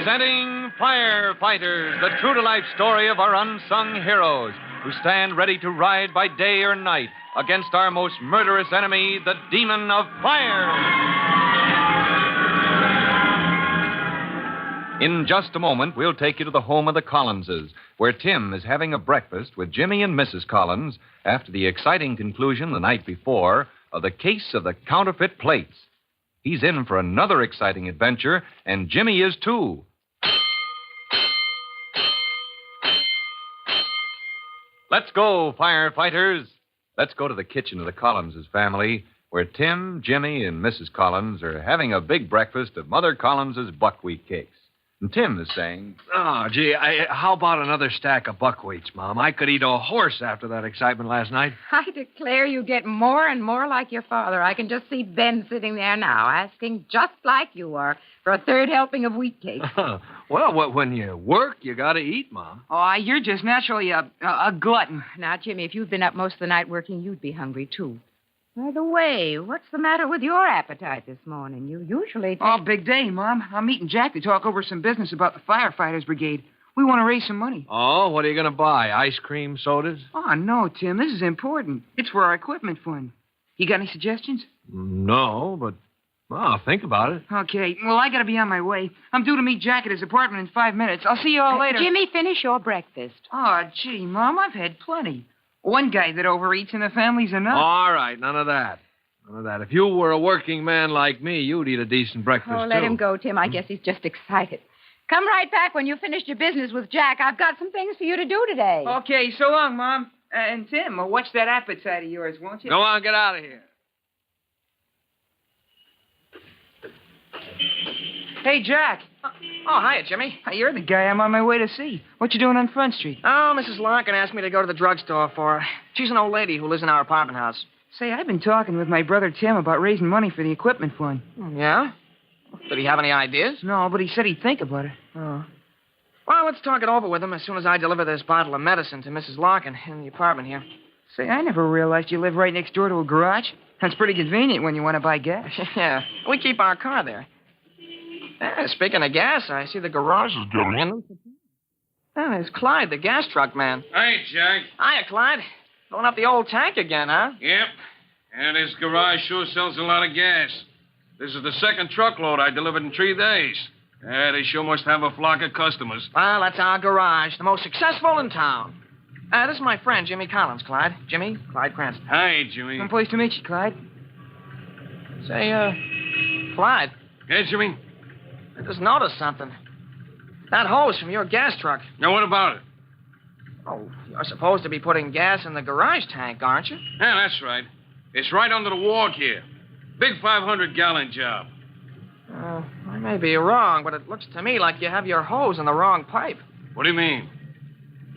Presenting Firefighters, the true-to-life story of our unsung heroes who stand ready to ride by day or night against our most murderous enemy, the demon of fire. In just a moment, we'll take you to the home of the Collinses, where Tim is having a breakfast with Jimmy and Mrs. Collins after the exciting conclusion the night before of the case of the counterfeit plates. He's in for another exciting adventure, and Jimmy is too. Let's go, firefighters. Let's go to the kitchen of the Collins' family, where Tim, Jimmy, and Mrs. Collins are having a big breakfast of Mother Collins' buckwheat cakes. And Tim is saying, Oh, gee, how about another stack of buckwheats, Mom? I could eat a horse after that excitement last night. I declare you get more and more like your father. I can just see Ben sitting there now, asking just like you are for a third helping of wheat cakes. Well, when you work, you got to eat, Mom. Oh, you're just naturally a glutton. Now, Jimmy, if you'd been up most of the night working, you'd be hungry, too. By the way, what's the matter with your appetite this morning? You usually take... Oh, big day, Mom. I'm meeting Jack to talk over some business about the Firefighters Brigade. We want to raise some money. Oh, what are you going to buy? Ice cream, sodas? Oh, no, Tim. This is important. It's for our equipment fund. You got any suggestions? No, but, well, I'll think about it. Okay. Well, I got to be on my way. I'm due to meet Jack at his apartment in 5 minutes. I'll see you all later. Jimmy, finish your breakfast. Oh, gee, Mom, I've had plenty. One guy that overeats in the family's enough. All right, none of that. None of that. If you were a working man like me, you'd eat a decent breakfast, Oh, let him go, Tim. I guess he's just excited. Come right back when you've finished your business with Jack. I've got some things for you to do today. Okay, so long, Mom. And Tim, watch that appetite of yours, won't you? Go on, get out of here. Hey, Jack. Oh, hiya, Jimmy. You're the guy I'm on my way to see. What you doing on Front Street? Oh, Mrs. Larkin asked me to go to the drugstore for her. She's an old lady who lives in our apartment house. Say, I've been talking with my brother Tim about raising money for the equipment fund. Yeah? Did he have any ideas? No, but he said he'd think about it. Oh. Well, let's talk it over with him as soon as I deliver this bottle of medicine to Mrs. Larkin in the apartment here. Say, I never realized you live right next door to a garage. That's pretty convenient when you want to buy gas. Yeah, we keep our car there. Speaking of gas, I see the garage is getting in. Oh, there's Clyde, the gas truck man. Hey, Jack. Hiya, Clyde. Filling up the old tank again, huh? Yep. And this garage sure sells a lot of gas. This is the second truckload I delivered in 3 days. They sure must have a flock of customers. Well, that's our garage, the most successful in town. This is my friend, Jimmy Collins, Clyde. Jimmy, Clyde Cranston. Hi, Jimmy. Some place to meet you, Clyde. Say, Clyde. Yeah, Jimmy? I just noticed something. That hose from your gas truck. Now, what about it? Oh, you're supposed to be putting gas in the garage tank, aren't you? Yeah, that's right. It's right under the walk here. Big 500-gallon job. I may be wrong, but it looks to me like you have your hose in the wrong pipe. What do you mean?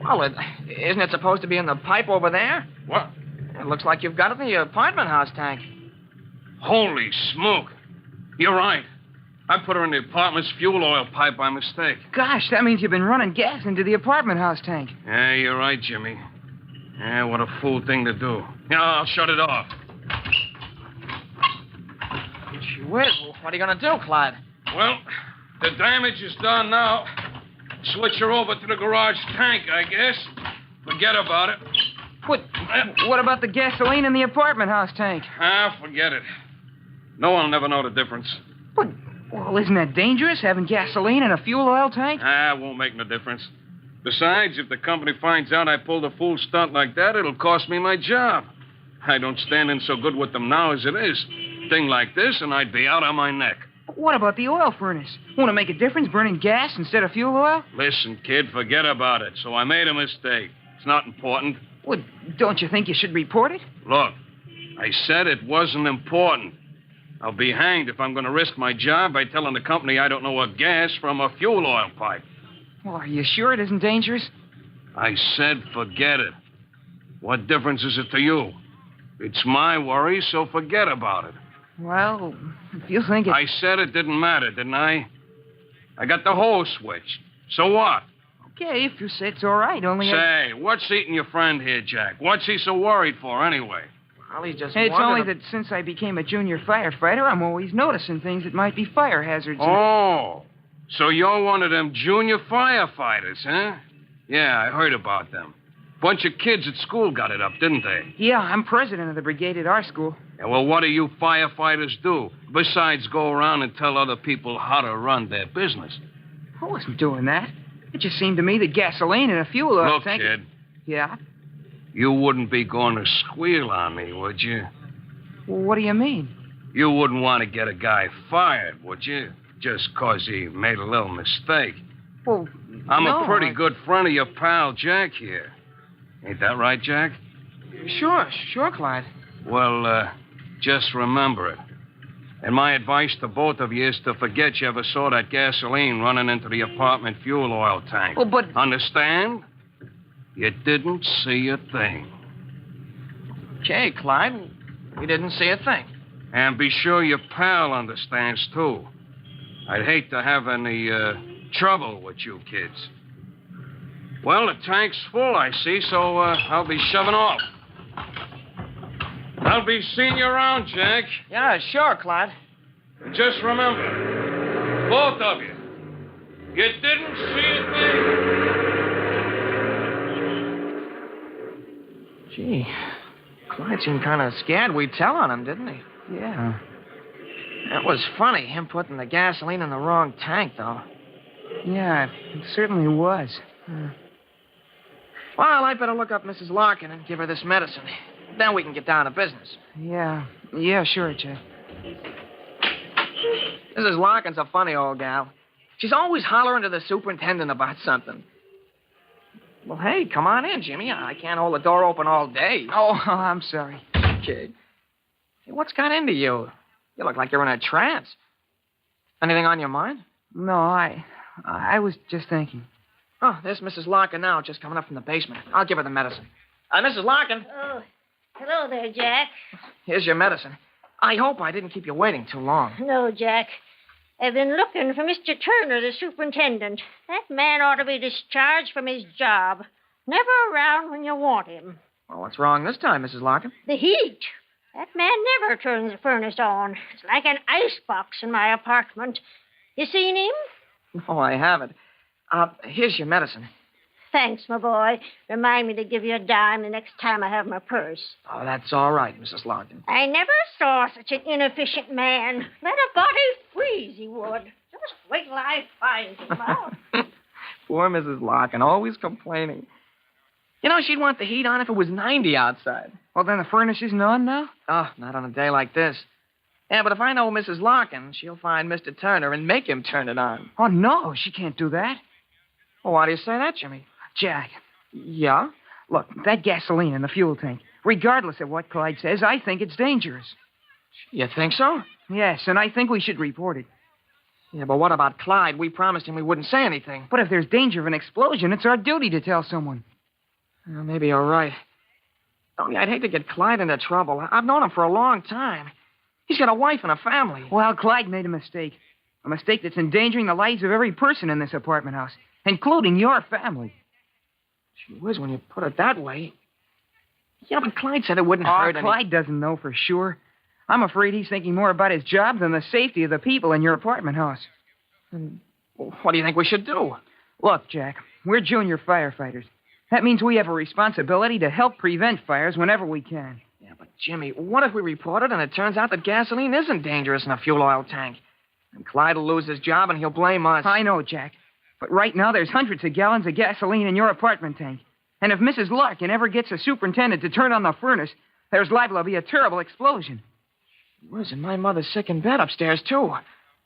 Well, isn't it supposed to be in the pipe over there? What? It looks like you've got it in the apartment house tank. Holy smoke. You're right. I put her in the apartment's fuel oil pipe by mistake. Gosh, that means you've been running gas into the apartment house tank. Yeah, you're right, Jimmy. Yeah, what a fool thing to do. Yeah, I'll shut it off. Gee whiz, what are you going to do, Clyde? Well, the damage is done now. Switch her over to the garage tank, I guess. Forget about it. What about the gasoline in the apartment house tank? Forget it. No one will never know the difference. Well, isn't that dangerous, having gasoline in a fuel oil tank? It won't make no difference. Besides, if the company finds out I pulled a fool stunt like that, it'll cost me my job. I don't stand in so good with them now as it is. Thing like this, and I'd be out on my neck. What about the oil furnace? Won't it make a difference burning gas instead of fuel oil? Listen, kid, forget about it. So I made a mistake. It's not important. Well, don't you think you should report it? Look, I said it wasn't important. I'll be hanged if I'm going to risk my job by telling the company I don't know a gas from a fuel oil pipe. Well, are you sure it isn't dangerous? I said forget it. What difference is it to you? It's my worry, so forget about it. Well, if you think it... I said it didn't matter, didn't I? I got the hose switched. So what? Okay, if you say it's all right, only... Say, what's eating your friend here, Jack? What's he so worried for, anyway? Well, he's just It's only that since I became a junior firefighter, I'm always noticing things that might be fire hazards. Oh, So you're one of them junior firefighters, huh? Yeah, I heard about them. Bunch of kids at school got it up, didn't they? Yeah, I'm president of the brigade at our school. Yeah, well, what do you firefighters do besides go around and tell other people how to run their business? I wasn't doing that. It just seemed to me that gasoline and a fuel oil Look, tank... kid, Yeah? you wouldn't be going to squeal on me, would you? What do you mean? You wouldn't want to get a guy fired, would you? Just 'cause he made a little mistake. Well, I'm no, a pretty good friend of your pal, Jack, here. Ain't that right, Jack? Sure, Clyde. Well, just remember it. And my advice to both of you is to forget you ever saw that gasoline running into the apartment fuel oil tank. Oh, but... Understand? You didn't see a thing. Okay, Clyde. We didn't see a thing. And be sure your pal understands, too. I'd hate to have any trouble with you kids. Well, the tank's full, I see, so I'll be shoving off. I'll be seeing you around, Jack. Yeah, sure, Clyde. And just remember, both of you, you didn't see a thing. Gee, Clyde seemed kind of scared we'd tell on him, didn't he? Yeah. That was funny, him putting the gasoline in the wrong tank, though. Yeah, it certainly was. Well, I'd better look up Mrs. Larkin and give her this medicine. Then we can get down to business. Yeah, sure, Jack. Mrs. Larkin's a funny old gal. She's always hollering to the superintendent about something. Well, hey, come on in, Jimmy. I can't hold the door open all day. Oh, I'm sorry. Okay. Hey, what's got into you? You look like you're in a trance. Anything on your mind? No, I was just thinking. Oh, there's Mrs. Larkin now, just coming up from the basement. I'll give her the medicine. Mrs. Larkin. Oh, hello there, Jack. Here's your medicine. I hope I didn't keep you waiting too long. No, Jack. I've been looking for Mr. Turner, the superintendent. That man ought to be discharged from his job. Never around when you want him. Well, what's wrong this time, Mrs. Larkin? The heat. That man never turns the furnace on. It's like an icebox in my apartment. You seen him? No, I haven't. Here's your medicine. Thanks, my boy. Remind me to give you a dime the next time I have my purse. Oh, that's all right, Mrs. Larkin. I never saw such an inefficient man. Let a body freeze, he would. Just wait till I find him out. Poor Mrs. Larkin, always complaining. You know, she'd want the heat on if it was 90 outside. Well, then the furnace isn't on now? Oh, not on a day like this. Yeah, but if I know Mrs. Larkin, she'll find Mr. Turner and make him turn it on. Oh, no, she can't do that. Well, why do you say that, Jimmy? Jack, Yeah? look, that gasoline in the fuel tank, regardless of what Clyde says, I think it's dangerous. You think so? Yes, and I think we should report it. Yeah, but what about Clyde? We promised him we wouldn't say anything. But if there's danger of an explosion, it's our duty to tell someone. Well, maybe you're right. Only I'd hate to get Clyde into trouble. I've known him for a long time. He's got a wife and a family. Well, Clyde made a mistake. A mistake that's endangering the lives of every person in this apartment house, including your family. Gee whiz, when you put it that way. Yeah, but Clyde said it wouldn't hurt any... Clyde doesn't know for sure. I'm afraid he's thinking more about his job than the safety of the people in your apartment house. And what do you think we should do? Look, Jack, we're junior firefighters. That means we have a responsibility to help prevent fires whenever we can. Yeah, but Jimmy, what if we report it and it turns out that gasoline isn't dangerous in a fuel oil tank? And Clyde will lose his job and he'll blame us. I know, Jack. But right now there's hundreds of gallons of gasoline in your apartment tank. And if Mrs. Larkin ever gets a superintendent to turn on the furnace, there's liable to be a terrible explosion. Where's and my mother's sick in bed upstairs, too.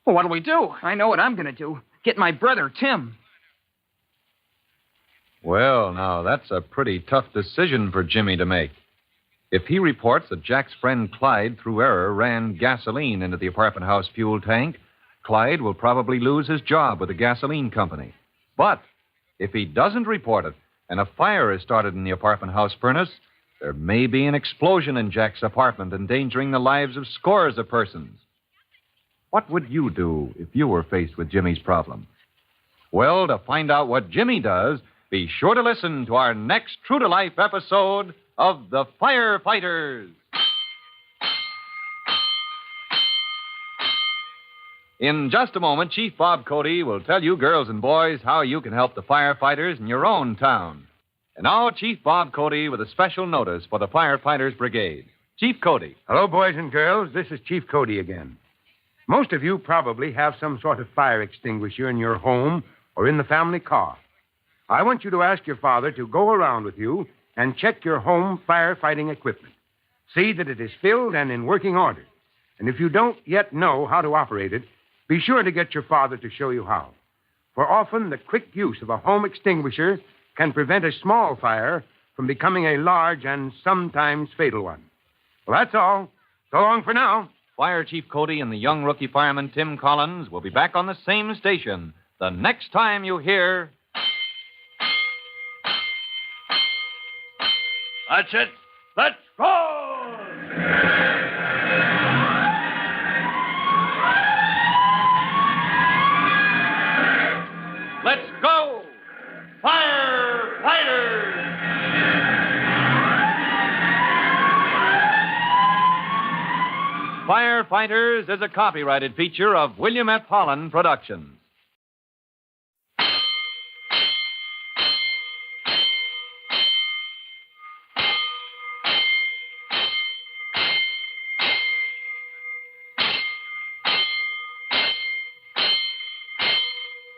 Well, what'll we do? I know what I'm going to do. Get my brother, Tim. Well, now, that's a pretty tough decision for Jimmy to make. If he reports that Jack's friend Clyde, through error, ran gasoline into the apartment house fuel tank, Clyde will probably lose his job with the gasoline company. But if he doesn't report it, and a fire is started in the apartment house furnace, there may be an explosion in Jack's apartment, endangering the lives of scores of persons. What would you do if you were faced with Jimmy's problem? Well, to find out what Jimmy does, be sure to listen to our next true-to-life episode of The Firefighters. In just a moment, Chief Bob Cody will tell you girls and boys how you can help the firefighters in your own town. And now, Chief Bob Cody with a special notice for the Firefighters Brigade. Chief Cody. Hello, boys and girls. This is Chief Cody again. Most of you probably have some sort of fire extinguisher in your home or in the family car. I want you to ask your father to go around with you and check your home firefighting equipment. See that it is filled and in working order. And if you don't yet know how to operate it, be sure to get your father to show you how. For often, the quick use of a home extinguisher can prevent a small fire from becoming a large and sometimes fatal one. Well, that's all. So long for now. Fire Chief Cody and the young rookie fireman Tim Collins will be back on the same station the next time you hear... That's it. Let's go! Let's go! Firefighters! Firefighters is a copyrighted feature of William F. Holland Productions.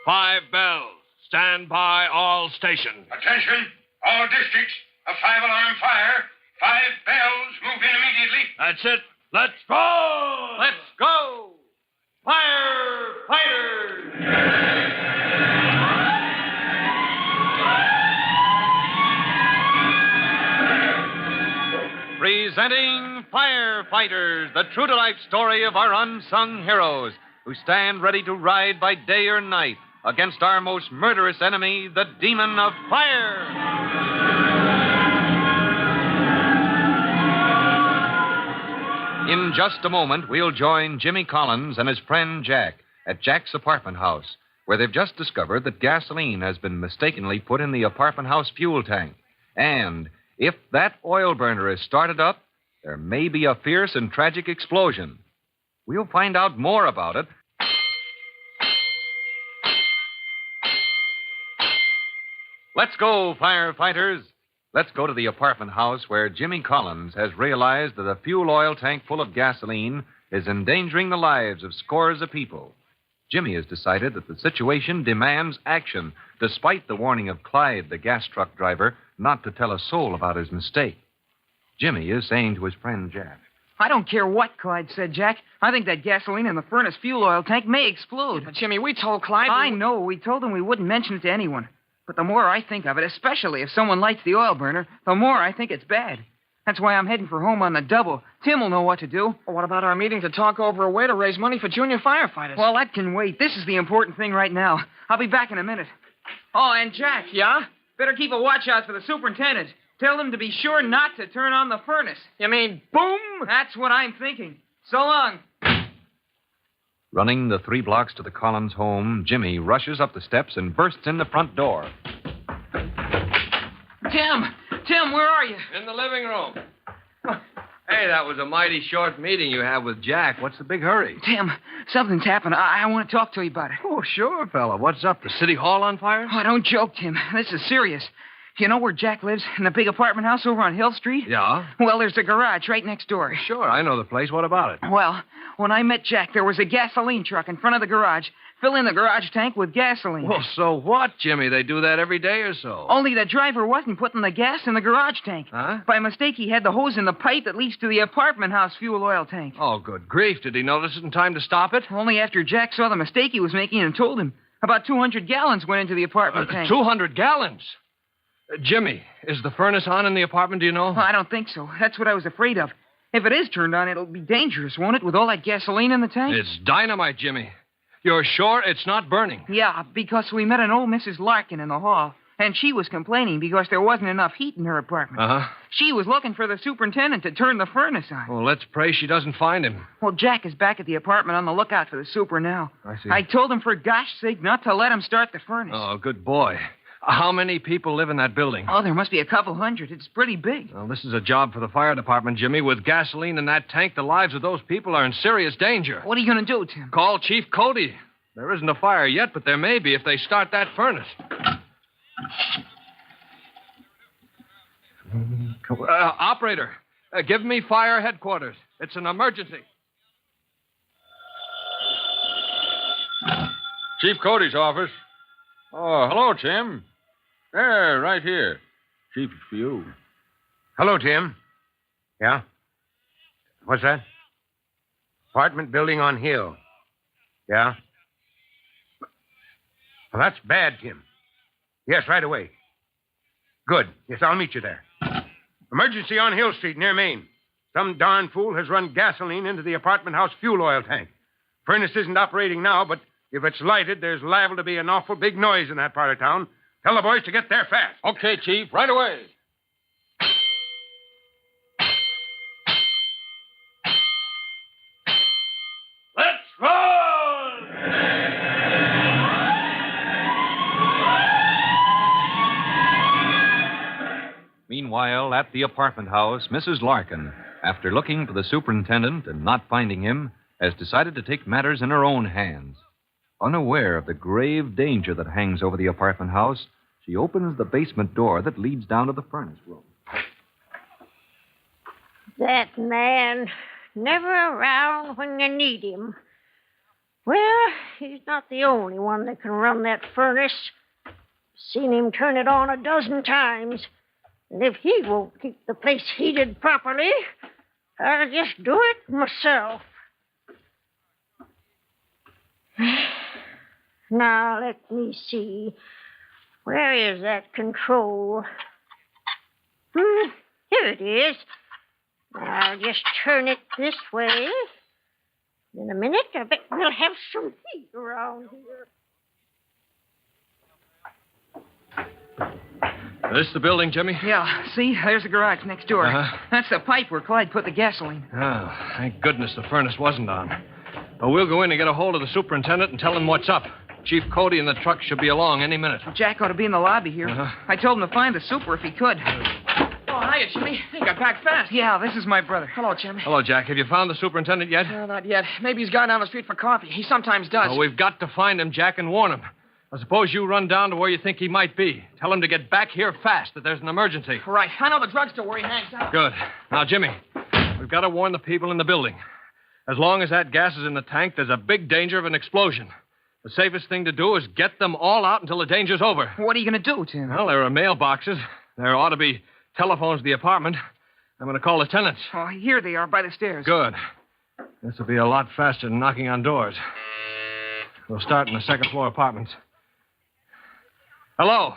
Five bells. Stand by all stations. Attention, all districts. A 5-alarm fire. 5 bells. Move in immediately. That's it. Let's go! Let's go! Firefighters! Presenting Firefighters, the true-to-life story of our unsung heroes who stand ready to ride by day or night against our most murderous enemy, the demon of fire. In just a moment, we'll join Jimmy Collins and his friend Jack at Jack's apartment house, where they've just discovered that gasoline has been mistakenly put in the apartment house fuel tank. And if that oil burner is started up, there may be a fierce and tragic explosion. We'll find out more about it. Let's go, firefighters. Let's go to the apartment house where Jimmy Collins has realized that a fuel oil tank full of gasoline is endangering the lives of scores of people. Jimmy has decided that the situation demands action, despite the warning of Clyde, the gas truck driver, not to tell a soul about his mistake. Jimmy is saying to his friend Jack, I don't care what Clyde said, Jack. I think that gasoline in the furnace fuel oil tank may explode. But, Jimmy, we told Clyde... I know. We told him we wouldn't mention it to anyone. But the more I think of it, especially if someone lights the oil burner, the more I think it's bad. That's why I'm heading for home on the double. Tim will know what to do. Well, what about our meeting to talk over a way to raise money for junior firefighters? Well, that can wait. This is the important thing right now. I'll be back in a minute. Oh, and Jack. Yeah? Better keep a watch out for the superintendent. Tell him to be sure not to turn on the furnace. You mean boom? That's what I'm thinking. So long. Running the 3 blocks to the Collins home, Jimmy rushes up the steps and bursts in the front door. Tim, where are you? In the living room. Hey, that was a mighty short meeting you had with Jack. What's the big hurry? Tim, something's happened. I want to talk to you about it. Oh, sure, fella. What's up? The city hall on fire? Oh, don't joke, Tim. This is serious. You know where Jack lives? In the big apartment house over on Hill Street? Yeah? Well, there's a garage right next door. Sure, I know the place. What about it? Well, when I met Jack, there was a gasoline truck in front of the garage, filling the garage tank with gasoline. Well, so what, Jimmy? They do that every day or so. Only the driver wasn't putting the gas in the garage tank. Huh? By mistake, he had the hose in the pipe that leads to the apartment house fuel oil tank. Oh, good grief. Did he notice it in time to stop it? Only after Jack saw the mistake he was making and told him. About 200 gallons went into the apartment tank. 200 gallons? Jimmy, is the furnace on in the apartment, do you know? Well, I don't think so. That's what I was afraid of. If it is turned on, it'll be dangerous, won't it, with all that gasoline in the tank? It's dynamite, Jimmy. You're sure it's not burning? Yeah, because we met an old Mrs. Larkin in the hall, and she was complaining because there wasn't enough heat in her apartment. Uh-huh. She was looking for the superintendent to turn the furnace on. Well, let's pray she doesn't find him. Well, Jack is back at the apartment on the lookout for the super now. I see. I told him for gosh sake not to let him start the furnace. Oh, good boy. How many people live in that building? Oh, there must be a couple hundred. It's pretty big. Well, this is a job for the fire department, Jimmy. With gasoline in that tank, the lives of those people are in serious danger. What are you going to do, Tim? Call Chief Cody. There isn't a fire yet, but there may be if they start that furnace. Operator, give me fire headquarters. It's an emergency. Chief Cody's office. Oh, hello, Tim. There, right here. Chief, it's for you. Hello, Tim. Yeah? What's that? Apartment building on hill. Yeah? Well, that's bad, Tim. Yes, right away. Good. Yes, I'll meet you there. Emergency on Hill Street near Main. Some darn fool has run gasoline into the apartment house fuel oil tank. Furnace isn't operating now, but if it's lighted, there's liable to be an awful big noise in that part of town. Tell the boys to get there fast. Okay, Chief, right away. Let's run! Meanwhile, at the apartment house, Mrs. Larkin, after looking for the superintendent and not finding him, has decided to take matters in her own hands. Unaware of the grave danger that hangs over the apartment house, she opens the basement door that leads down to the furnace room. That man, never around when you need him. Well, he's not the only one that can run that furnace. Seen him turn it on a dozen times. And if he won't keep the place heated properly, I'll just do it myself. Now, let me see. Where is that control? Here it is. I'll just turn it this way. In a minute, I bet we'll have some heat around here. This the building, Jimmy? Yeah, see? There's the garage next door. Uh-huh. That's the pipe where Clyde put the gasoline. Oh, thank goodness the furnace wasn't on. Well, we'll go in and get a hold of the superintendent and tell him what's up. Chief Cody and the truck should be along any minute. Jack ought to be in the lobby here. Uh-huh. I told him to find the super if he could. Oh, hiya, Jimmy. You got back fast. Yeah, this is my brother. Hello, Jimmy. Hello, Jack. Have you found the superintendent yet? No, not yet. Maybe he's gone down the street for coffee. He sometimes does. Well, we've got to find him, Jack, and warn him. I suppose you run down to where you think he might be. Tell him to get back here fast, that there's an emergency. Right. I know the drugstore where he hangs out. Good. Now, Jimmy, we've got to warn the people in the building. As long as that gas is in the tank, there's a big danger of an explosion. The safest thing to do is get them all out until the danger's over. What are you going to do, Tim? Well, there are mailboxes. There ought to be telephones to the apartment. I'm going to call the tenants. Oh, here they are by the stairs. Good. This will be a lot faster than knocking on doors. We'll start in the second floor apartments. Hello.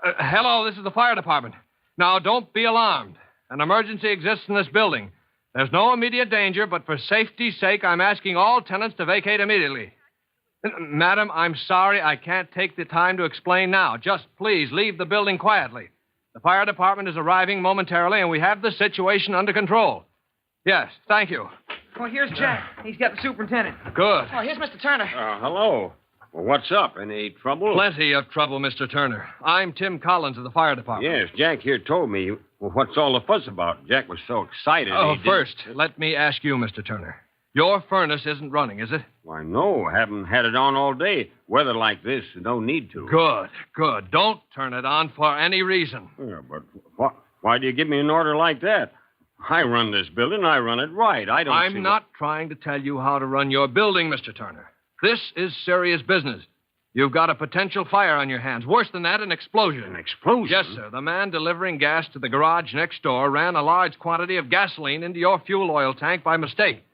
Hello, this is the fire department. Now, don't be alarmed. An emergency exists in this building. There's no immediate danger, but for safety's sake, I'm asking all tenants to vacate immediately. Madam, I'm sorry I can't take the time to explain now. Just please leave the building quietly. The fire department is arriving momentarily, and we have the situation under control. Yes, thank you. Well, here's Jack. He's got the superintendent. Good. Oh, here's Mr. Turner. Hello. Well, what's up? Any trouble? Plenty of trouble, Mr. Turner. I'm Tim Collins of the fire department. Yes, Jack here told me. Well, what's all the fuss about? Jack was so excited. Oh, first, let me ask you, Mr. Turner. Your furnace isn't running, is it? Why, no. Haven't had it on all day. Weather like this, no need to. Good, good. Don't turn it on for any reason. Yeah, but why do you give me an order like that? I run this building. I run it right. I'm not trying to tell you how to run your building, Mr. Turner. This is serious business. You've got a potential fire on your hands. Worse than that, an explosion. An explosion? Yes, sir. The man delivering gas to the garage next door ran a large quantity of gasoline into your fuel oil tank by mistake.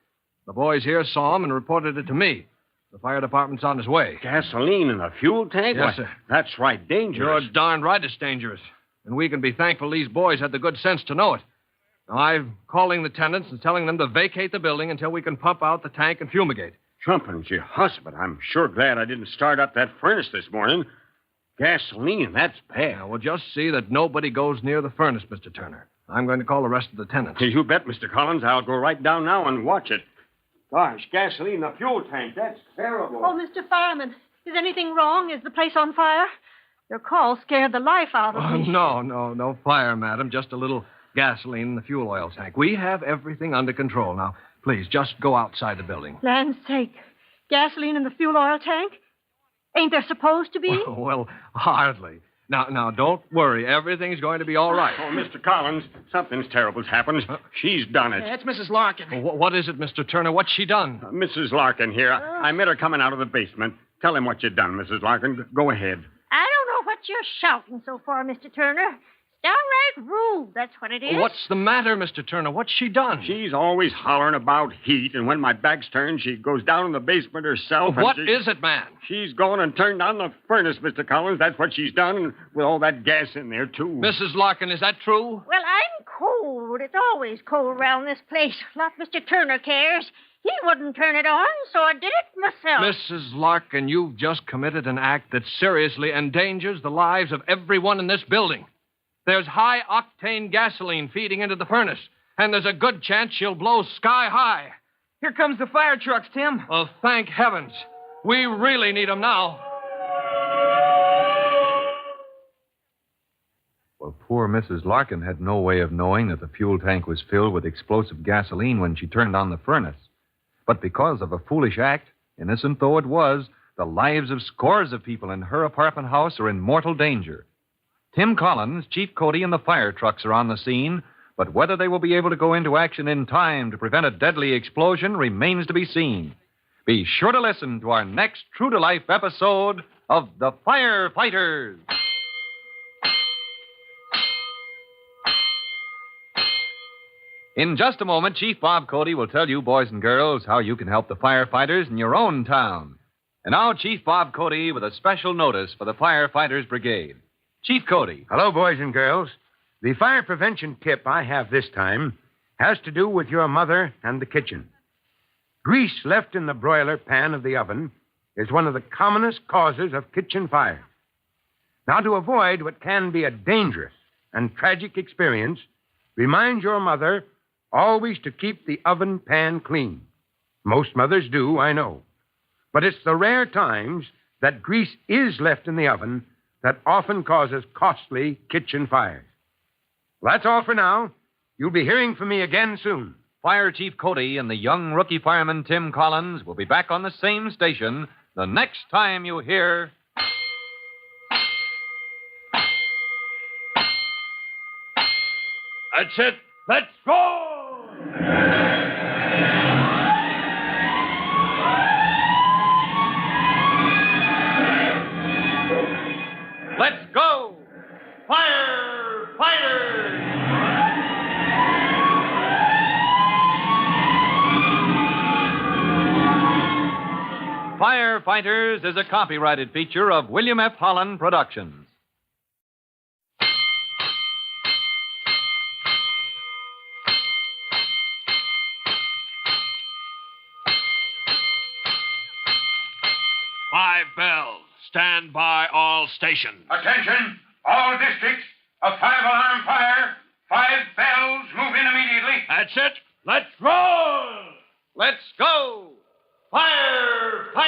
The boys here saw him and reported it to me. The fire department's on its way. Gasoline in a fuel tank? Yes, Why, sir. That's right dangerous. You're darn right it's dangerous. And we can be thankful these boys had the good sense to know it. Now, I'm calling the tenants and telling them to vacate the building until we can pump out the tank and fumigate. Jumping your husband. I'm sure glad I didn't start up that furnace this morning. Gasoline, that's bad. Now, we'll just see that nobody goes near the furnace, Mr. Turner. I'm going to call the rest of the tenants. You bet, Mr. Collins. I'll go right down now and watch it. Gosh, gasoline in the fuel tank. That's terrible. Oh, Mr. Fireman, is anything wrong? Is the place on fire? Your call scared the life out of me. No fire, madam. Just a little gasoline in the fuel oil tank. We have everything under control. Now, please, just go outside the building. Land's sake. Gasoline in the fuel oil tank? Ain't there supposed to be? Well, hardly. Now, don't worry. Everything's going to be all right. Oh, Mr. Collins, something's terrible's happened. She's done it. That's Mrs. Larkin. What is it, Mr. Turner? What's she done? Mrs. Larkin here. I met her coming out of the basement. Tell him what you done, Mrs. Larkin. Go ahead. I don't know what you're shouting so far, Mr. Turner. Downright rude, that's what it is. What's the matter, Mr. Turner? What's she done? She's always hollering about heat, and when my back's turned, she goes down in the basement herself. What is it, man? She's gone and turned on the furnace, Mr. Collins. That's what she's done, with all that gas in there, too. Mrs. Larkin, is that true? Well, I'm cold. It's always cold around this place. Not Mr. Turner cares. He wouldn't turn it on, so I did it myself. Mrs. Larkin, you've just committed an act that seriously endangers the lives of everyone in this building. There's high-octane gasoline feeding into the furnace, and there's a good chance she'll blow sky high. Here comes the fire trucks, Tim. Oh, thank heavens. We really need them now. Well, poor Mrs. Larkin had no way of knowing that the fuel tank was filled with explosive gasoline when she turned on the furnace. But because of a foolish act, innocent though it was, the lives of scores of people in her apartment house are in mortal danger. Tim Collins, Chief Cody, and the fire trucks are on the scene, but whether they will be able to go into action in time to prevent a deadly explosion remains to be seen. Be sure to listen to our next true-to-life episode of The Firefighters. In just a moment, Chief Bob Cody will tell you, boys and girls, how you can help the firefighters in your own town. And now, Chief Bob Cody with a special notice for the Firefighters Brigade. Chief Cody. Hello, boys and girls. The fire prevention tip I have this time has to do with your mother and the kitchen. Grease left in the broiler pan of the oven is one of the commonest causes of kitchen fire. Now, to avoid what can be a dangerous and tragic experience, remind your mother always to keep the oven pan clean. Most mothers do, I know. But it's the rare times that grease is left in the oven that often causes costly kitchen fires. Well, that's all for now. You'll be hearing from me again soon. Fire Chief Cody and the young rookie fireman Tim Collins will be back on the same station the next time you hear... That's it. Let's go! Let's go! Firefighters! Firefighters is a copyrighted feature of William F. Holland Productions. Five bells. Stand by all stations. Attention, all districts. A 5-alarm fire. 5 bells. Move in immediately. That's it. Let's roll! Let's go! Firefighters!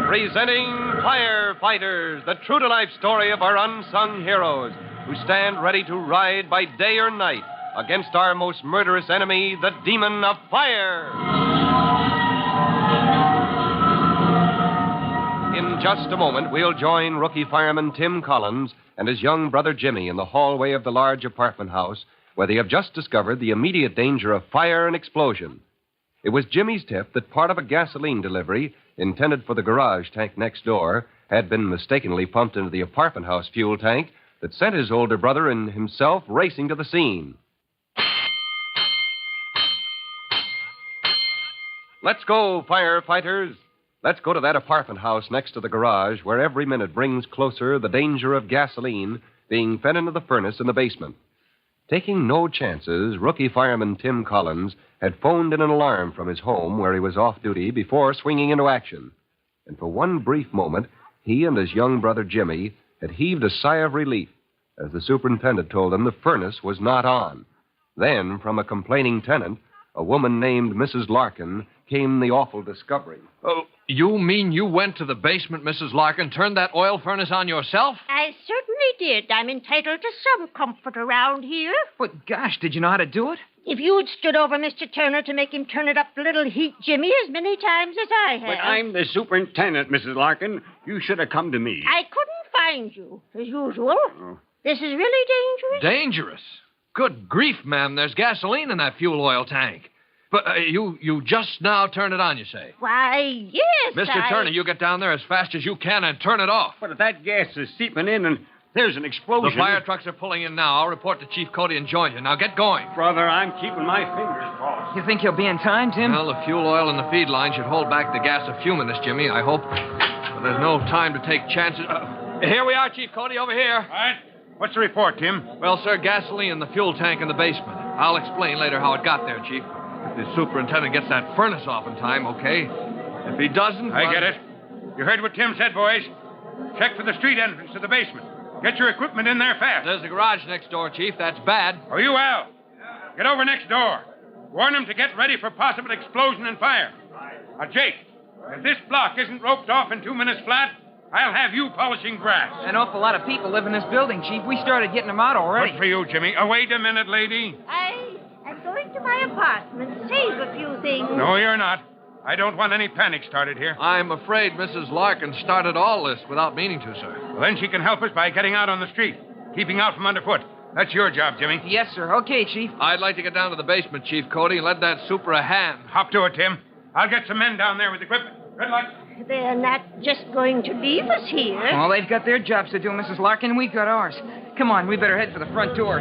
Presenting Firefighters, the true-to-life story of our unsung heroes who stand ready to ride by day or night against our most murderous enemy, the demon of fire. In just a moment, we'll join rookie fireman Tim Collins and his young brother Jimmy in the hallway of the large apartment house where they have just discovered the immediate danger of fire and explosion. It was Jimmy's tip that part of a gasoline delivery intended for the garage tank next door had been mistakenly pumped into the apartment house fuel tank that sent his older brother and himself racing to the scene. Let's go, firefighters. Let's go to that apartment house next to the garage where every minute brings closer the danger of gasoline being fed into the furnace in the basement. Taking no chances, rookie fireman Tim Collins had phoned in an alarm from his home where he was off duty before swinging into action. And for one brief moment, he and his young brother Jimmy had heaved a sigh of relief as the superintendent told them the furnace was not on. Then, from a complaining tenant, a woman named Mrs. Larkin, came the awful discovery. Oh, you mean you went to the basement, Mrs. Larkin, turned that oil furnace on yourself? I certainly did. I'm entitled to some comfort around here. But gosh, did you know how to do it? If you'd stood over Mr. Turner to make him turn it up a little heat, Jimmy, as many times as I have. But I'm the superintendent, Mrs. Larkin. You should have come to me. I couldn't find you, as usual. Oh. This is really dangerous. Dangerous? Good grief, ma'am. There's gasoline in that fuel oil tank. But you just now turned it on, you say? Why, yes, Mr. Turner, you get down there as fast as you can and turn it off. But if that gas is seeping in and there's an explosion... The fire trucks are pulling in now. I'll report to Chief Cody and join you. Now get going. Brother, I'm keeping my fingers crossed. You think he'll be in time, Tim? Well, the fuel oil in the feed line should hold back the gas a few minutes, Jimmy, I hope. But there's no time to take chances. Here we are, Chief Cody, over here. All right. What's the report, Tim? Well, sir, gasoline in the fuel tank in the basement. I'll explain later how it got there, Chief. If the superintendent gets that furnace off in time, okay? If he doesn't... I get it. You heard what Tim said, boys. Check for the street entrance to the basement. Get your equipment in there fast. There's a garage next door, Chief. That's bad. Oh, you, Al. Get over next door. Warn them to get ready for possible explosion and fire. Now, Jake, if this block isn't roped off in 2 minutes flat, I'll have you polishing brass. An awful lot of people live in this building, Chief. We started getting them out already. Good for you, Jimmy. Oh, wait a minute, lady. I'm going to my apartment, save a few things. No, you're not. I don't want any panic started here. I'm afraid Mrs. Larkin started all this without meaning to, sir. Well, then she can help us by getting out on the street, keeping out from underfoot. That's your job, Jimmy. Yes, sir. Okay, Chief. I'd like to get down to the basement, Chief Cody, and let that super a hand. Hop to it, Tim. I'll get some men down there with equipment. Good luck. They're not just going to leave us here. Well, they've got their jobs to do, Mrs. Larkin. We've got ours. Come on, we better head for the front door.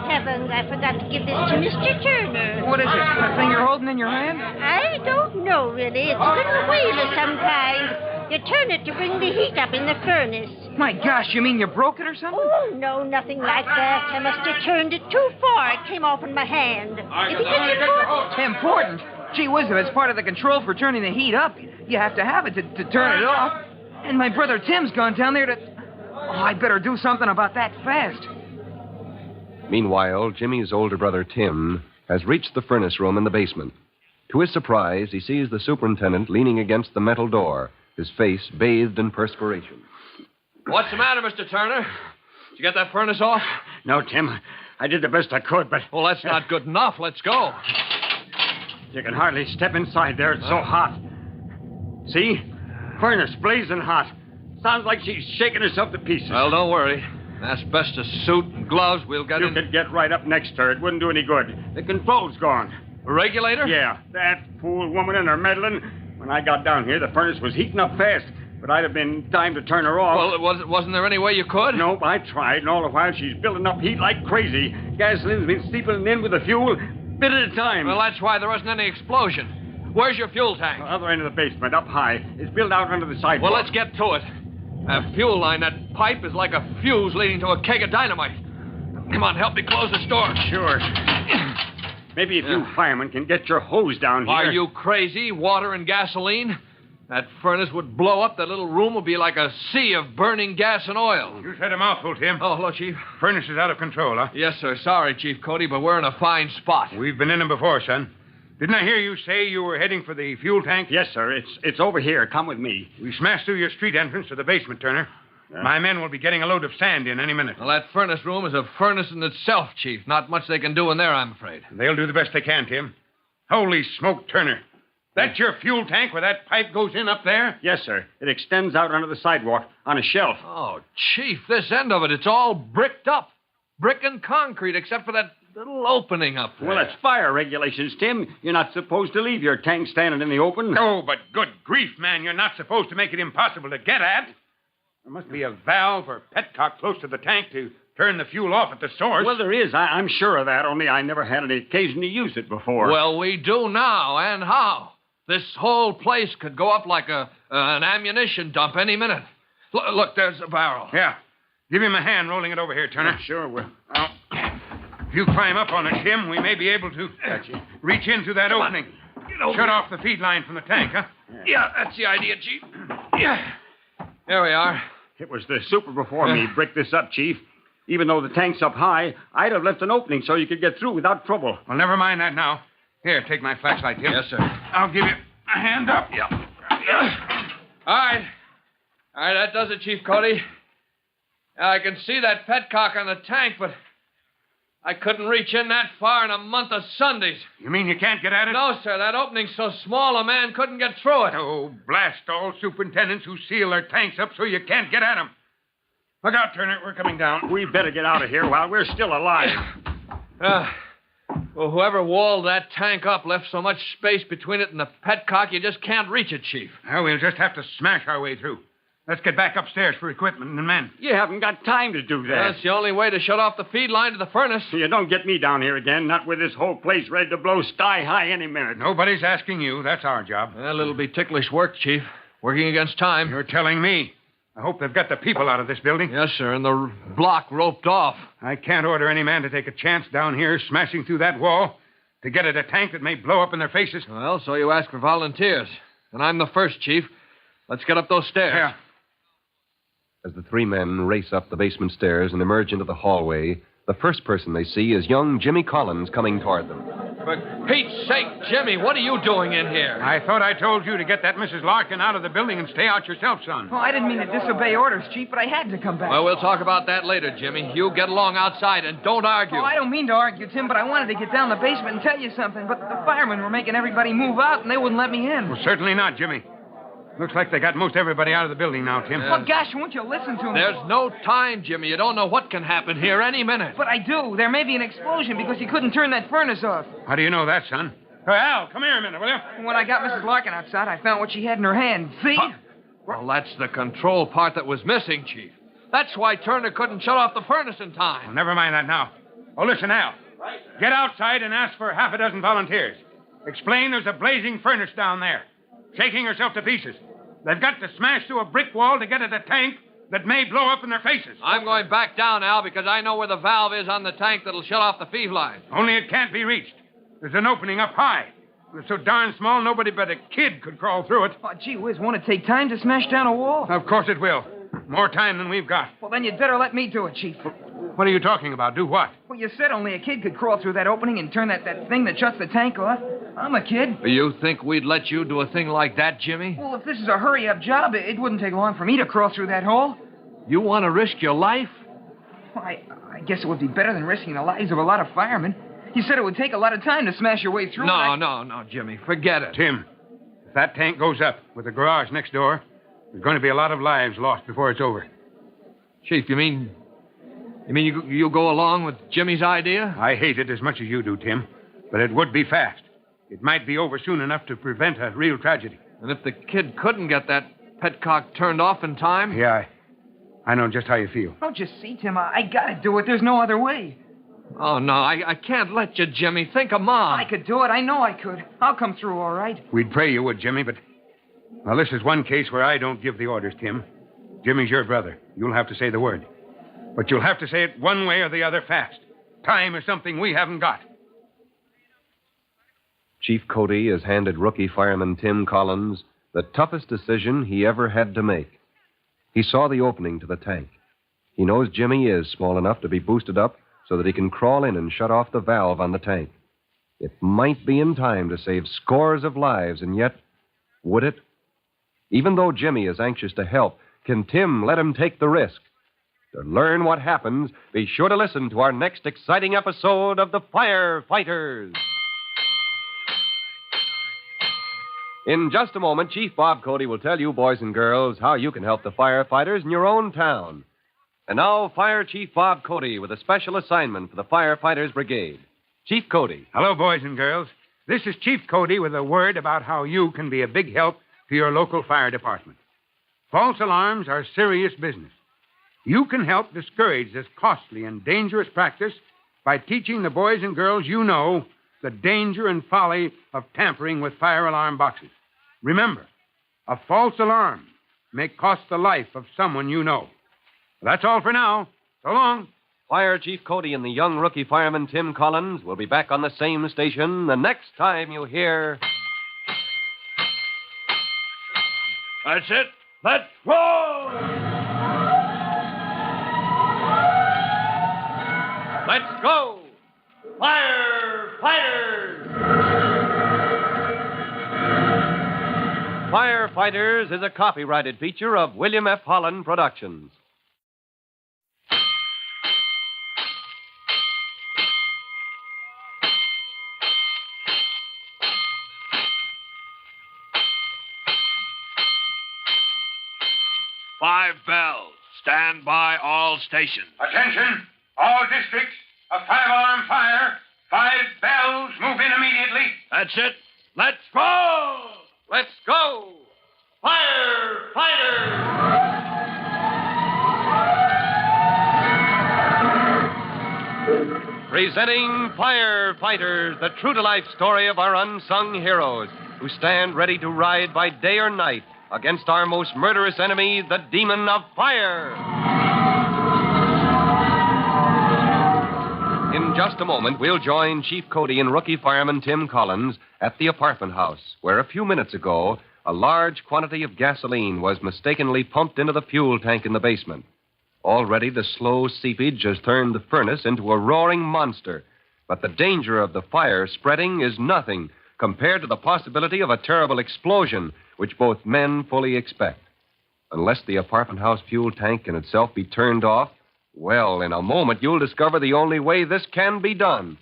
Heavens, I forgot to give this to Mr. Turner. What is it? That thing you're holding in your hand? I don't know, really. It's a little wheel of some kind. You turn it to bring the heat up in the furnace. My gosh, you mean you broke it or something? Oh, no, nothing like that. I must have turned it too far. It came off in my hand. You think it's important? Important? Gee whiz, if it's part of the control for turning the heat up, you have to have it to turn it off. And my brother Tim's gone down there to... Oh, I'd better do something about that fast. Meanwhile, Jimmy's older brother, Tim, has reached the furnace room in the basement. To his surprise, he sees the superintendent leaning against the metal door, his face bathed in perspiration. What's the matter, Mr. Turner? Did you get that furnace off? No, Tim. I did the best I could, but... Well, that's not good enough. Let's go. You can hardly step inside there. It's so hot. See? Furnace blazing hot. Sounds like she's shaking herself to pieces. Well, don't worry. Asbestos suit and gloves, we'll get You in. could get right up next to her. It wouldn't do any good. The control's gone. A regulator? Yeah, that fool woman and her meddling. When I got down here, the furnace was heating up fast, but I'd have been time to turn her off. Well, wasn't there any way you could? Nope, I tried, and all the while she's building up heat like crazy. Gasoline's been seeping in with the fuel, bit at a time. Well, that's why there wasn't any explosion. Where's your fuel tank? The other end of the basement, up high. It's built out under the sidewalk. Well, let's get to it. That fuel line, that pipe is like a fuse leading to a keg of dynamite. Come on, help me close this door. Sure. Maybe if you firemen can get your hose down here. Are you crazy? Water and gasoline? That furnace would blow up. That little room would be like a sea of burning gas and oil. You said a mouthful, Tim. Oh, hello, Chief. Furnace is out of control, huh? Yes, sir. Sorry, Chief Cody, but we're in a fine spot. We've been in them before, son. Didn't I hear you say you were heading for the fuel tank? Yes, sir. It's over here. Come with me. We smashed through your street entrance to the basement, Turner. Yeah. My men will be getting a load of sand in any minute. Well, that furnace room is a furnace in itself, Chief. Not much they can do in there, I'm afraid. They'll do the best they can, Tim. Holy smoke, Turner. That's your fuel tank where that pipe goes in up there? Yes, sir. It extends out under the sidewalk on a shelf. Oh, Chief, this end of it's all bricked up. Brick and concrete, except for that little opening up there. Well, it's fire regulations, Tim. You're not supposed to leave your tank standing in the open. Oh, but good grief, man. You're not supposed to make it impossible to get at. There must be a valve or petcock close to the tank to turn the fuel off at the source. Well, there is. I'm sure of that, only I never had any occasion to use it before. Well, we do now, and how? This whole place could go up like an ammunition dump any minute. Look, there's a barrel. Yeah. Give him a hand rolling it over here, Turner. Yeah, sure, will. Well, if you climb up on it, Tim, we may be able to reach into that opening. Shut off the feed line from the tank, huh? Yeah, that's the idea, Chief. Yeah. There we are. It was the super before me bricked this up, Chief. Even though the tank's up high, I'd have left an opening so you could get through without trouble. Well, never mind that now. Here, take my flashlight, Tim. Yes, sir. I'll give you a hand up. All right. All right, that does it, Chief Cody. I can see that petcock on the tank, but I couldn't reach in that far in a month of Sundays. You mean you can't get at it? No, sir. That opening's so small a man couldn't get through it. Oh, blast all superintendents who seal their tanks up so you can't get at them. Look out, Turner. We're coming down. We better get out of here while we're still alive. Well, whoever walled that tank up left so much space between it and the petcock you just can't reach it, Chief. Well, we'll just have to smash our way through. Let's get back upstairs for equipment and men. You haven't got time to do that. That's the only way to shut off the feed line to the furnace. You don't get me down here again, not with this whole place ready to blow sky high any minute. Nobody's asking you. That's our job. Well, it'll be ticklish work, Chief. Working against time. You're telling me. I hope they've got the people out of this building. Yes, sir, and the block roped off. I can't order any man to take a chance down here smashing through that wall to get at a tank that may blow up in their faces. Well, so you ask for volunteers. And I'm the first, Chief. Let's get up those stairs. Yeah. As the three men race up the basement stairs and emerge into the hallway, the first person they see is young Jimmy Collins coming toward them. For Pete's sake, Jimmy, what are you doing in here? I thought I told you to get that Mrs. Larkin out of the building and stay out yourself, son. Oh, I didn't mean to disobey orders, Chief, but I had to come back. Well, we'll talk about that later, Jimmy. You get along outside and don't argue. Oh, I don't mean to argue, Tim, but I wanted to get down the basement and tell you something. But the firemen were making everybody move out, and they wouldn't let me in. Well, certainly not, Jimmy. Looks like they got most everybody out of the building now, Tim. Well, gosh, won't you listen to me? There's no time, Jimmy. You don't know what can happen here any minute. But I do. There may be an explosion because you couldn't turn that furnace off. How do you know that, son? Al, come here a minute, will you? When I got Mrs. Larkin outside, I found what she had in her hand. See? Huh? Well, that's the control part that was missing, Chief. That's why Turner couldn't shut off the furnace in time. Well, never mind that now. Oh, listen, Al. Get outside and ask for half a dozen volunteers. Explain there's a blazing furnace down there, shaking herself to pieces. They've got to smash through a brick wall to get at a tank that may blow up in their faces. I'm going back down, Al, because I know where the valve is on the tank that'll shut off the feed line. Only it can't be reached. There's an opening up high. It's so darn small, nobody but a kid could crawl through it. Oh, gee whiz, won't it take time to smash down a wall? Of course it will. More time than we've got. Well, then you'd better let me do it, Chief. What are you talking about? Do what? Well, you said only a kid could crawl through that opening and turn that thing that shuts the tank off. I'm a kid. You think we'd let you do a thing like that, Jimmy? Well, if this is a hurry-up job, it wouldn't take long for me to crawl through that hole. You want to risk your life? Well, I guess it would be better than risking the lives of a lot of firemen. You said it would take a lot of time to smash your way through. No, Jimmy. Forget it. Tim, if that tank goes up with the garage next door, there's going to be a lot of lives lost before it's over. Chief, you mean you go along with Jimmy's idea? I hate it as much as you do, Tim, but it would be fast. It might be over soon enough to prevent a real tragedy. And if the kid couldn't get that petcock turned off in time? Yeah, I know just how you feel. Don't you see, Tim? I gotta do it. There's no other way. Oh, no, I can't let you, Jimmy. Think of Mom. I could do it. I know I could. I'll come through all right. We'd pray you would, Jimmy, but... Well, this is one case where I don't give the orders, Tim. Jimmy's your brother. You'll have to say the word. But you'll have to say it one way or the other fast. Time is something we haven't got. Chief Cody has handed rookie fireman Tim Collins the toughest decision he ever had to make. He saw the opening to the tank. He knows Jimmy is small enough to be boosted up so that he can crawl in and shut off the valve on the tank. It might be in time to save scores of lives, and yet, would it? Even though Jimmy is anxious to help, can Tim let him take the risk? To learn what happens, be sure to listen to our next exciting episode of the Firefighters. In just a moment, Chief Bob Cody will tell you, boys and girls, how you can help the firefighters in your own town. And now, Fire Chief Bob Cody with a special assignment for the Firefighters Brigade. Chief Cody. Hello, boys and girls. This is Chief Cody with a word about how you can be a big help to your local fire department. False alarms are serious business. You can help discourage this costly and dangerous practice by teaching the boys and girls you know the danger and folly of tampering with fire alarm boxes. Remember, a false alarm may cost the life of someone you know. That's all for now. So long. Fire Chief Cody and the young rookie fireman Tim Collins will be back on the same station the next time you hear... That's it. Let's roll! Let's go! Firefighters! Firefighters is a copyrighted feature of William F. Holland Productions. Five bells. Stand by all stations. Attention, all districts. A 5-alarm fire. 5 bells. Move in immediately. That's it. Let's roll! Let's go! Firefighters! Presenting Firefighters, the true-to-life story of our unsung heroes who stand ready to ride by day or night against our most murderous enemy, the demon of fire. In just a moment, we'll join Chief Cody and rookie fireman Tim Collins at the apartment house, where a few minutes ago, a large quantity of gasoline was mistakenly pumped into the fuel tank in the basement. Already, the slow seepage has turned the furnace into a roaring monster, but the danger of the fire spreading is nothing compared to the possibility of a terrible explosion, which both men fully expect. Unless the apartment house fuel tank can itself be turned off, well, in a moment you'll discover the only way this can be done.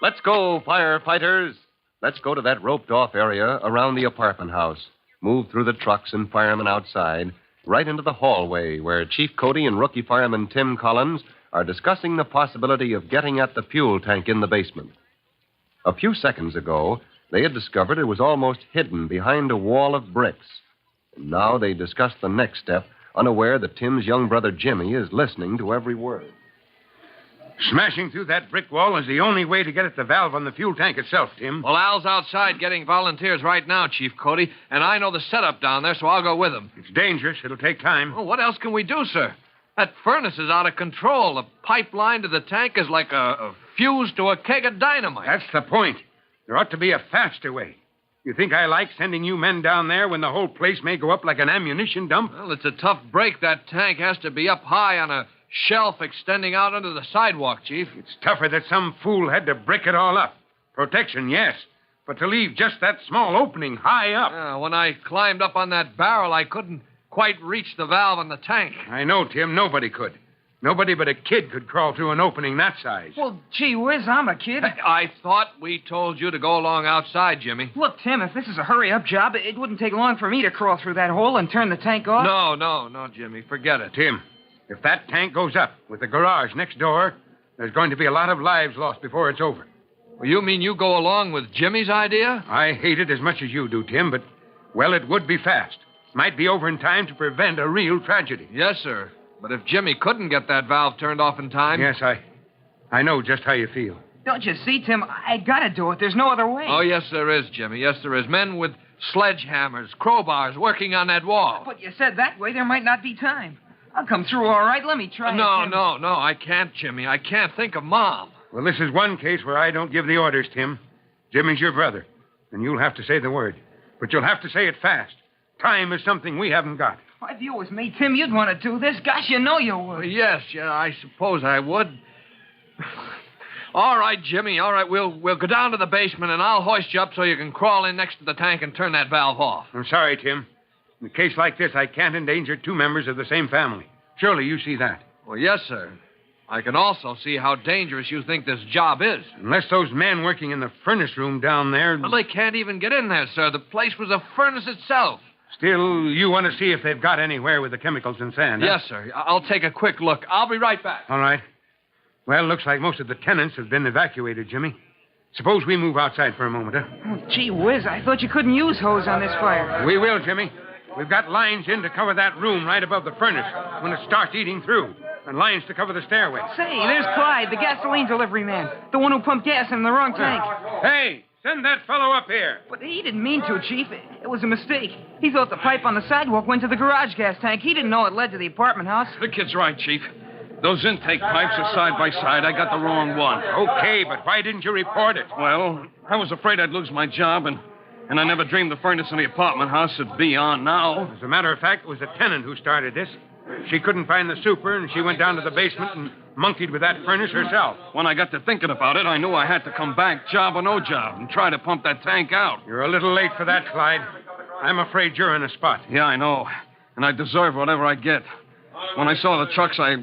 Let's go, firefighters. Let's go to that roped-off area around the apartment house. Move through the trucks and firemen outside, right into the hallway where Chief Cody and rookie fireman Tim Collins are discussing the possibility of getting at the fuel tank in the basement. A few seconds ago, they had discovered it was almost hidden behind a wall of bricks. And now they discuss the next step, unaware that Tim's young brother Jimmy is listening to every word. Smashing through that brick wall is the only way to get at the valve on the fuel tank itself, Tim. Well, Al's outside getting volunteers right now, Chief Cody, and I know the setup down there, so I'll go with him. It's dangerous. It'll take time. Well, what else can we do, sir? That furnace is out of control. The pipeline to the tank is like a fuse to a keg of dynamite. That's the point. There ought to be a faster way. You think I like sending you men down there when the whole place may go up like an ammunition dump? Well, it's a tough break. That tank has to be up high on a shelf extending out under the sidewalk, Chief. It's tougher that some fool had to brick it all up. Protection, yes. But to leave just that small opening high up. Yeah, when I climbed up on that barrel, I couldn't quite reach the valve on the tank. I know, Tim. Nobody could. Nobody but a kid could crawl through an opening that size. Well, gee whiz, I'm a kid. I thought we told you to go along outside, Jimmy. Look, Tim, if this is a hurry-up job, it wouldn't take long for me to crawl through that hole and turn the tank off. No, Jimmy. Forget it. Tim, if that tank goes up with the garage next door, there's going to be a lot of lives lost before it's over. Well, you mean you go along with Jimmy's idea? I hate it as much as you do, Tim, but, well, it would be fast. Might be over in time to prevent a real tragedy. Yes, sir. But if Jimmy couldn't get that valve turned off in time... Yes, I know just how you feel. Don't you see, Tim? I gotta do it. There's no other way. Oh, yes, there is, Jimmy. Yes, there is. Men with sledgehammers, crowbars, working on that wall. But you said that way there might not be time. I'll come through all right. Let me try. No, I can't, Jimmy. I can't think of Mom. Well, this is one case where I don't give the orders, Tim. Jimmy's your brother, and you'll have to say the word. But you'll have to say it fast. Time is something we haven't got. If you was me, Tim, you'd want to do this. Gosh, you know you would. Yes, I suppose I would. All right, Jimmy, all right. We'll go down to the basement, and I'll hoist you up so you can crawl in next to the tank and turn that valve off. I'm sorry, Tim. In a case like this, I can't endanger 2 members of the same family. Surely you see that. Well, yes, sir. I can also see how dangerous you think this job is. Unless those men working in the furnace room down there... Well, they can't even get in there, sir. The place was a furnace itself. Still, you want to see if they've got anywhere with the chemicals and sand, huh? Yes, sir. I'll take a quick look. I'll be right back. All right. Well, looks like most of the tenants have been evacuated, Jimmy. Suppose we move outside for a moment, huh? Oh, gee whiz, I thought you couldn't use hose on this fire. We will, Jimmy. We've got lines in to cover that room right above the furnace when it starts eating through, and lines to cover the stairway. Say, there's Clyde, the gasoline delivery man, the one who pumped gas in the wrong tank. Hey, send that fellow up here. But he didn't mean to, Chief. It was a mistake. He thought the pipe on the sidewalk went to the garage gas tank. He didn't know it led to the apartment house. The kid's right, Chief. Those intake pipes are side by side. I got the wrong one. Okay, but why didn't you report it? Well, I was afraid I'd lose my job, and I never dreamed the furnace in the apartment house would be on now. As a matter of fact, it was a tenant who started this. She couldn't find the super, and she went down to the basement and monkeyed with that furnace herself. When I got to thinking about it, I knew I had to come back, job or no job, and try to pump that tank out. You're a little late for that, Clyde. I'm afraid you're in a spot. Yeah, I know. And I deserve whatever I get. When I saw the trucks, I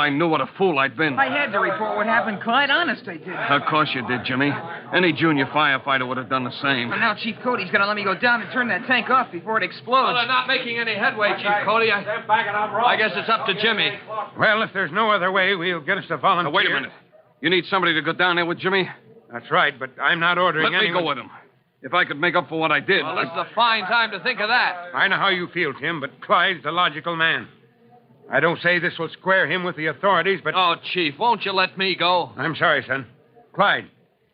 knew what a fool I'd been. I had to report what happened, Clyde. Honest, I did. Of course you did, Jimmy. Any junior firefighter would have done the same. But now Chief Cody's going to let me go down and turn that tank off before it explodes. Well, they're not making any headway, Chief Cody. I guess it's up to Jimmy. Well, if there's no other way, we'll get us a volunteer. Now, wait a minute. You need somebody to go down there with Jimmy? That's right, but I'm not ordering Let me anyone. go with him. If I could make up for what I did. Well, this is a fine time to think of that. I know how you feel, Tim, but Clyde's the logical man. I don't say this will square him with the authorities, but... Oh, Chief, won't you let me go? I'm sorry, son. Clyde,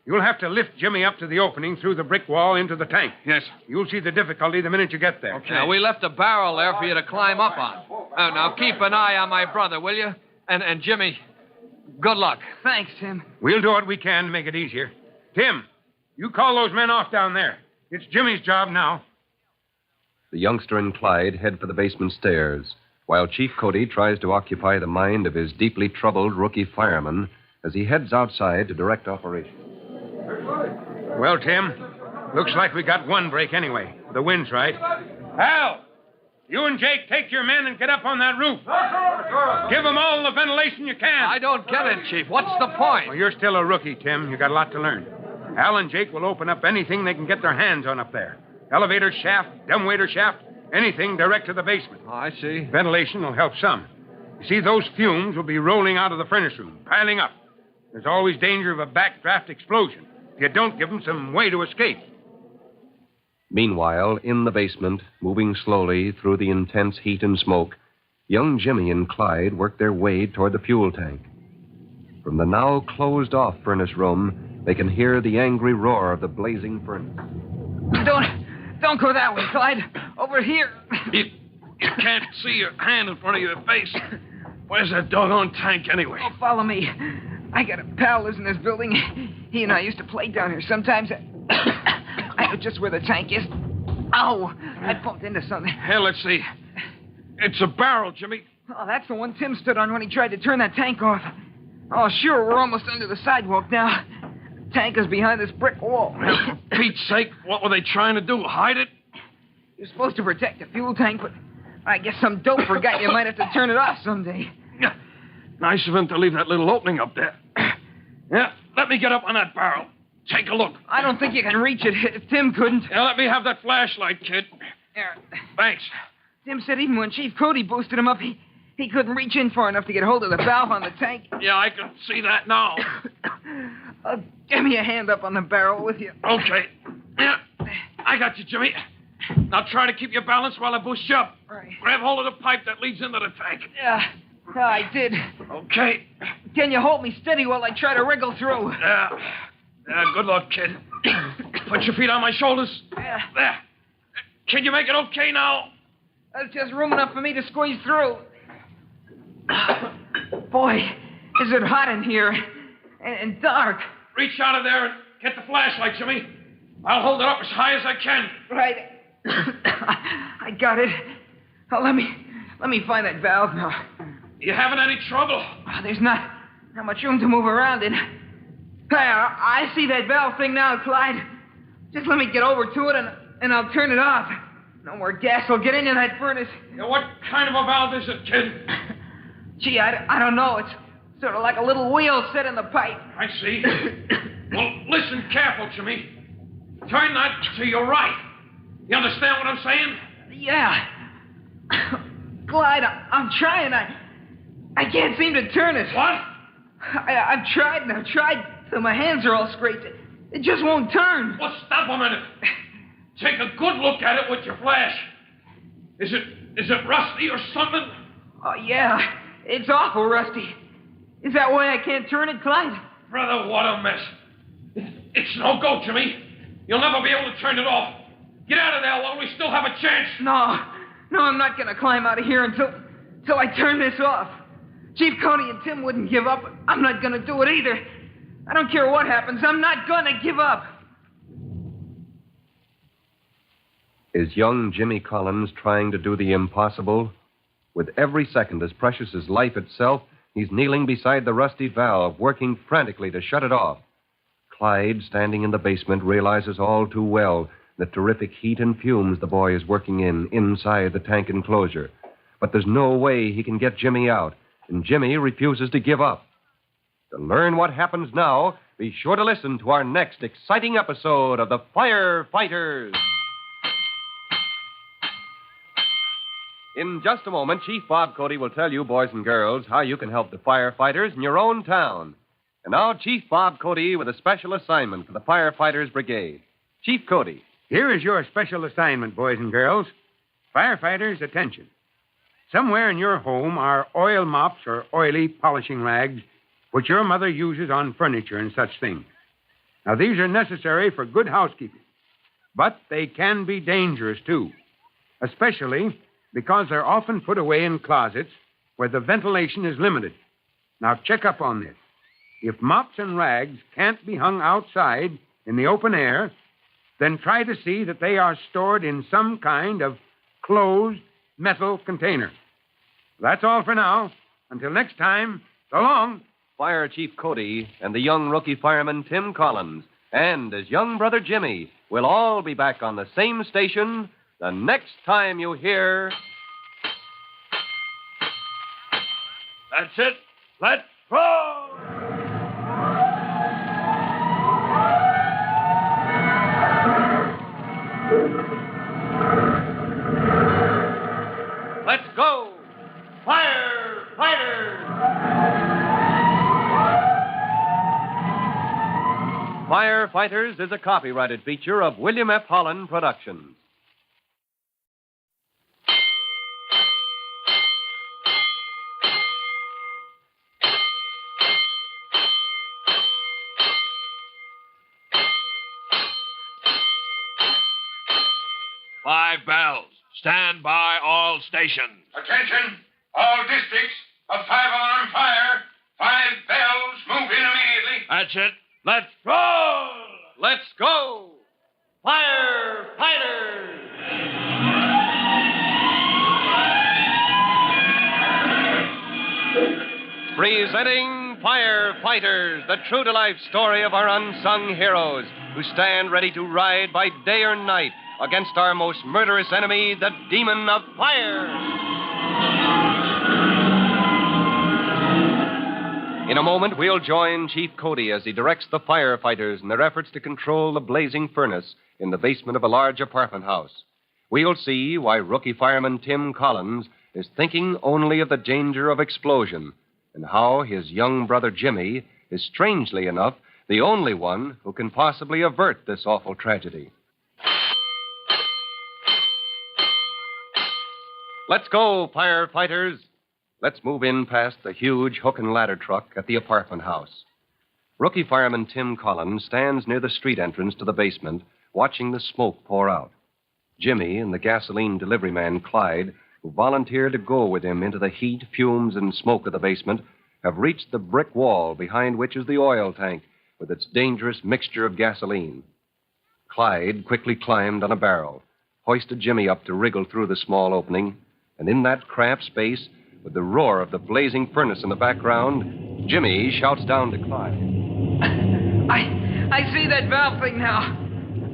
you'll have to lift Jimmy up to the opening through the brick wall into the tank. Yes. You'll see the difficulty the minute you get there. Okay. Now, we left a barrel there for you to climb up on. Now, keep an eye on my brother, will you? And Jimmy, good luck. Thanks, Tim. We'll do what we can to make it easier. Tim, you call those men off down there. It's Jimmy's job now. The youngster and Clyde head for the basement stairs, while Chief Cody tries to occupy the mind of his deeply troubled rookie fireman as he heads outside to direct operations. Well, Tim, looks like we got one break anyway. The wind's right. Hal, you and Jake take your men and get up on that roof. Give them all the ventilation you can. I don't get it, Chief. What's the point? Well, you're still a rookie, Tim. You got a lot to learn. Al and Jake will open up anything they can get their hands on up there. Elevator shaft, dumbwaiter shaft, anything direct to the basement. Oh, I see. Ventilation will help some. You see, those fumes will be rolling out of the furnace room, piling up. There's always danger of a backdraft explosion if you don't give them some way to escape. Meanwhile, in the basement, moving slowly through the intense heat and smoke, young Jimmy and Clyde work their way toward the fuel tank. From the now closed-off furnace room, they can hear the angry roar of the blazing furnace. Don't go that way, Clyde. Over here. You can't see your hand in front of your face. Where's that doggone tank anyway? Oh, follow me. I got a pal lives in this building. He and I used to play down here. Sometimes I know just where the tank is. Ow! I bumped into something. Hell, let's see. It's a barrel, Jimmy. Oh, that's the one Tim stood on when he tried to turn that tank off. Oh, sure, we're almost under the sidewalk now. The tank is behind this brick wall. For Pete's sake, what were they trying to do? Hide it? You're supposed to protect the fuel tank, but I guess some dope forgot you might have to turn it off someday. Nice of him to leave that little opening up there. Yeah, let me get up on that barrel. Take a look. I don't think you can reach it if Tim couldn't. Yeah, let me have that flashlight, kid. There. Thanks. Tim said even when Chief Cody boosted him up, he couldn't reach in far enough to get hold of the valve on the tank. Yeah, I can see that now. Give me a hand up on the barrel with you. Okay. Yeah, I got you, Jimmy. Now try to keep your balance while I boost you up. Right. Grab hold of the pipe that leads into the tank. Yeah, I did. Okay. Can you hold me steady while I try to wriggle through? Yeah, good luck, kid. Put your feet on my shoulders. Yeah. There. Can you make it okay now? There's just room enough for me to squeeze through. Boy, is it hot in here. And dark. Reach out of there and get the flashlight, Jimmy. I'll hold it up as high as I can. Right. I got it. Oh, let me find that valve now. You having any trouble? Oh, there's not much room to move around in. Hey, I see that valve thing now, Clyde. Just let me get over to it and I'll turn it off. No more gas will get into that furnace. Yeah, what kind of a valve is it, kid? Gee, I don't know. It's sort of like a little wheel set in the pipe. I see. Well, listen careful, Jimmy. Turn that to your right. You understand what I'm saying? Yeah. Clyde, I'm trying. I can't seem to turn it. What? I've tried and I've tried till my hands are all scraped. It just won't turn. Well, stop a minute. Take a good look at it with your flash. Is it rusty or something? Oh, yeah. It's awful rusty. Is that why I can't turn it, Clyde? Brother, what a mess. It's no go, Jimmy. You'll never be able to turn it off. Get out of there while we still have a chance. No, I'm not going to climb out of here until I turn this off. Chief Cody and Tim wouldn't give up. I'm not going to do it either. I don't care what happens. I'm not going to give up. Is young Jimmy Collins trying to do the impossible? With every second as precious as life itself, he's kneeling beside the rusty valve, working frantically to shut it off. Clyde, standing in the basement, realizes all too well the terrific heat and fumes the boy is working inside the tank enclosure. But there's no way he can get Jimmy out, and Jimmy refuses to give up. To learn what happens now, be sure to listen to our next exciting episode of The Firefighters. In just a moment, Chief Bob Cody will tell you, boys and girls, how you can help the firefighters in your own town. And now, Chief Bob Cody with a special assignment for the Firefighters Brigade. Chief Cody. Here is your special assignment, boys and girls. Firefighters, attention. Somewhere in your home are oil mops or oily polishing rags which your mother uses on furniture and such things. Now, these are necessary for good housekeeping, but they can be dangerous, too, especially because they're often put away in closets where the ventilation is limited. Now, check up on this. If mops and rags can't be hung outside in the open air, then try to see that they are stored in some kind of closed metal container. That's all for now. Until next time, so long. Fire Chief Cody and the young rookie fireman Tim Collins and his young brother Jimmy will all be back on the same station the next time you hear... That's it. Let's roll! Let's go! Firefighters! Firefighters is a copyrighted feature of William F. Holland Productions. Five bells. Stand by all stations. Attention, all districts. A 5-alarm fire. 5 bells. Move in immediately. That's it. Let's roll! Let's go! Firefighters! Presenting Firefighters, the true-to-life story of our unsung heroes who stand ready to ride by day or night against our most murderous enemy, the demon of fire. In a moment, we'll join Chief Cody as he directs the firefighters in their efforts to control the blazing furnace in the basement of a large apartment house. We'll see why rookie fireman Tim Collins is thinking only of the danger of explosion and how his young brother Jimmy is, strangely enough, the only one who can possibly avert this awful tragedy. Let's go, firefighters. Let's move in past the huge hook and ladder truck at the apartment house. Rookie fireman Tim Collins stands near the street entrance to the basement, watching the smoke pour out. Jimmy and the gasoline delivery man, Clyde, who volunteered to go with him into the heat, fumes, and smoke of the basement, have reached the brick wall behind which is the oil tank with its dangerous mixture of gasoline. Clyde quickly climbed on a barrel, hoisted Jimmy up to wriggle through the small opening, and in that cramped space, with the roar of the blazing furnace in the background, Jimmy shouts down to Clyde. I see that valve thing now.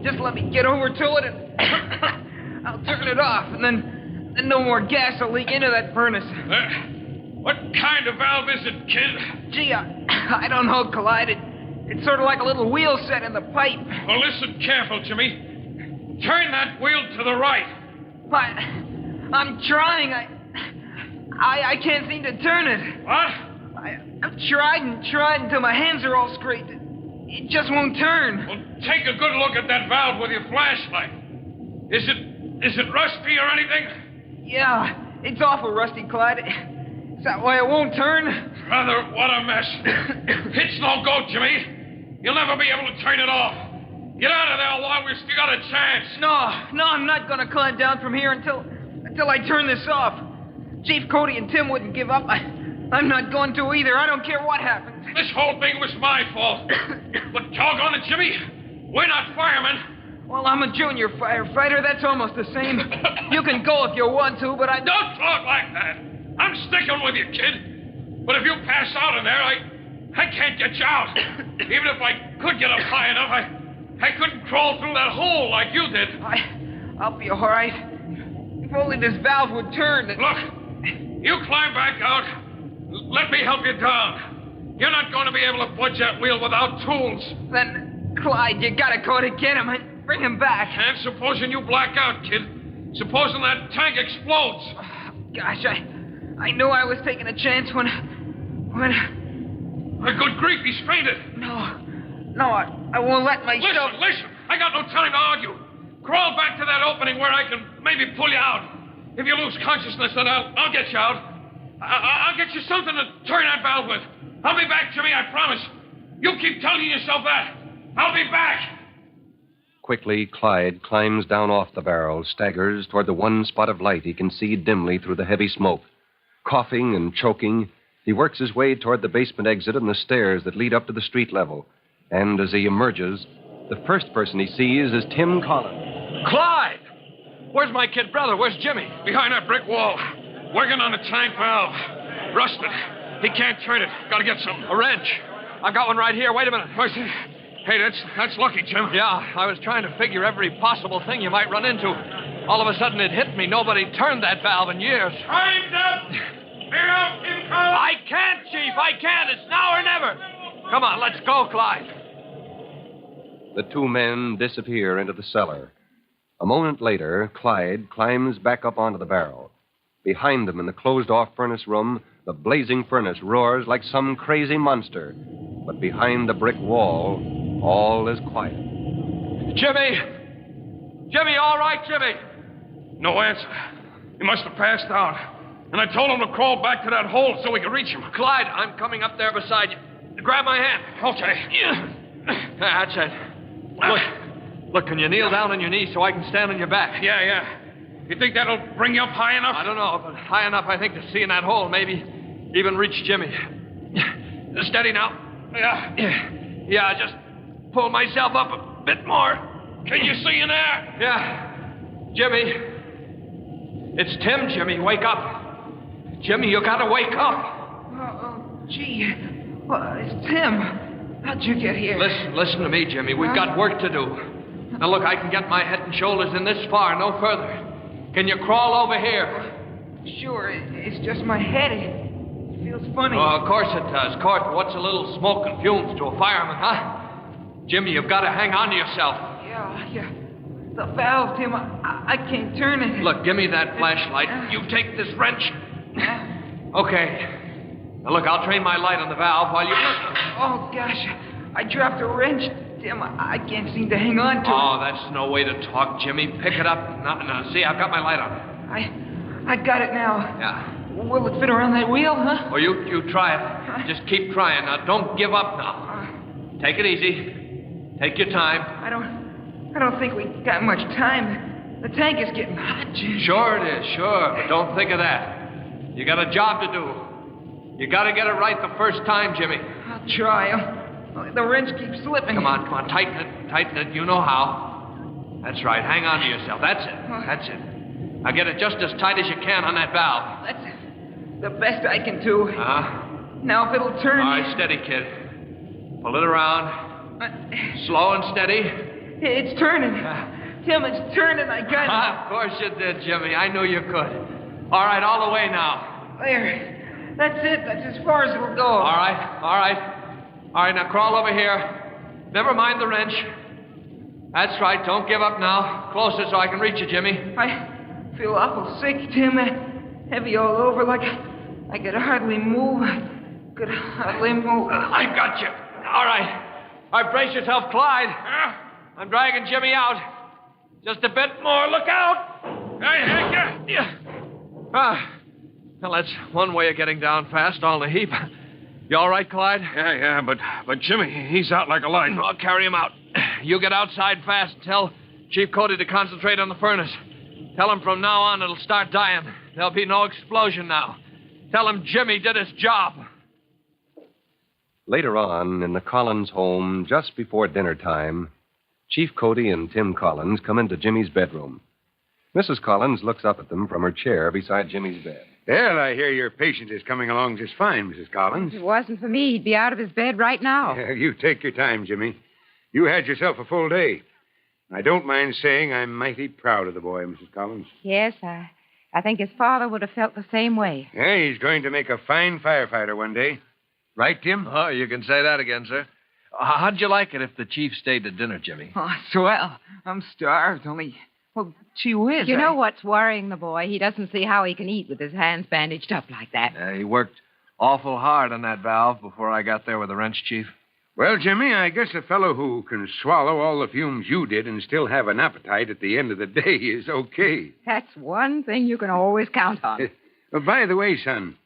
Just let me get over to it and I'll turn it off, and then no more gas will leak into that furnace. What kind of valve is it, kid? Gee, I don't know, Clyde. It's sort of like a little wheel set in the pipe. Well, listen careful, Jimmy. Turn that wheel to the right. I'm trying. I can't seem to turn it. What? I've tried and tried until my hands are all scraped. It just won't turn. Well, take a good look at that valve with your flashlight. Is it rusty or anything? Yeah, it's awful rusty, Clyde. Is that why it won't turn? Brother, what a mess. It's no go, Jimmy. You'll never be able to turn it off. Get out of there while we've still got a chance. No, I'm not going to climb down from here until I turn this off. Chief Cody and Tim wouldn't give up. I'm not going to either. I don't care what happens. This whole thing was my fault. But doggone it, Jimmy. We're not firemen. Well, I'm a junior firefighter. That's almost the same. You can go if you want to, but I... Don't talk like that. I'm sticking with you, kid. But if you pass out in there, I can't get you out. Even if I could get up high enough, I couldn't crawl through that hole like you did. I'll be all right. If only this valve would turn. Look, you climb back out. Let me help you down. You're not going to be able to budge that wheel without tools. Then, Clyde, you gotta go to get him and bring him back. And supposing you black out, kid. Supposing that tank explodes. Gosh, I knew I was taking a chance when... Good grief, he's fainted. No, I won't let myself... Listen. I got no time to argue. Crawl back to that opening where I can maybe pull you out. If you lose consciousness, then I'll get you out. I'll get you something to turn that valve with. I'll be back, Jimmy, I promise. You keep telling yourself that. I'll be back. Quickly, Clyde climbs down off the barrel, staggers toward the one spot of light he can see dimly through the heavy smoke. Coughing and choking, he works his way toward the basement exit and the stairs that lead up to the street level. And as he emerges, the first person he sees is Tim Collins. Clyde! Where's my kid brother? Where's Jimmy? Behind that brick wall. Working on the tank valve. Rusted. He can't turn it. Gotta get some. A wrench. I've got one right here. Wait a minute. Hey, that's lucky, Jim. Yeah, I was trying to figure every possible thing you might run into. All of a sudden it hit me. Nobody turned that valve in years. Time's up! Clear out, Tim Collins! I can't, Chief. I can't. It's now or never. Come on, let's go, Clyde. The two men disappear into the cellar. A moment later, Clyde climbs back up onto the barrel. Behind them in the closed-off furnace room, the blazing furnace roars like some crazy monster. But behind the brick wall, all is quiet. Jimmy! Jimmy, all right, Jimmy? No answer. He must have passed out. And I told him to crawl back to that hole so we could reach him. Clyde, I'm coming up there beside you. Grab my hand. Okay. That's it. Look, can you kneel down on your knees so I can stand on your back? Yeah. You think that'll bring you up high enough? I don't know, but high enough, I think, to see in that hole. Maybe even reach Jimmy. Steady now. Yeah, just pull myself up a bit more. Can you see in there? Yeah. Jimmy. It's Tim, Jimmy. Wake up. Jimmy, you gotta wake up. Oh, gee. Well, it's Tim. How'd you get here? Listen to me, Jimmy. We've got work to do. Now, look, I can get my head and shoulders in this far, no further. Can you crawl over here? Sure, it's just my head. It feels funny. Oh, of course it does. What's a little smoke and fumes to a fireman, huh? Jimmy, you've got to hang on to yourself. Yeah. The valve, Tim, I can't turn it. Look, give me that flashlight. You take this wrench. Okay. Now, look, I'll train my light on the valve while you... Oh, gosh. I dropped a wrench. Tim, I can't seem to hang on to it. Oh, that's no way to talk, Jimmy. Pick it up. Now, see, I've got my light on. I got it now. Yeah. Will it fit around that wheel, huh? Well, you try it. Just keep trying. Now, don't give up now. Take it easy. Take your time. I don't think we got much time. The tank is getting hot, Jim. Sure it is, sure. But don't think of that. You got a job to do. You got to get it right the first time, Jimmy. I'll try. The wrench keeps slipping. Come on. Tighten it. You know how. That's right. Hang on to yourself. That's it. Now get it just as tight as you can on that valve. That's the best I can do. Now if it'll turn... All right, steady, kid. Pull it around. Slow and steady. It's turning. Tim, it's turning. I got it. Of course you did, Jimmy. I knew you could. All right, all the way now. There. That's it. That's as far as it'll go. All right. All right, now crawl over here. Never mind the wrench. That's right. Don't give up now. Closer so I can reach you, Jimmy. I feel awful sick, Tim. Heavy all over, like I could hardly move. I got you. All right, brace yourself, Clyde. I'm dragging Jimmy out. Just a bit more. Look out. Well, that's one way of getting down fast, all in a heap. You all right, Clyde? Yeah, but Jimmy, he's out like a light. I'll carry him out. You get outside fast and tell Chief Cody to concentrate on the furnace. Tell him from now on it'll start dying. There'll be no explosion now. Tell him Jimmy did his job. Later on, in the Collins home, just before dinner time, Chief Cody and Tim Collins come into Jimmy's bedroom. Mrs. Collins looks up at them from her chair beside Jimmy's bed. Well, I hear your patient is coming along just fine, Mrs. Collins. If it wasn't for me, he'd be out of his bed right now. You take your time, Jimmy. You had yourself a full day. I don't mind saying I'm mighty proud of the boy, Mrs. Collins. Yes, I think his father would have felt the same way. Yeah, he's going to make a fine firefighter one day. Right, Tim? Oh, you can say that again, sir. How'd you like it if the chief stayed to dinner, Jimmy? Oh, swell. I'm starved, only... Well, gee whiz. You know what's worrying the boy? He doesn't see how he can eat with his hands bandaged up like that. He worked awful hard on that valve before I got there with the wrench, Chief. Well, Jimmy, I guess a fellow who can swallow all the fumes you did and still have an appetite at the end of the day is okay. That's one thing you can always count on. By the way, son,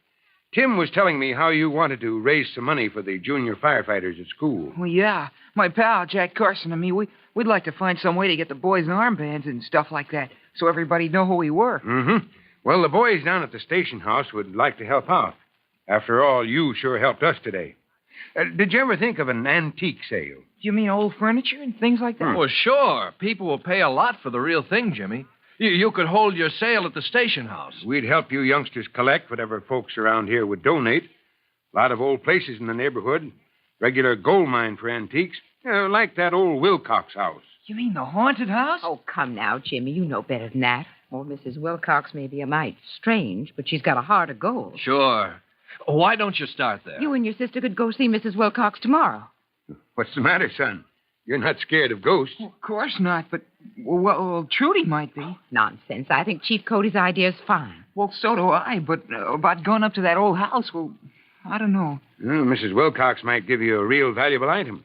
Tim was telling me how you wanted to raise some money for the junior firefighters at school. Well, yeah. My pal, Jack Carson, and me, we'd like to find some way to get the boys' armbands and stuff like that so everybody'd know who we were. Mm-hmm. Well, the boys down at the station house would like to help out. After all, you sure helped us today. Did you ever think of an antique sale? You mean old furniture and things like that? Well, sure. People will pay a lot for the real thing, Jimmy. You could hold your sale at the station house. We'd help you youngsters collect whatever folks around here would donate. A lot of old places in the neighborhood. Regular gold mine for antiques. Like that old Wilcox house. You mean the haunted house? Oh, come now, Jimmy. You know better than that. Old Mrs. Wilcox may be a mite strange, but she's got a heart of gold. Sure. Why don't you start there? You and your sister could go see Mrs. Wilcox tomorrow. What's the matter, son? You're not scared of ghosts. Well, of course not, but, well, Trudy might be. Nonsense. I think Chief Cody's idea is fine. Well, so do I, but about going up to that old house, well, I don't know. Well, Mrs. Wilcox might give you a real valuable item.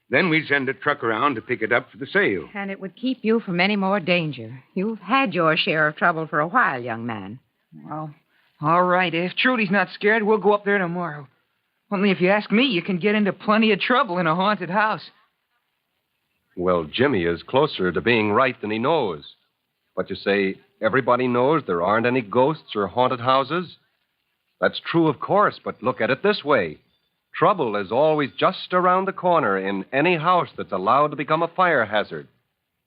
Then we'd send a truck around to pick it up for the sale. And it would keep you from any more danger. You've had your share of trouble for a while, young man. Well, all right. If Trudy's not scared, we'll go up there tomorrow. Only if you ask me, you can get into plenty of trouble in a haunted house. Well, Jimmy is closer to being right than he knows. But you say everybody knows there aren't any ghosts or haunted houses? That's true, of course, but look at it this way. Trouble is always just around the corner in any house that's allowed to become a fire hazard.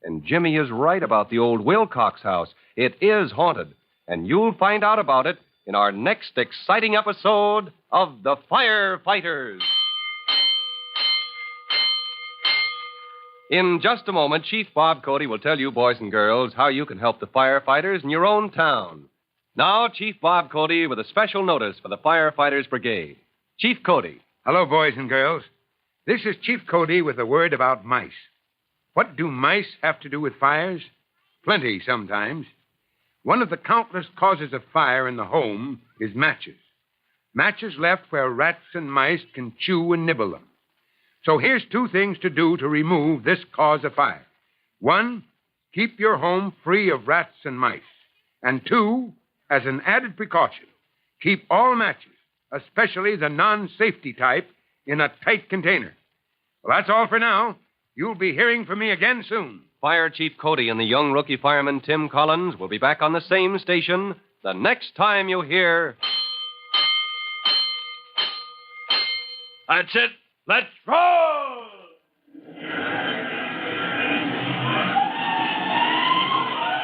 And Jimmy is right about the old Wilcox house. It is haunted, and you'll find out about it in our next exciting episode of The Firefighters. In just a moment, Chief Bob Cody will tell you, boys and girls, how you can help the firefighters in your own town. Now, Chief Bob Cody with a special notice for the Firefighters Brigade. Chief Cody. Hello, boys and girls. This is Chief Cody with a word about mice. What do mice have to do with fires? Plenty, sometimes. One of the countless causes of fire in the home is matches. Matches left where rats and mice can chew and nibble them. So here's two things to do to remove this cause of fire. One, keep your home free of rats and mice. And two, as an added precaution, keep all matches, especially the non-safety type, in a tight container. Well, that's all for now. You'll be hearing from me again soon. Fire Chief Cody and the young rookie fireman Tim Collins will be back on the same station the next time you hear... That's it. Let's roll!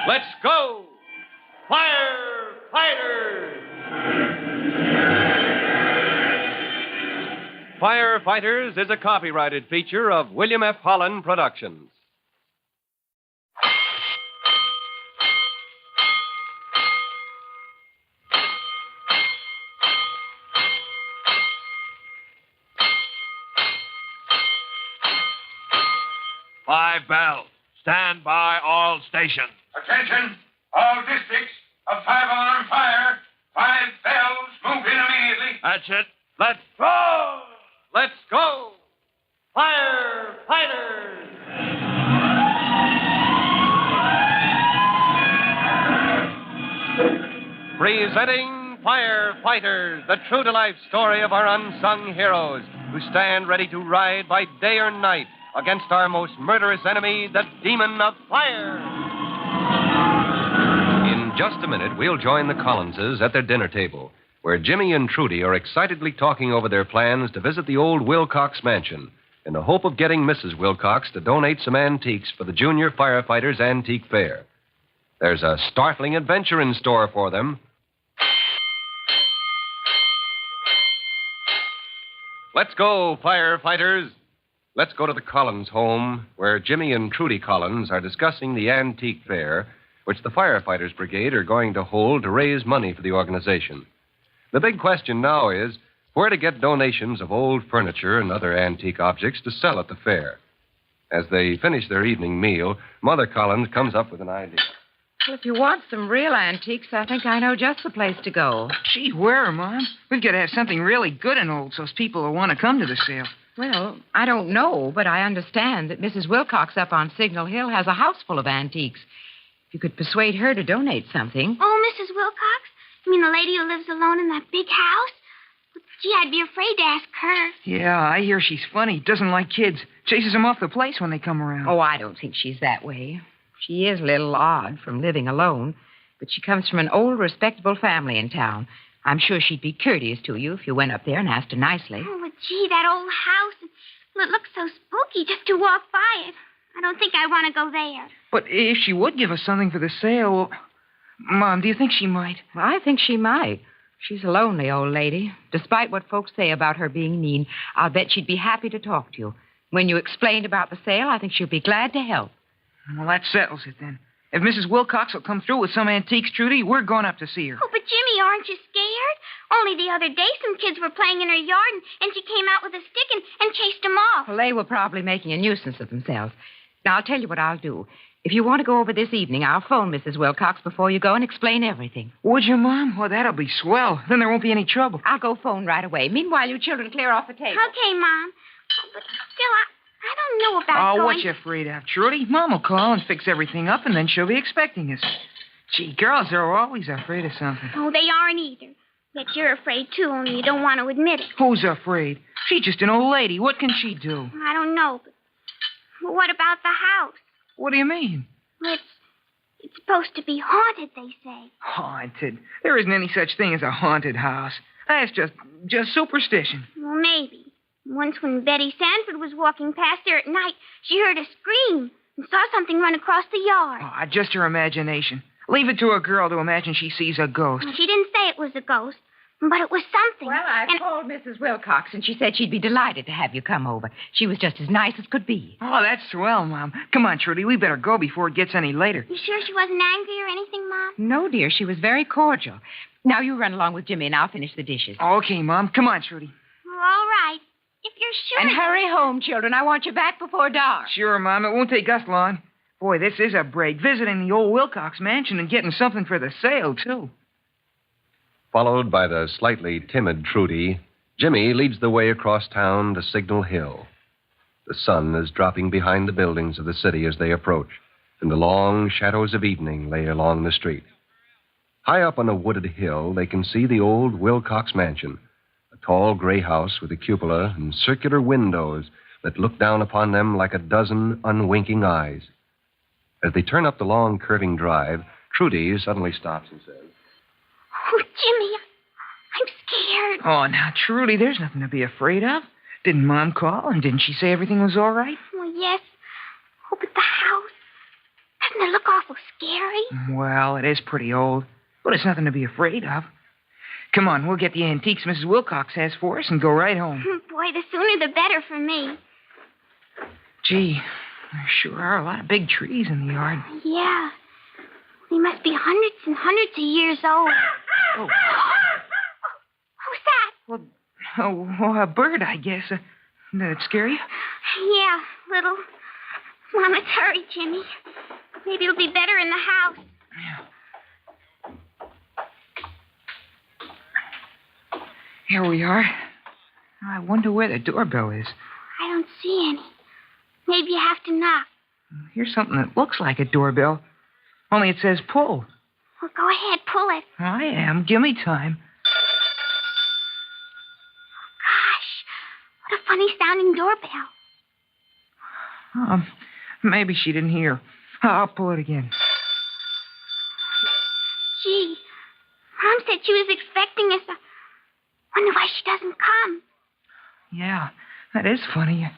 Let's go! Firefighters! Firefighters is a copyrighted feature of William F. Holland Productions. Five bells. Stand by all stations. Attention, all districts. A 5-alarm fire. 5 bells. Move in immediately. That's it. Let's roll! Let's go! Firefighters! Presenting Firefighters, the true-to-life story of our unsung heroes who stand ready to ride by day or night against our most murderous enemy, the demon of fire. In just a minute, we'll join the Collinses at their dinner table, where Jimmy and Trudy are excitedly talking over their plans to visit the old Wilcox mansion in the hope of getting Mrs. Wilcox to donate some antiques for the Junior Firefighters Antique Fair. There's a startling adventure in store for them. Let's go, firefighters. Let's go to the Collins home, where Jimmy and Trudy Collins are discussing the antique fair, which the Firefighters Brigade are going to hold to raise money for the organization. The big question now is where to get donations of old furniture and other antique objects to sell at the fair. As they finish their evening meal, Mother Collins comes up with an idea. Well, if you want some real antiques, I think I know just the place to go. Gee, where, Mom? We've got to have something really good and old so people will want to come to the sale. Well, I don't know, but I understand that Mrs. Wilcox up on Signal Hill has a house full of antiques. If you could persuade her to donate something. Oh, Mrs. Wilcox? You mean the lady who lives alone in that big house? Gee, I'd be afraid to ask her. Yeah, I hear she's funny. Doesn't like kids. Chases them off the place when they come around. Oh, I don't think she's that way. She is a little odd from living alone, but she comes from an old, respectable family in town. I'm sure she'd be courteous to you if you went up there and asked her nicely. Oh, but gee, that old house. It looks so spooky just to walk by it. I don't think I want to go there. But if she would give us something for the sale, Mom, do you think she might? Well, I think she might. She's a lonely old lady. Despite what folks say about her being mean, I'll bet she'd be happy to talk to you. When you explained about the sale, I think she'll be glad to help. Well, that settles it then. If Mrs. Wilcox will come through with some antiques, Trudy, we're going up to see her. Oh, but Jimmy, aren't you scared? Only the other day some kids were playing in her yard, and she came out with a stick and chased them off. Well, they were probably making a nuisance of themselves. Now, I'll tell you what I'll do. If you want to go over this evening, I'll phone Mrs. Wilcox before you go and explain everything. Would you, Mom? Well, that'll be swell. Then there won't be any trouble. I'll go phone right away. Meanwhile, you children clear off the table. Okay, Mom. Oh, but still, I don't know about Oh, going... what you afraid of, Trudy? Mom will call and fix everything up, and then she'll be expecting us. Gee, girls are always afraid of something. Oh, they aren't either. Yet you're afraid, too, only you don't want to admit it. Who's afraid? She's just an old lady. What can she do? I don't know, but what about the house? What do you mean? It's supposed to be haunted, they say. Haunted? There isn't any such thing as a haunted house. That's just superstition. Well, maybe. Once when Betty Sanford was walking past there at night, she heard a scream and saw something run across the yard. Oh, just her imagination. Leave it to a girl to imagine she sees a ghost. Well, she didn't say it was a ghost, but it was something. Well, I called Mrs. Wilcox, and she said she'd be delighted to have you come over. She was just as nice as could be. Oh, that's swell, Mom. Come on, Trudy. We better go before it gets any later. You sure she wasn't angry or anything, Mom? No, dear. She was very cordial. Now you run along with Jimmy, and I'll finish the dishes. Okay, Mom. Come on, Trudy. Well, all right. If you're sure... And hurry home, children. I want you back before dark. Sure, Mom. It won't take us long. Boy, this is a break. Visiting the old Wilcox mansion and getting something for the sale, too. Followed by the slightly timid Trudy, Jimmy leads the way across town to Signal Hill. The sun is dropping behind the buildings of the city as they approach, and the long shadows of evening lay along the street. High up on a wooded hill, they can see the old Wilcox mansion, a tall gray house with a cupola and circular windows that look down upon them like a dozen unwinking eyes. As they turn up the long, curving drive, Trudy suddenly stops and says, Oh, Jimmy, I'm scared. Oh, now, Trudy, there's nothing to be afraid of. Didn't Mom call, and didn't she say everything was all right? Well, yes. Oh, but the house, doesn't it look awful scary? Well, it is pretty old, but it's nothing to be afraid of. Come on, we'll get the antiques Mrs. Wilcox has for us and go right home. Boy, the sooner the better for me. Gee, there sure are a lot of big trees in the yard. Yeah. They must be hundreds and hundreds of years old. Oh. Who's that? Well, a bird, I guess. Did it scare you? Yeah, little. Mom, let's hurry, Jimmy. Maybe it'll be better in the house. Here we are. I wonder where the doorbell is. I don't see any. Maybe you have to knock. Here's something that looks like a doorbell, only it says pull. Well, go ahead, pull it. I am. Give me time. Gosh, what a funny-sounding doorbell. Maybe she didn't hear. I'll pull it again. Gee, Mom said she was expecting us. Wonder why she doesn't come. Yeah, that is funny.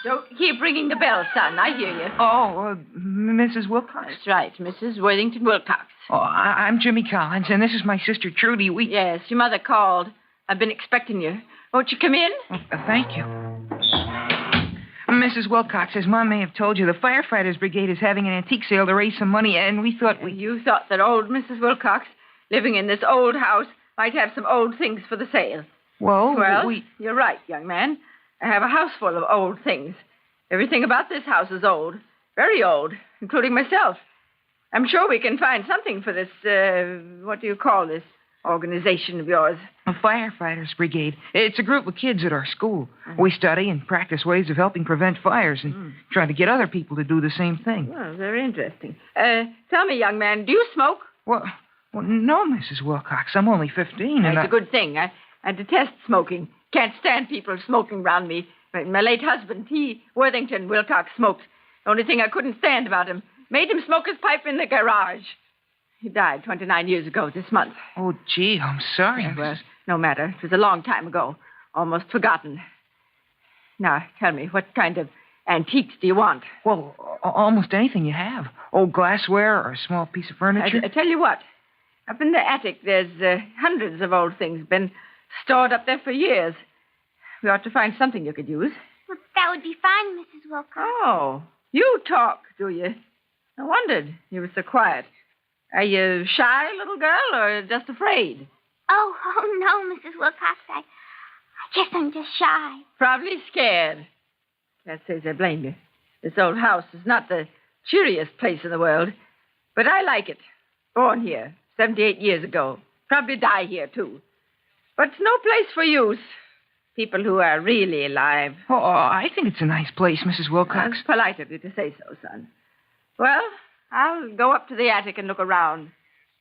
Don't keep ringing the bell, son. I hear you. Oh, Mrs. Wilcox? That's right, Mrs. Worthington Wilcox. Oh, I'm Jimmy Collins, and this is my sister Trudy. Yes, your mother called. I've been expecting you. Won't you come in? Thank you. Mrs. Wilcox, as Mom may have told you, the Firefighters Brigade is having an antique sale to raise some money, and we thought You thought that old Mrs. Wilcox, living in this old house, might have some old things for the sale. Well, you're right, young man. I have a house full of old things. Everything about this house is old. Very old, including myself. I'm sure we can find something for this, what do you call this organization of yours? A Firefighters Brigade. It's a group of kids at our school. We study and practice ways of helping prevent fires and try to get other people to do the same thing. Well, very interesting. Tell me, young man, do you smoke? Well, no, Mrs. Wilcox. I'm only 15. That's a good thing. I detest smoking. Can't stand people smoking around me. My late husband, Worthington Wilcox, smoked. The only thing I couldn't stand about him. Made him smoke his pipe in the garage. He died 29 years ago this month. Oh, gee, I'm sorry. Well, no matter. It was a long time ago. Almost forgotten. Now, tell me, what kind of antiques do you want? Well, almost anything you have. Old glassware or a small piece of furniture. I tell you what. Up in the attic, there's hundreds of old things been stored up there for years. We ought to find something you could use. Well, that would be fine, Mrs. Wilcox. Oh, you talk, do you? I wondered. You were so quiet. Are you shy, little girl, or just afraid? Oh, no, Mrs. Wilcox. I guess I'm just shy. Probably scared. Can't say I blame you. This old house is not the cheeriest place in the world, but I like it. Born here 78 years ago. Probably die here, too. But it's no place for use. People who are really alive. Oh, I think it's a nice place, Mrs. Wilcox. It's polite of you to say so, son. Well, I'll go up to the attic and look around.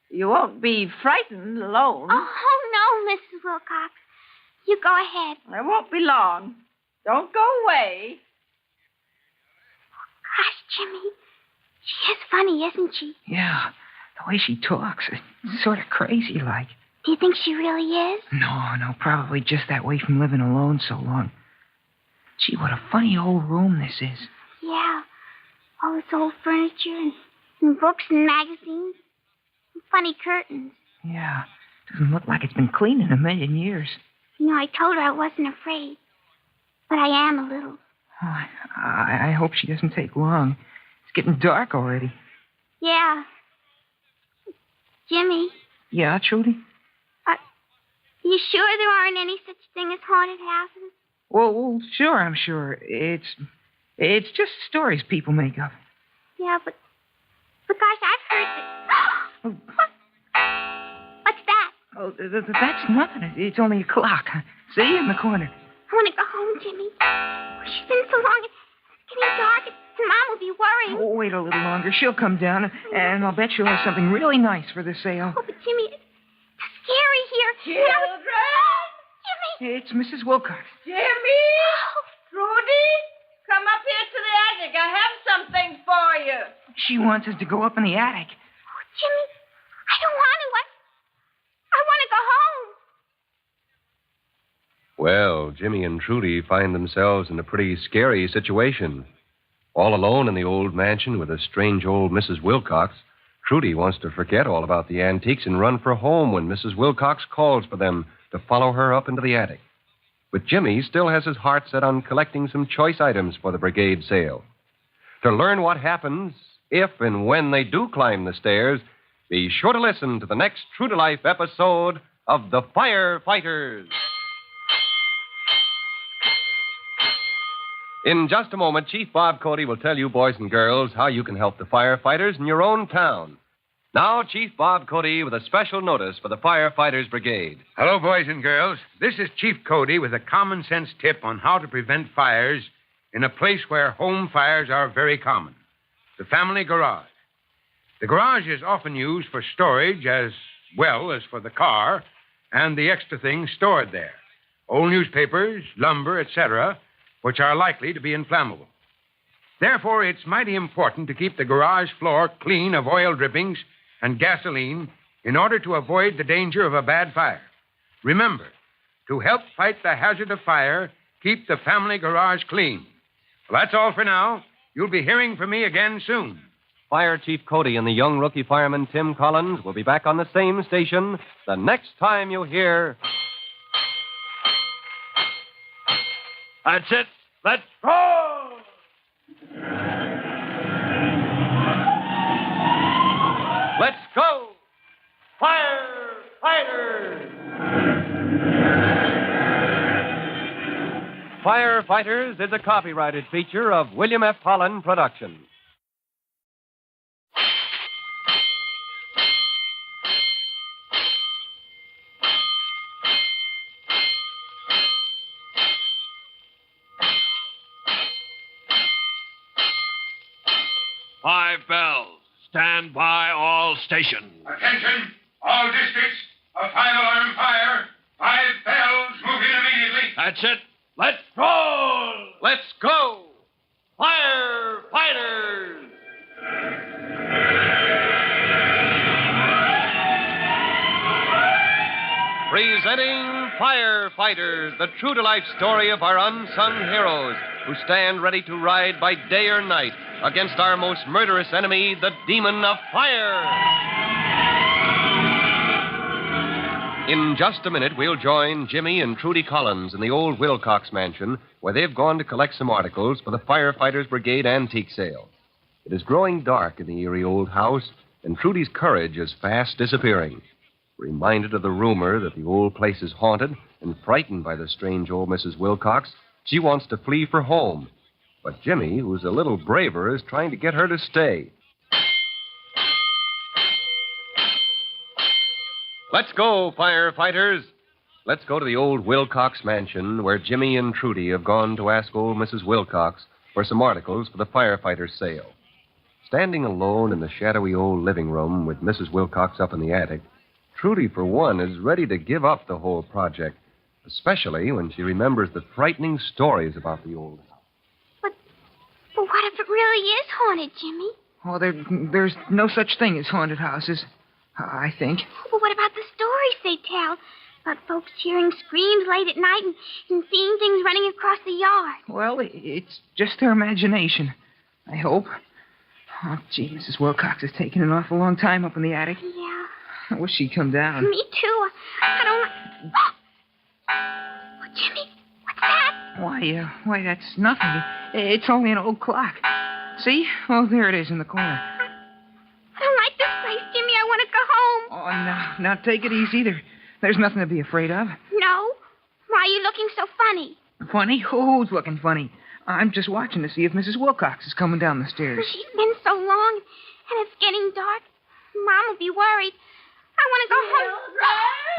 You won't be frightened alone. Oh, no, Mrs. Wilcox. You go ahead. I won't be long. Don't go away. Gosh, Jimmy. She is funny, isn't she? Yeah. The way she talks, it's sort of crazy like. Do you think she really is? No, probably just that way from living alone so long. Gee, what a funny old room this is. Yeah. All this old furniture and books and magazines. And funny curtains. Yeah. Doesn't look like it's been cleaned in a million years. You know, I told her I wasn't afraid. But I am a little. Oh, I hope she doesn't take long. It's getting dark already. Yeah. Jimmy. Yeah, Trudy? Are you sure there aren't any such thing as haunted houses? Well, sure, I'm sure. It's just stories people make up. Yeah, but gosh, I've heard that... What's that? Oh, that's nothing. It's only a clock. See, in the corner. I want to go home, Jimmy. She's been so long. It's getting dark, and Mom will be worrying. Oh, wait a little longer. She'll come down, and I'll bet she'll have something really nice for the sale. Oh, but Jimmy, it's scary here. Children! Jimmy! It's Mrs. Wilcox. Jimmy! Trudy! Come up here to the attic. I have something for you. She wants us to go up in the attic. Oh, Jimmy, I don't want to. I want to go home. Well, Jimmy and Trudy find themselves in a pretty scary situation. All alone in the old mansion with a strange old Mrs. Wilcox, Trudy wants to forget all about the antiques and run for home when Mrs. Wilcox calls for them to follow her up into the attic. But Jimmy still has his heart set on collecting some choice items for the brigade sale. To learn what happens if and when they do climb the stairs, be sure to listen to the next true-to-life episode of The Firefighters. In just a moment, Chief Bob Cody will tell you, boys and girls, how you can help the firefighters in your own town. Now, Chief Bob Cody with a special notice for the Firefighters Brigade. Hello, boys and girls. This is Chief Cody with a common sense tip on how to prevent fires in a place where home fires are very common, the family garage. The garage is often used for storage as well as for the car and the extra things stored there. Old newspapers, lumber, etc., which are likely to be inflammable. Therefore, it's mighty important to keep the garage floor clean of oil drippings and gasoline in order to avoid the danger of a bad fire. Remember, to help fight the hazard of fire, keep the family garage clean. Well, that's all for now. You'll be hearing from me again soon. Fire Chief Cody and the young rookie fireman Tim Collins will be back on the same station the next time you hear. That's it. Let's go! Let's go! Firefighters! Firefighters is a copyrighted feature of William F. Holland Productions. Five bells. Stand by all stations. Attention, all districts. A five-alarm fire. 5 bells. Move in immediately. That's it. Let's roll! Let's go! Firefighters! Presenting Firefighters, the true-to-life story of our unsung heroes who stand ready to ride by day or night against our most murderous enemy, the demon of fire. In just a minute, we'll join Jimmy and Trudy Collins in the old Wilcox mansion, where they've gone to collect some articles for the Firefighters Brigade antique sale. It is growing dark in the eerie old house, and Trudy's courage is fast disappearing. Reminded of the rumor that the old place is haunted and frightened by the strange old Mrs. Wilcox, she wants to flee for home. But Jimmy, who's a little braver, is trying to get her to stay. Let's go, firefighters. Let's go to the old Wilcox mansion where Jimmy and Trudy have gone to ask old Mrs. Wilcox for some articles for the firefighters' sale. Standing alone in the shadowy old living room with Mrs. Wilcox up in the attic, Trudy, for one, is ready to give up the whole project, especially when she remembers the frightening stories about the old house. But what if it really is haunted, Jimmy? Oh, there's no such thing as haunted houses, I think. But what about the stories they tell? About folks hearing screams late at night and seeing things running across the yard. Well, it's just their imagination, I hope. Oh, gee, Mrs. Wilcox has taken an awful long time up in the attic. Yeah. I wish she'd come down. Me too. I don't... Oh, Jimmy, what's that? Why, that's nothing. It's only an old clock. See? Oh, there it is in the corner. I don't like this place, Jimmy. I want to go home. Oh, no. Now, take it easy. There's nothing to be afraid of. No? Why are you looking so funny? Funny? Who's looking funny? I'm just watching to see if Mrs. Wilcox is coming down the stairs. She's been so long, and it's getting dark. Mom will be worried. I want to go home.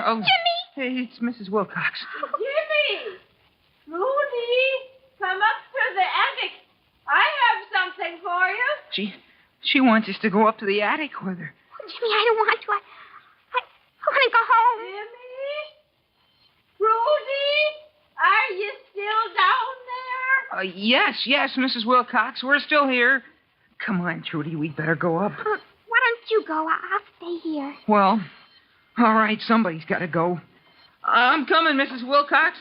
Oh, Jimmy! It's Mrs. Wilcox. Jimmy! Rudy! Come up to the attic. I have something for you. She wants us to go up to the attic with her. Oh, Jimmy, I don't want to. I want to go home. Jimmy? Rudy? Are you still down there? Yes, Mrs. Wilcox. We're still here. Come on, Trudy. We'd better go up. Why don't you go? I'll stay here. Well, all right. Somebody's got to go. I'm coming, Mrs. Wilcox.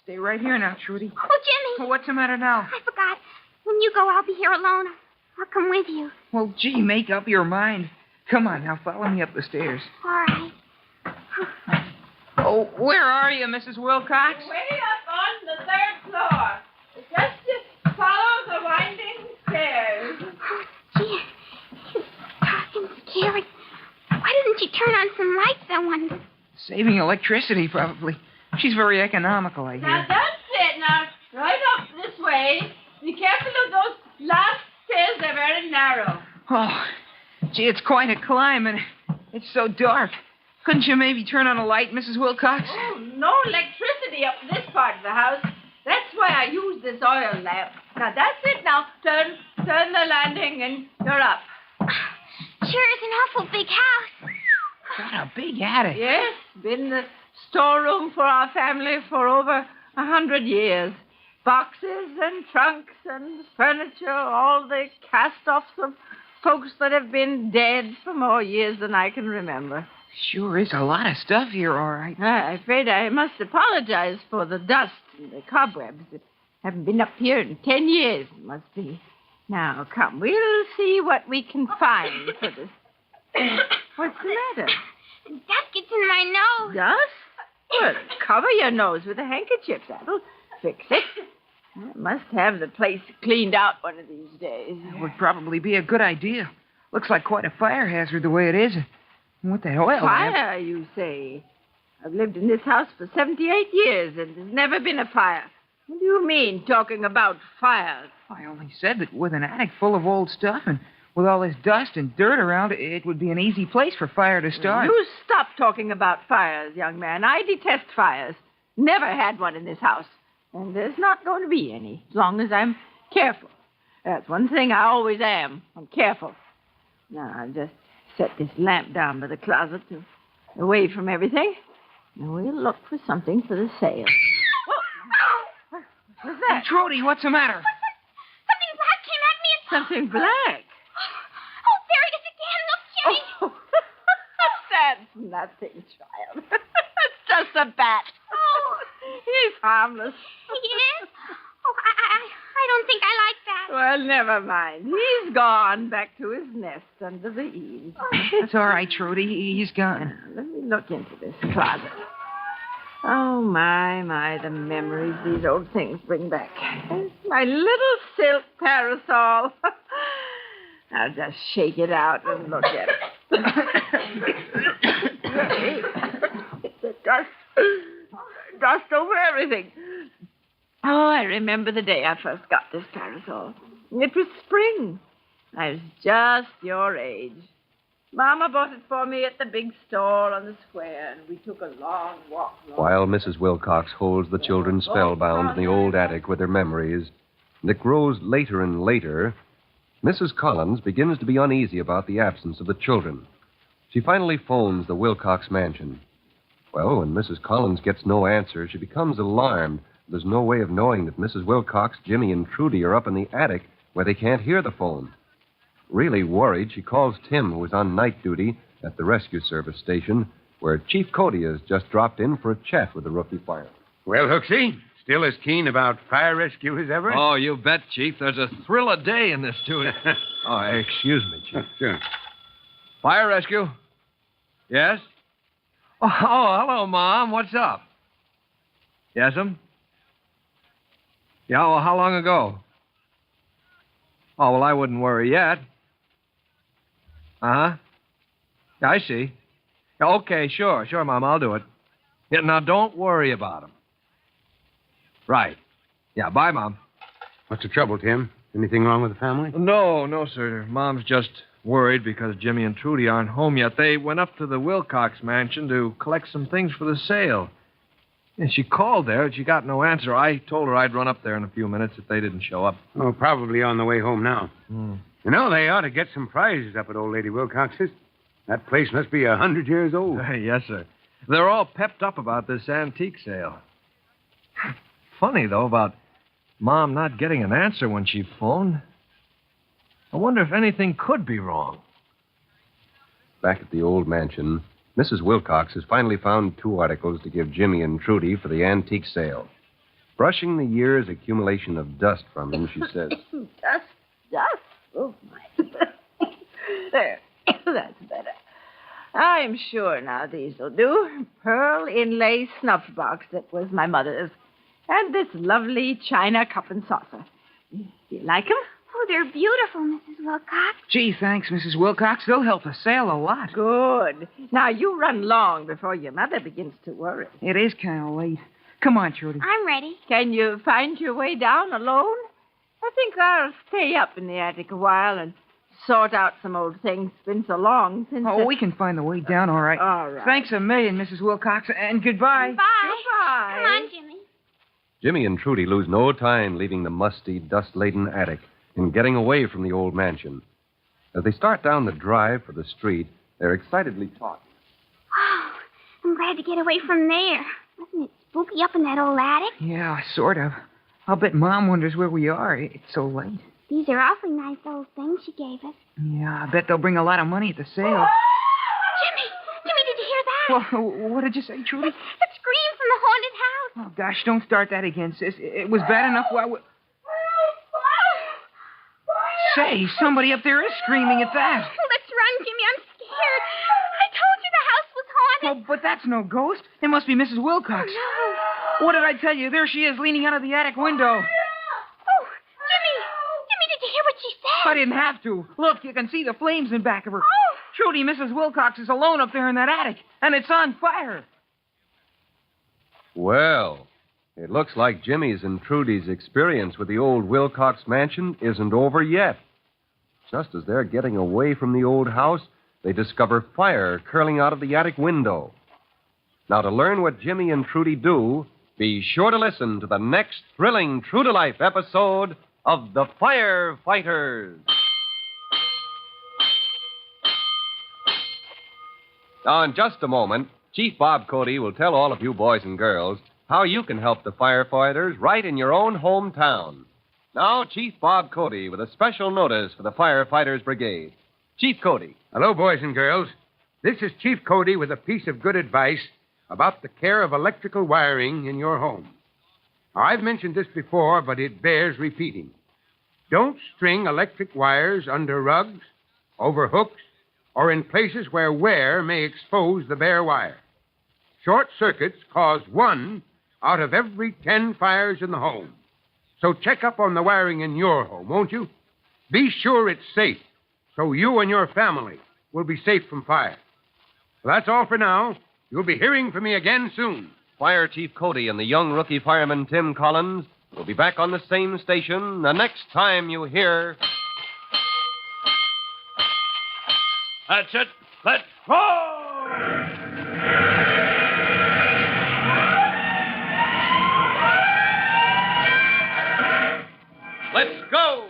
Stay right here now, Trudy. Oh, Jimmy. What's the matter now? I forgot. When you go, I'll be here alone. I'll come with you. Well, gee, make up your mind. Come on, now follow me up the stairs. All right. Oh, where are you, Mrs. Wilcox? Way up on the 3rd floor. Just follow the winding stairs. Oh, gee. It's dark and scary. Why didn't she turn on some lights, I wonder? Saving electricity, probably. She's very economical, I hear. Now, that's it. Now, right up this way. Be careful of those last stairs. They're very narrow. Oh, gee, it's quite a climb, and it's so dark. Couldn't you maybe turn on a light, Mrs. Wilcox? Oh, no electricity up this part of the house. That's why I use this oil lamp. Now, that's it. Now, turn the landing, and you're up. Sure is an awful big house. Got a big attic. Yes, been the storeroom for our family for over 100 years. Boxes and trunks and furniture, all the cast-offs of folks that have been dead for more years than I can remember. Sure is a lot of stuff here, all right. I'm afraid I must apologize for the dust and the cobwebs. Haven't been up here in 10 years, it must be. Now, come, we'll see what we can find for this. What's the matter? Dust gets in my nose. Dust? Well, cover your nose with a handkerchief. That'll fix it. I must have the place cleaned out one of these days. It would probably be a good idea. Looks like quite a fire hazard the way it is. What the hell? Fire, you say? I've lived in this house for 78 years, and there's never been a fire. What do you mean, talking about fire? I only said that with an attic full of old stuff and with all this dust and dirt around, it would be an easy place for fire to start. You stop talking about fires, young man. I detest fires. Never had one in this house. And there's not going to be any, as long as I'm careful. That's one thing I always am. I'm careful. Now, I'll just set this lamp down by the closet away from everything. And we'll look for something for the sale. Whoa. What's that? Trudy, what's the matter? Something black came at me and... Something black? Oh, there it is again. Look, Jimmy. Oh, that's nothing, child. It's just a bat. Oh. He's harmless. He is? Oh, I don't think I like that. Well, never mind. He's gone back to his nest under the eaves. That's all right, Trudy. He's gone. Let me look into this closet. Oh, my, the memories these old things bring back. There's my little silk parasol. I'll just shake it out and look at it. The dust over everything. Oh, I remember the day I first got this parasol. It was spring. I was just your age. Mama bought it for me at the big store on the square, and we took a long walk. While Mrs. Wilcox holds the children spellbound in the old attic with their memories, and it grows later and later, Mrs. Collins begins to be uneasy about the absence of the children. She finally phones the Wilcox mansion. Well, when Mrs. Collins gets no answer, she becomes alarmed. There's no way of knowing that Mrs. Wilcox, Jimmy, and Trudy are up in the attic where they can't hear the phone. Really worried, she calls Tim, who is on night duty at the rescue service station, where Chief Cody has just dropped in for a chat with the rookie fireman. Well, Hooksy, still as keen about fire rescue as ever? Oh, you bet, Chief. There's a thrill a day in this duty. Oh, excuse me, Chief. Sure. Fire rescue? Yes? Oh, hello, Mom. What's up? Yes'm? Yeah, well, how long ago? Oh, well, I wouldn't worry yet. Uh-huh. Yeah, I see. Yeah, okay, sure, Mom, I'll do it. Yeah, now, don't worry about him. Right. Yeah, bye, Mom. What's the trouble, Tim? Anything wrong with the family? No, sir. Mom's just worried because Jimmy and Trudy aren't home yet. They went up to the Wilcox mansion to collect some things for the sale. And she called there, and she got no answer. I told her I'd run up there in a few minutes if they didn't show up. Oh, probably on the way home now. You know, they ought to get some prizes up at old Lady Wilcox's. That place must be 100 years old. Yes, sir. They're all pepped up about this antique sale. Funny, though, about Mom not getting an answer when she phoned. I wonder if anything could be wrong. Back at the old mansion, Mrs. Wilcox has finally found 2 articles to give Jimmy and Trudy for the antique sale. Brushing the year's accumulation of dust from them, she says, Dust? Oh, my. There. That's better. I'm sure now these will do. Pearl inlay snuff box that was my mother's. And this lovely china cup and saucer. Do you like them? Oh, they're beautiful, Mrs. Wilcox. Gee, thanks, Mrs. Wilcox. They'll help the sale a lot. Good. Now, you run long before your mother begins to worry. It is kind of late. Come on, Trudy. I'm ready. Can you find your way down alone? I think I'll stay up in the attic a while and sort out some old things. It's been so long since... Oh, we can find the way down, all right. All right. Thanks a million, Mrs. Wilcox, and goodbye. Goodbye. Come on, Jimmy. Jimmy and Trudy lose no time leaving the musty, dust-laden attic and getting away from the old mansion. As they start down the drive for the street, they're excitedly talking. Oh, I'm glad to get away from there. Wasn't it spooky up in that old attic? Yeah, sort of. I'll bet Mom wonders where we are. It's so late. These are awfully nice old things she gave us. Yeah, I bet they'll bring a lot of money at the sale. Jimmy, did you hear that? Well, what did you say, Trudy? A scream from the haunted house. Oh, gosh, don't start that again, sis. It was bad enough while we... Say, somebody up there is screaming at that. Oh, let's run, Jimmy. I'm scared. I told you the house was haunted. Oh, but that's no ghost. It must be Mrs. Wilcox. Oh, no. What did I tell you? There she is, leaning out of the attic window. Oh, Jimmy. Jimmy, did you hear what she said? I didn't have to. Look, you can see the flames in back of her. Oh. Trudy, Mrs. Wilcox is alone up there in that attic, and it's on fire. Well, it looks like Jimmy's and Trudy's experience with the old Wilcox mansion isn't over yet. Just as they're getting away from the old house, they discover fire curling out of the attic window. Now, to learn what Jimmy and Trudy do, be sure to listen to the next thrilling true-to-life episode of The Firefighters. Now, in just a moment, Chief Bob Cody will tell all of you boys and girls how you can help the firefighters right in your own hometown. Now, Chief Bob Cody with a special notice for the Firefighters Brigade. Chief Cody. Hello, boys and girls. This is Chief Cody with a piece of good advice about the care of electrical wiring in your home. Now, I've mentioned this before, but it bears repeating. Don't string electric wires under rugs, over hooks, or in places where wear may expose the bare wire. Short circuits cause 1 out of every 10 fires in the home. So check up on the wiring in your home, won't you? Be sure it's safe, so you and your family will be safe from fire. Well, that's all for now. You'll be hearing from me again soon. Fire Chief Cody and the young rookie fireman Tim Collins will be back on the same station the next time you hear... That's it. Let's roll! Let's go!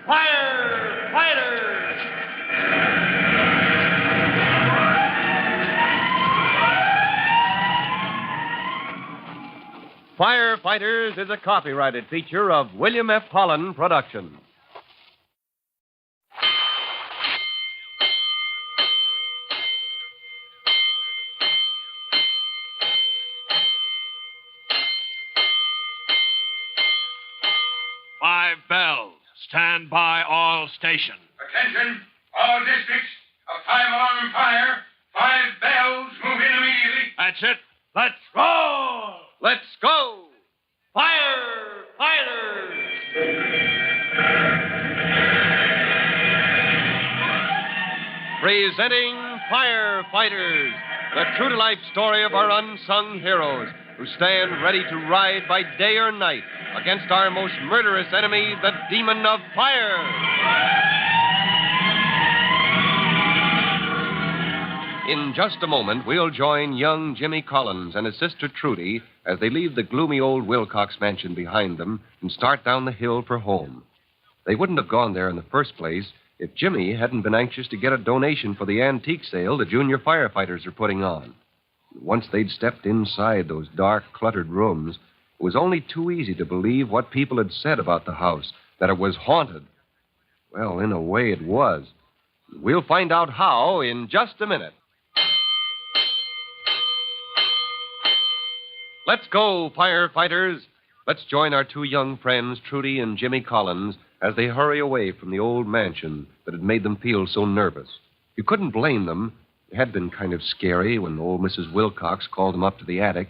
Firefighters! Firefighters is a copyrighted feature of William F. Holland Productions. Bells. Stand by all stations. Attention, all districts. A 5-alarm fire. 5 bells. Move in immediately. That's it. Let's roll! Let's go! Firefighters! Presenting Firefighters, the true-to-life story of our unsung heroes who stand ready to ride by day or night against our most murderous enemy, the demon of fire. In just a moment, we'll join young Jimmy Collins and his sister Trudy as they leave the gloomy old Wilcox mansion behind them and start down the hill for home. They wouldn't have gone there in the first place if Jimmy hadn't been anxious to get a donation for the antique sale the junior firefighters are putting on. Once they'd stepped inside those dark, cluttered rooms, it was only too easy to believe what people had said about the house, that it was haunted. Well, in a way it was. We'll find out how in just a minute. Let's go, firefighters. Let's join our 2 young friends, Trudy and Jimmy Collins, as they hurry away from the old mansion that had made them feel so nervous. You couldn't blame them. It had been kind of scary when old Mrs. Wilcox called them up to the attic.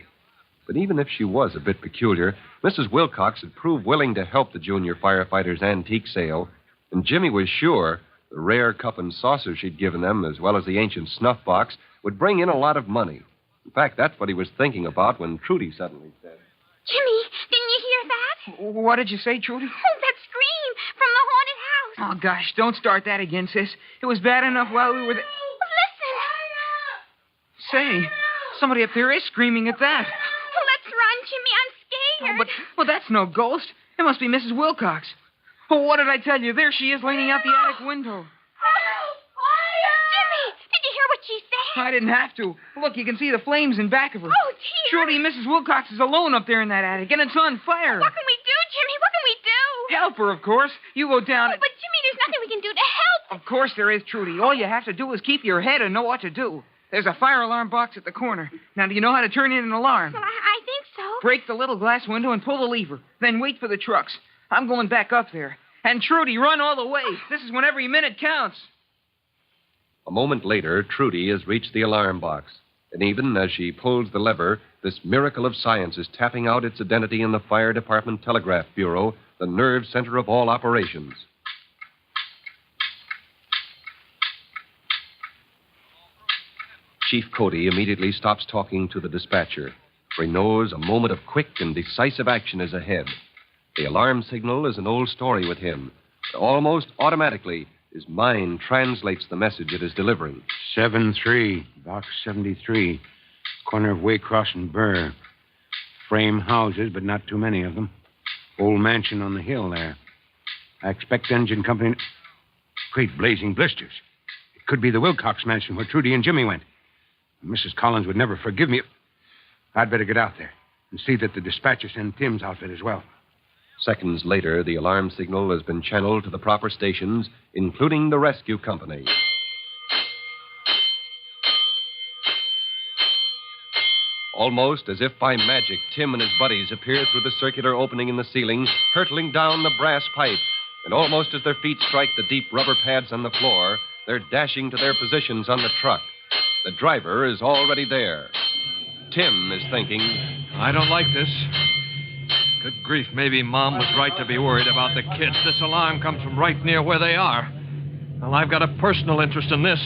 But even if she was a bit peculiar, Mrs. Wilcox had proved willing to help the junior firefighters' antique sale, and Jimmy was sure the rare cup and saucer she'd given them, as well as the ancient snuff box, would bring in a lot of money. In fact, that's what he was thinking about when Trudy suddenly said, Jimmy, didn't you hear that? What did you say, Trudy? Oh, that scream from the haunted house. Oh, gosh, don't start that again, sis. It was bad enough while we were there. Listen. Say, somebody up there is screaming at that. Oh, let's run, Jimmy. I'm scared. Well, that's no ghost. It must be Mrs. Wilcox. Oh, what did I tell you? There she is leaning out the attic window. Jimmy, did you hear what she said? I didn't have to. Look, you can see the flames in back of her. Oh, dear. Trudy, Mrs. Wilcox is alone up there in that attic, and it's on fire. What can we do, Jimmy? What can we do? Help her, of course. You go down. Oh, but, Jimmy, there's nothing we can do to help. Of course there is, Trudy. All you have to do is keep your head and know what to do. There's a fire alarm box at the corner. Now, do you know how to turn in an alarm? Well, I think so. Break the little glass window and pull the lever. Then wait for the trucks. I'm going back up there. And Trudy, run all the way. This is when every minute counts. A moment later, Trudy has reached the alarm box. And even as she pulls the lever, this miracle of science is tapping out its identity in the Fire Department Telegraph Bureau, the nerve center of all operations. Chief Cody immediately stops talking to the dispatcher, for he knows a moment of quick and decisive action is ahead. The alarm signal is an old story with him. But almost automatically, his mind translates the message it is delivering. 7-3, box 73, corner of Waycross and Burr. Frame houses, but not too many of them. Old mansion on the hill there. I expect engine company... Great blazing blisters. It could be the Wilcox mansion where Trudy and Jimmy went. Mrs. Collins would never forgive me. I'd better get out there and see that the dispatcher send Tim's outfit as well. Seconds later, the alarm signal has been channeled to the proper stations, including the rescue company. Almost as if by magic, Tim and his buddies appear through the circular opening in the ceiling, hurtling down the brass pipe. And almost as their feet strike the deep rubber pads on the floor, they're dashing to their positions on the truck. The driver is already there. Tim is thinking, I don't like this. Good grief, maybe Mom was right to be worried about the kids. This alarm comes from right near where they are. Well, I've got a personal interest in this.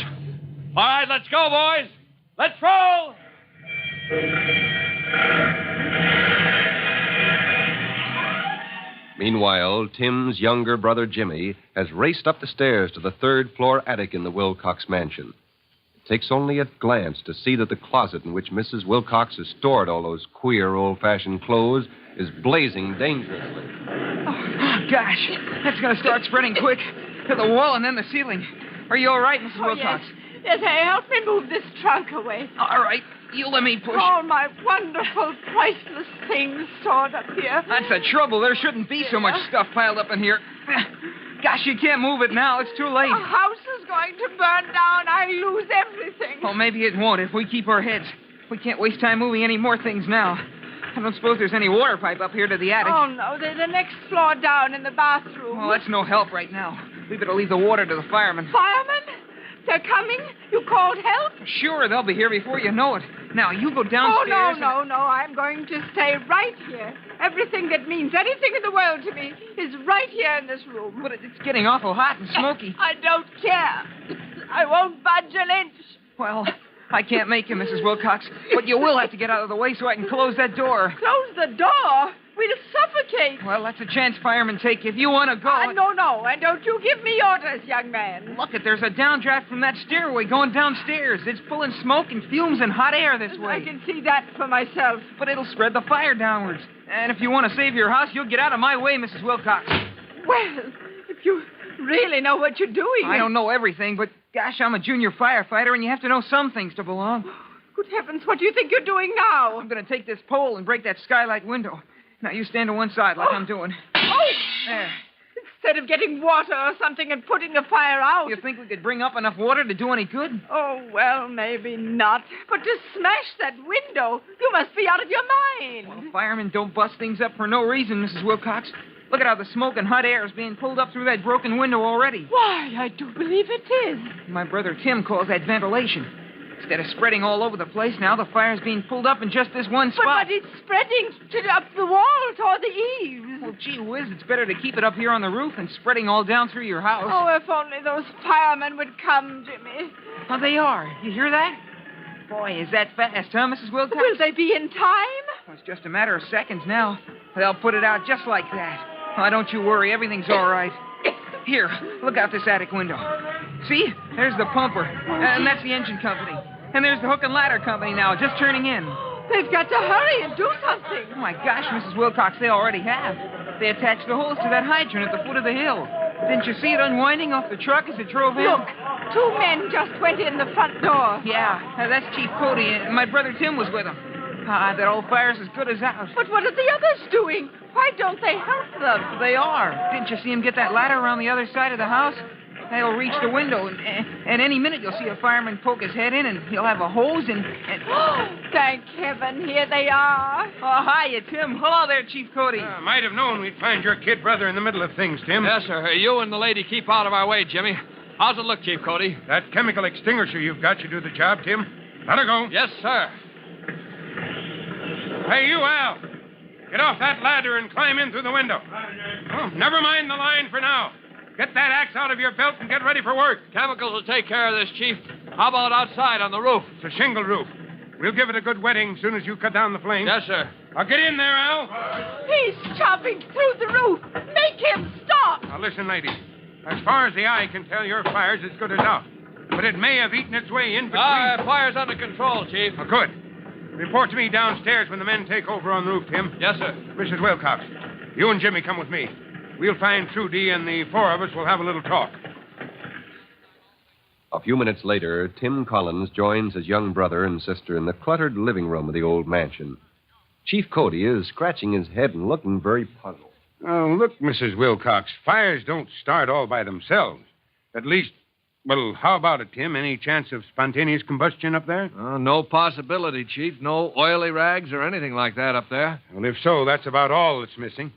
All right, let's go, boys. Let's roll! Meanwhile, Tim's younger brother Jimmy has raced up the stairs to the third-floor attic in the Wilcox mansion. It takes only a glance to see that the closet in which Mrs. Wilcox has stored all those queer, old-fashioned clothes is blazing dangerously. Oh, gosh. That's going to start spreading quick. To the wall and then the ceiling. Are you all right, Mrs. Wilcox? Yes, help me move this trunk away. All right. You let me push. All my wonderful, priceless things stored up here. That's the trouble. There shouldn't be so much stuff piled up in here. Gosh, you can't move it now. It's too late. The house is going to burn down. I lose everything. Oh, maybe it won't if we keep our heads. We can't waste time moving any more things now. I don't suppose there's any water pipe up here to the attic. Oh, no. They're the next floor down in the bathroom. Well, that's no help right now. We better leave the water to the firemen. Firemen? They're coming? You called help? Sure, they'll be here before you know it. Now, you go downstairs. Oh, no. I'm going to stay right here. Everything that means anything in the world to me is right here in this room. But it's getting awful hot and smoky. I don't care. I won't budge an inch. Well, I can't make you, Mrs. Wilcox. But you will have to get out of the way so I can close that door. Close the door? We'll suffocate. Well, that's a chance firemen take if you want to go. No. And don't you give me orders, young man. Look, there's a downdraft from that stairway going downstairs. It's pulling smoke and fumes and hot air this way. I can see that for myself. But it'll spread the fire downwards. And if you want to save your house, you'll get out of my way, Mrs. Wilcox. Well, if you really know what you're doing. I don't know everything, but gosh, I'm a junior firefighter, and you have to know some things to belong. Good heavens, what do you think you're doing now? I'm going to take this pole and break that skylight window. Now, you stand to one side like I'm doing. Oh! There. Instead of getting water or something and putting the fire out. You think we could bring up enough water to do any good? Oh, well, maybe not. But to smash that window, you must be out of your mind. Well, firemen don't bust things up for no reason, Mrs. Wilcox. Look at how the smoke and hot air is being pulled up through that broken window already. Why, I do believe it is. My brother Tim calls that ventilation. Instead of spreading all over the place, now the fire's being pulled up in just this one spot. But it's spreading up the wall toward the eaves. Well, gee whiz, it's better to keep it up here on the roof than spreading all down through your house. Oh, if only those firemen would come, Jimmy. Oh, they are. You hear that? Boy, is that fast, huh, Mrs. Wilcox? Will they be in time? Well, it's just a matter of seconds now. They'll put it out just like that. Oh, don't you worry. Everything's all right. Here, look out this attic window. See? There's the pumper. And that's the engine company. And there's the hook and ladder company now, just turning in. They've got to hurry and do something. Oh, my gosh, Mrs. Wilcox, they already have. They attached the hose to that hydrant at the foot of the hill. Didn't you see it unwinding off the truck as it drove in? Look, two men just went in the front door. Yeah, that's Chief Cody, and my brother Tim was with him. That old fire's as good as out. But what are the others doing? Why don't they help them? They are. Didn't you see him get that ladder around the other side of the house? They'll reach the window, and at any minute you'll see a fireman poke his head in, and he'll have a hose, and... Thank heaven, here they are. Oh, hiya, Tim. Hello there, Chief Cody. Might have known we'd find your kid brother in the middle of things, Tim. Yes, sir. You and the lady keep out of our way, Jimmy. How's it look, Chief Cody? That chemical extinguisher you've got should do the job, Tim. Let her go. Yes, sir. Hey, you, Al. Get off that ladder and climb in through the window. Oh, never mind the line for now. Get that axe out of your belt and get ready for work. Chemicals will take care of this, Chief. How about outside on the roof? It's a shingle roof. We'll give it a good wetting as soon as you cut down the flames. Yes, sir. Now get in there, Al. He's chopping through the roof. Make him stop. Now listen, lady. As far as the eye can tell, your fire's as good as out. But it may have eaten its way in between. Fire's under control, Chief. Oh, good. Report to me downstairs when the men take over on the roof, Tim. Yes, sir. Mrs. Wilcox, you and Jimmy come with me. We'll find Trudy, and the four of us will have a little talk. A few minutes later, Tim Collins joins his young brother and sister in the cluttered living room of the old mansion. Chief Cody is scratching his head and looking very puzzled. Oh, look, Mrs. Wilcox, fires don't start all by themselves. At least, well, how about it, Tim? Any chance of spontaneous combustion up there? No possibility, Chief. No oily rags or anything like that up there. Well, if so, that's about all that's missing.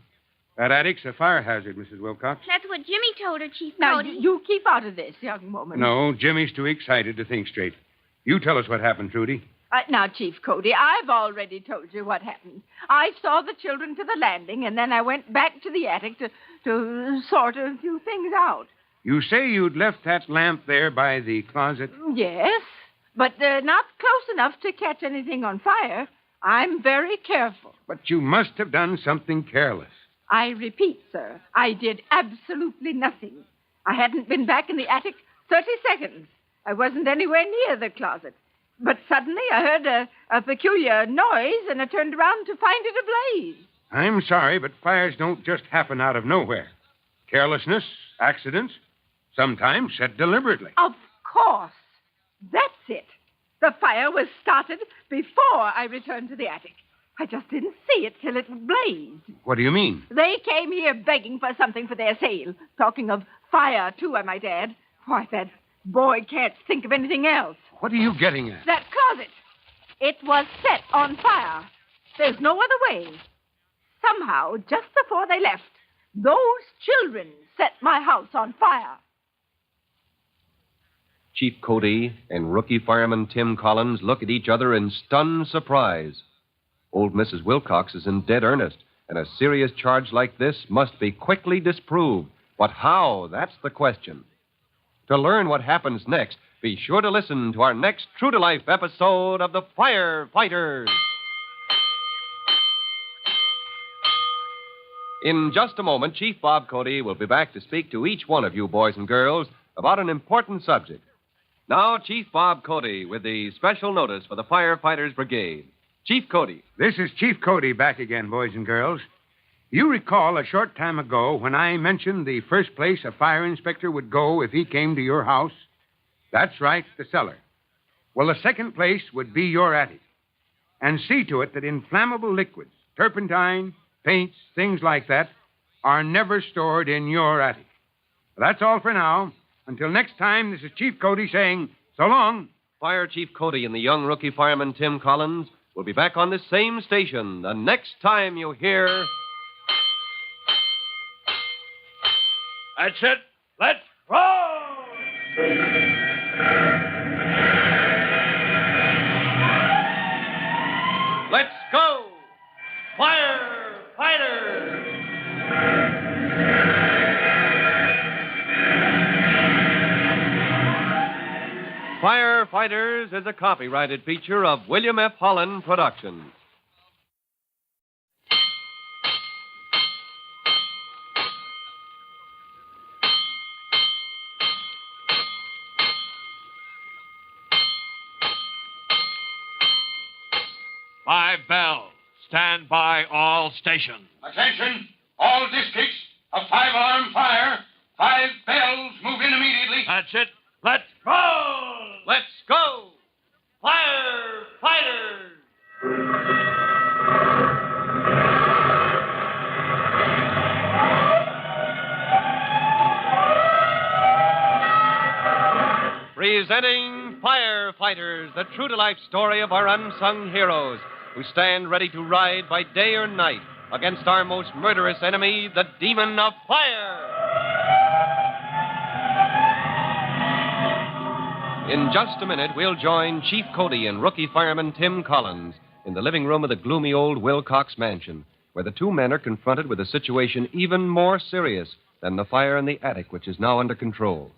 That attic's a fire hazard, Mrs. Wilcox. That's what Jimmy told her, Chief Now, Cody. you keep out of this, young woman. No, Jimmy's too excited to think straight. You tell us what happened, Trudy. Now, Chief Cody, I've already told you what happened. I saw the children to the landing, and then I went back to the attic to sort a few things out. You say you'd left that lamp there by the closet? Yes, but not close enough to catch anything on fire. I'm very careful. But you must have done something careless. I repeat, sir, I did absolutely nothing. I hadn't been back in the attic 30 seconds. I wasn't anywhere near the closet. But suddenly I heard a peculiar noise, and I turned around to find it ablaze. I'm sorry, but fires don't just happen out of nowhere. Carelessness, accidents, sometimes set deliberately. Of course. That's it. The fire was started before I returned to the attic. I just didn't see it till it blazed. What do you mean? They came here begging for something for their sale. Talking of fire, too, I might add. Why, that boy can't think of anything else. What are you getting at? That closet. It was set on fire. There's no other way. Somehow, just before they left, those children set my house on fire. Chief Cody and rookie fireman Tim Collins look at each other in stunned surprise. Old Mrs. Wilcox is in dead earnest, and a serious charge like this must be quickly disproved. But how? That's the question. To learn what happens next, be sure to listen to our next true-to-life episode of the Firefighters. In just a moment, Chief Bob Cody will be back to speak to each one of you boys and girls about an important subject. Now, Chief Bob Cody with the special notice for the Firefighters Brigade. Chief Cody. This is Chief Cody back again, boys and girls. You recall a short time ago when I mentioned the first place a fire inspector would go if he came to your house? That's right, the cellar. Well, the second place would be your attic. And see to it that inflammable liquids, turpentine, paints, things like that, are never stored in your attic. That's all for now. Until next time, this is Chief Cody saying so long. Fire Chief Cody and the young rookie fireman Tim Collins will be back on this same station the next time you hear... That's it. Let's roll! Let's go! Firefighters! Firefighters is a copyrighted feature of William F. Holland Productions. Five bells. Stand by all stations. Attention, all districts. A 5-alarm fire. 5 bells. Move in immediately. That's it. Let's roll! Let's go! Firefighters! Presenting Firefighters, the true-to-life story of our unsung heroes who stand ready to ride by day or night against our most murderous enemy, the demon of fire. In just a minute, we'll join Chief Cody and rookie fireman Tim Collins in the living room of the gloomy old Wilcox mansion, where the two men are confronted with a situation even more serious than the fire in the attic, which is now under control.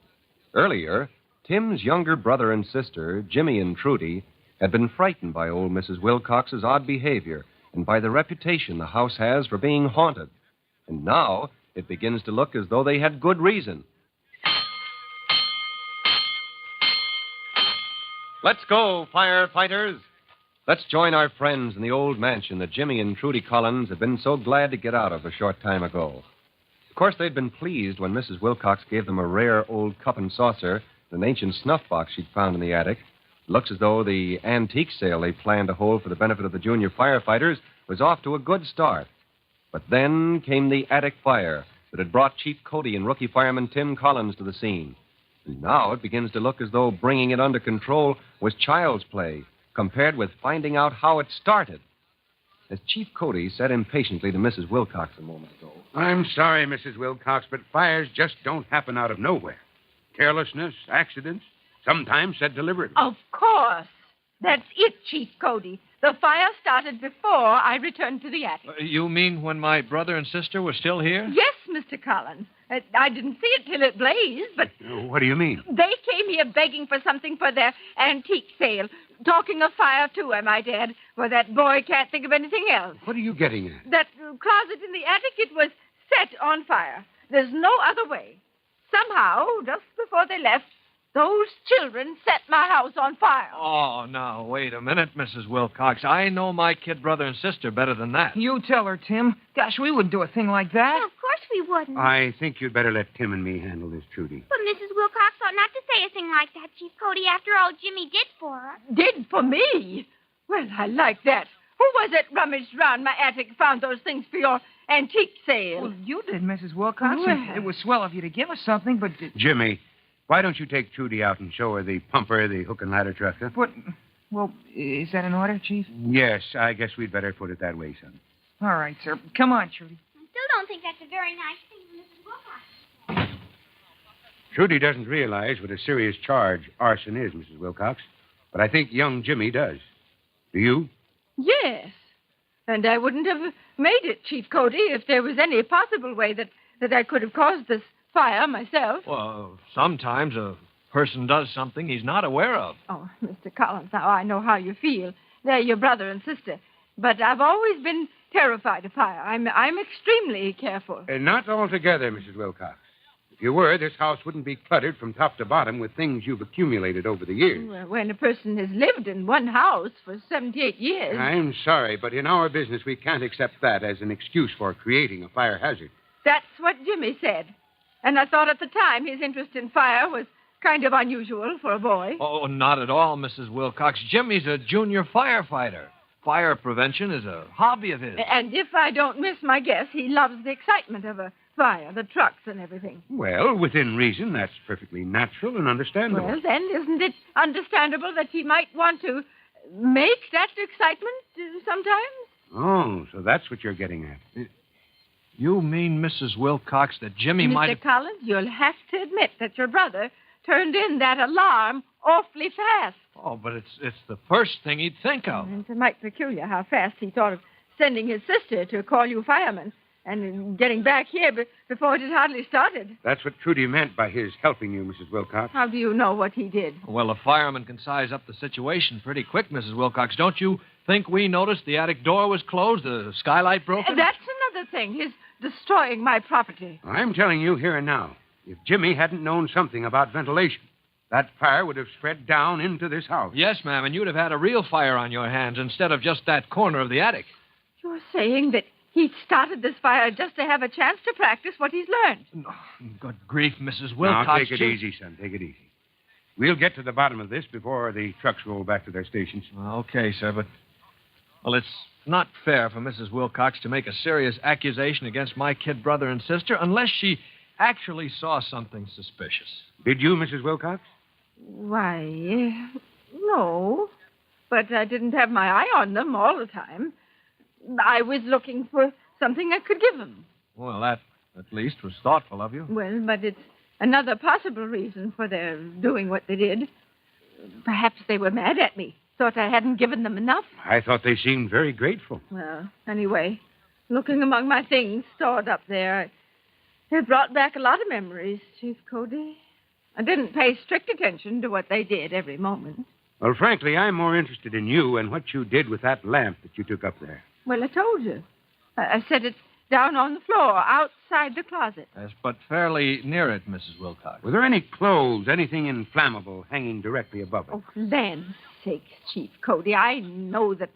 Earlier, Tim's younger brother and sister, Jimmy and Trudy, had been frightened by old Mrs. Wilcox's odd behavior and by the reputation the house has for being haunted. And now it begins to look as though they had good reason. Let's go, firefighters. Let's join our friends in the old mansion that Jimmy and Trudy Collins had been so glad to get out of a short time ago. Of course, they'd been pleased when Mrs. Wilcox gave them a rare old cup and saucer, an ancient snuff box she'd found in the attic. It looks as though the antique sale they planned to hold for the benefit of the junior firefighters was off to a good start. But then came the attic fire that had brought Chief Cody and rookie fireman Tim Collins to the scene. And now it begins to look as though bringing it under control was child's play compared with finding out how it started. As Chief Cody said impatiently to Mrs. Wilcox a moment ago, I'm sorry, Mrs. Wilcox, but fires just don't happen out of nowhere. Carelessness, accidents, sometimes said deliberately. Of course. That's it, Chief Cody. The fire started before I returned to the attic. You mean when my brother and sister were still here? Yes, Mr. Collins. I didn't see it till it blazed, but... What do you mean? They came here begging for something for their antique sale. Talking of fire, too, I might add. Well, that boy can't think of anything else. What are you getting at? That closet in the attic, it was set on fire. There's no other way. Somehow, just before they left, those children set my house on fire. Oh, now, wait a minute, Mrs. Wilcox. I know my kid brother and sister better than that. You tell her, Tim. Gosh, we wouldn't do a thing like that. Well, of course we wouldn't. I think you'd better let Tim and me handle this, Trudy. But Mrs. Wilcox ought not to say a thing like that, Chief Cody, after all Jimmy did for her. Did for me? Well, I like that. Who was it rummaged round my attic and found those things for your antique sale? Well, you did, Mrs. Wilcox. Well. It was swell of you to give us something, but... Jimmy, why don't you take Trudy out and show her the pumper, the hook and ladder truck, huh? But, well, is that in order, Chief? Yes, I guess we'd better put it that way, son. All right, sir. Come on, Trudy. I still don't think that's a very nice thing for Mrs. Wilcox. Trudy doesn't realize what a serious charge arson is, Mrs. Wilcox. But I think young Jimmy does. Do you? Yes. And I wouldn't have made it, Chief Cody, if there was any possible way that I could have caused this fire myself. Well, sometimes a person does something he's not aware of. Oh, Mr. Collins, now I know how you feel. They're your brother and sister. But I've always been terrified of fire. I'm extremely careful. Not altogether, Mrs. Wilcox. If you were, this house wouldn't be cluttered from top to bottom with things you've accumulated over the years. Well, when a person has lived in one house for 78 years... I'm sorry, but in our business, we can't accept that as an excuse for creating a fire hazard. That's what Jimmy said. And I thought at the time his interest in fire was kind of unusual for a boy. Oh, not at all, Mrs. Wilcox. Jimmy's a junior firefighter. Fire prevention is a hobby of his. And if I don't miss my guess, he loves the excitement of a fire, the trucks and everything. Well, within reason, that's perfectly natural and understandable. Well, then, isn't it understandable that he might want to make that excitement sometimes? Oh, so that's what you're getting at. You mean, Mrs. Wilcox, that Jimmy might... Mr. Collins, you'll have to admit that your brother turned in that alarm awfully fast. Oh, but it's the first thing he'd think of. It's a mite peculiar how fast he thought of sending his sister to call you firemen and getting back here before it had hardly started. That's what Trudy meant by his helping you, Mrs. Wilcox. How do you know what he did? Well, a fireman can size up the situation pretty quick, Mrs. Wilcox. Don't you think we noticed the attic door was closed, the skylight broken? That's another thing, his destroying my property. I'm telling you here and now, if Jimmy hadn't known something about ventilation, that fire would have spread down into this house. Yes, ma'am, and you'd have had a real fire on your hands instead of just that corner of the attic. You're saying that he started this fire just to have a chance to practice what he's learned? Oh, good grief, Mrs. Wilcox. Now, take it easy, son. Take it easy. We'll get to the bottom of this before the trucks roll back to their stations. Okay, sir, but... Well, it's not fair for Mrs. Wilcox to make a serious accusation against my kid brother and sister unless she actually saw something suspicious. Did you, Mrs. Wilcox? Why, no. But I didn't have my eye on them all the time. I was looking for something I could give them. Well, that at least was thoughtful of you. Well, but it's another possible reason for their doing what they did. Perhaps they were mad at me. Thought I hadn't given them enough. I thought they seemed very grateful. Well, anyway, looking among my things stored up there, it brought back a lot of memories, Chief Cody. I didn't pay strict attention to what they did every moment. Well, frankly, I'm more interested in you and what you did with that lamp that you took up there. Well, I told you. I set it down on the floor outside the closet. Yes, but fairly near it, Mrs. Wilcox. Were there any clothes, anything inflammable hanging directly above it? Oh, land's sakes, Chief Cody. I know that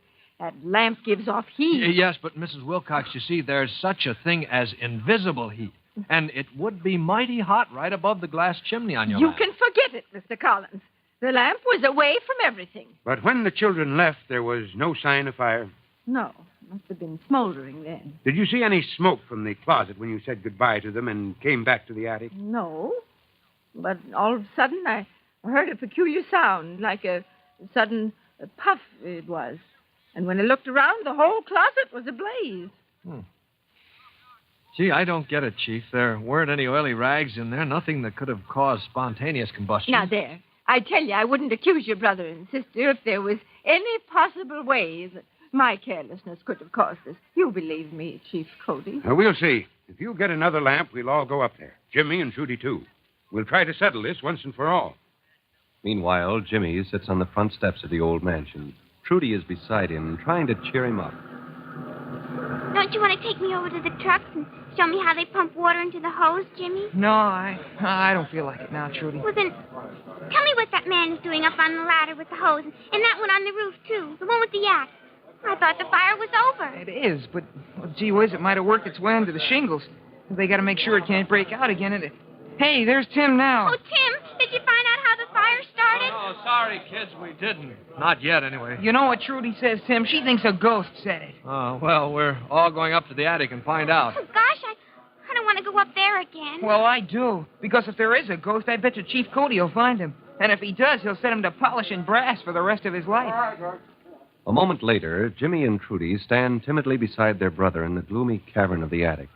lamp gives off heat. Yes, but Mrs. Wilcox, you see, there's such a thing as invisible heat. And it would be mighty hot right above the glass chimney on your You lamp. can forget it, Mr. Collins. The lamp was away from everything. But when the children left, there was no sign of fire. No, must have been smoldering then. Did you see any smoke from the closet when you said goodbye to them and came back to the attic? No. But all of a sudden, I heard a peculiar sound, like a sudden puff it was. And when I looked around, the whole closet was ablaze. Gee, I don't get it, Chief. There weren't any oily rags in there, nothing that could have caused spontaneous combustion. Now, there. I tell you, I wouldn't accuse your brother and sister if there was any possible way that my carelessness could have caused this. You believe me, Chief Cody. We'll see. If you get another lamp, we'll all go up there. Jimmy and Trudy, too. We'll try to settle this once and for all. Meanwhile, Jimmy sits on the front steps of the old mansion. Trudy is beside him, trying to cheer him up. Don't you want to take me over to the trucks and show me how they pump water into the hose, Jimmy? No, I don't feel like it now, Trudy. Well, then, tell me what that man is doing up on the ladder with the hose, and that one on the roof, too. The one with the yak. I thought the fire was over. It is, but, well, gee whiz, it might have worked its way under the shingles. They got to make sure it can't break out again. Hey, there's Tim now. Oh, Tim, did you find out how the fire started? Oh, sorry, kids, we didn't. Not yet, anyway. You know what Trudy says, Tim? She thinks a ghost said it. Oh, well, we're all going up to the attic and find out. Oh, gosh, I don't want to go up there again. Well, I do. Because if there is a ghost, I bet you Chief Cody will find him. And if he does, he'll set him to polishing brass for the rest of his life. A moment later, Jimmy and Trudy stand timidly beside their brother in the gloomy cavern of the attic.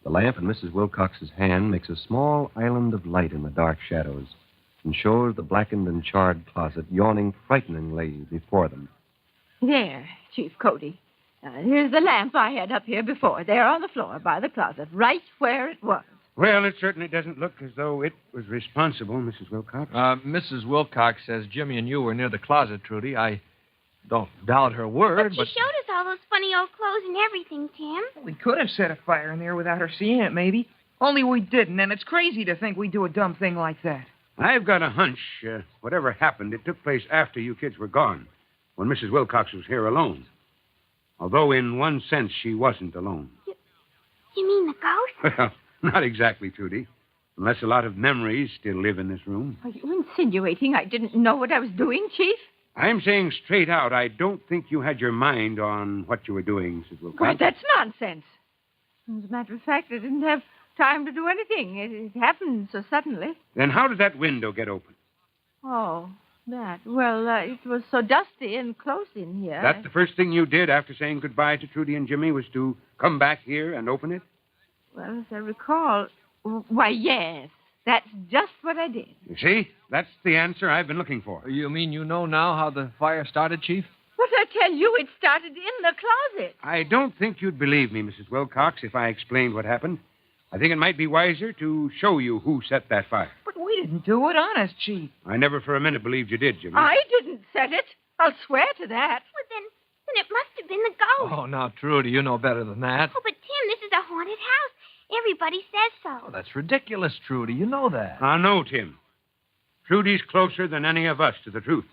The lamp in Mrs. Wilcox's hand makes a small island of light in the dark shadows and shows the blackened and charred closet yawning frighteningly before them. There, Chief Cody. Here's the lamp I had up here before, there on the floor by the closet, right where it was. Well, it certainly doesn't look as though it was responsible, Mrs. Wilcox. Mrs. Wilcox says Jimmy and you were near the closet, Trudy. I don't doubt her word, But she showed us all those funny old clothes and everything, Tim. We could have set a fire in there without her seeing it, maybe. Only we didn't, and it's crazy to think we'd do a dumb thing like that. I've got a hunch. Whatever happened, it took place after you kids were gone, when Mrs. Wilcox was here alone. Although, in one sense, she wasn't alone. You mean the ghost? Well, not exactly, Trudy. Unless a lot of memories still live in this room. Are you insinuating I didn't know what I was doing, Chief? I'm saying straight out, I don't think you had your mind on what you were doing, Mrs. Wilcox. Why, that's nonsense. As a matter of fact, I didn't have time to do anything. It happened so suddenly. Then how did that window get open? Oh, that. Well, it was so dusty and close in here. That the first thing you did after saying goodbye to Trudy and Jimmy was to come back here and open it? Well, as I recall, why, yes. That's just what I did. You see? That's the answer I've been looking for. You mean you know now how the fire started, Chief? But I tell you, it started in the closet. I don't think you'd believe me, Mrs. Wilcox, if I explained what happened. I think it might be wiser to show you who set that fire. But we didn't do it, honest, Chief. I never for a minute believed you did, Jimmy. I didn't set it. I'll swear to that. Well, then it must have been the ghost. Oh, now, Trudy, you know better than that. Oh, but Tim, this is a haunted house. Everybody says so. Oh, that's ridiculous, Trudy. You know that. I know, Tim. Trudy's closer than any of us to the truth.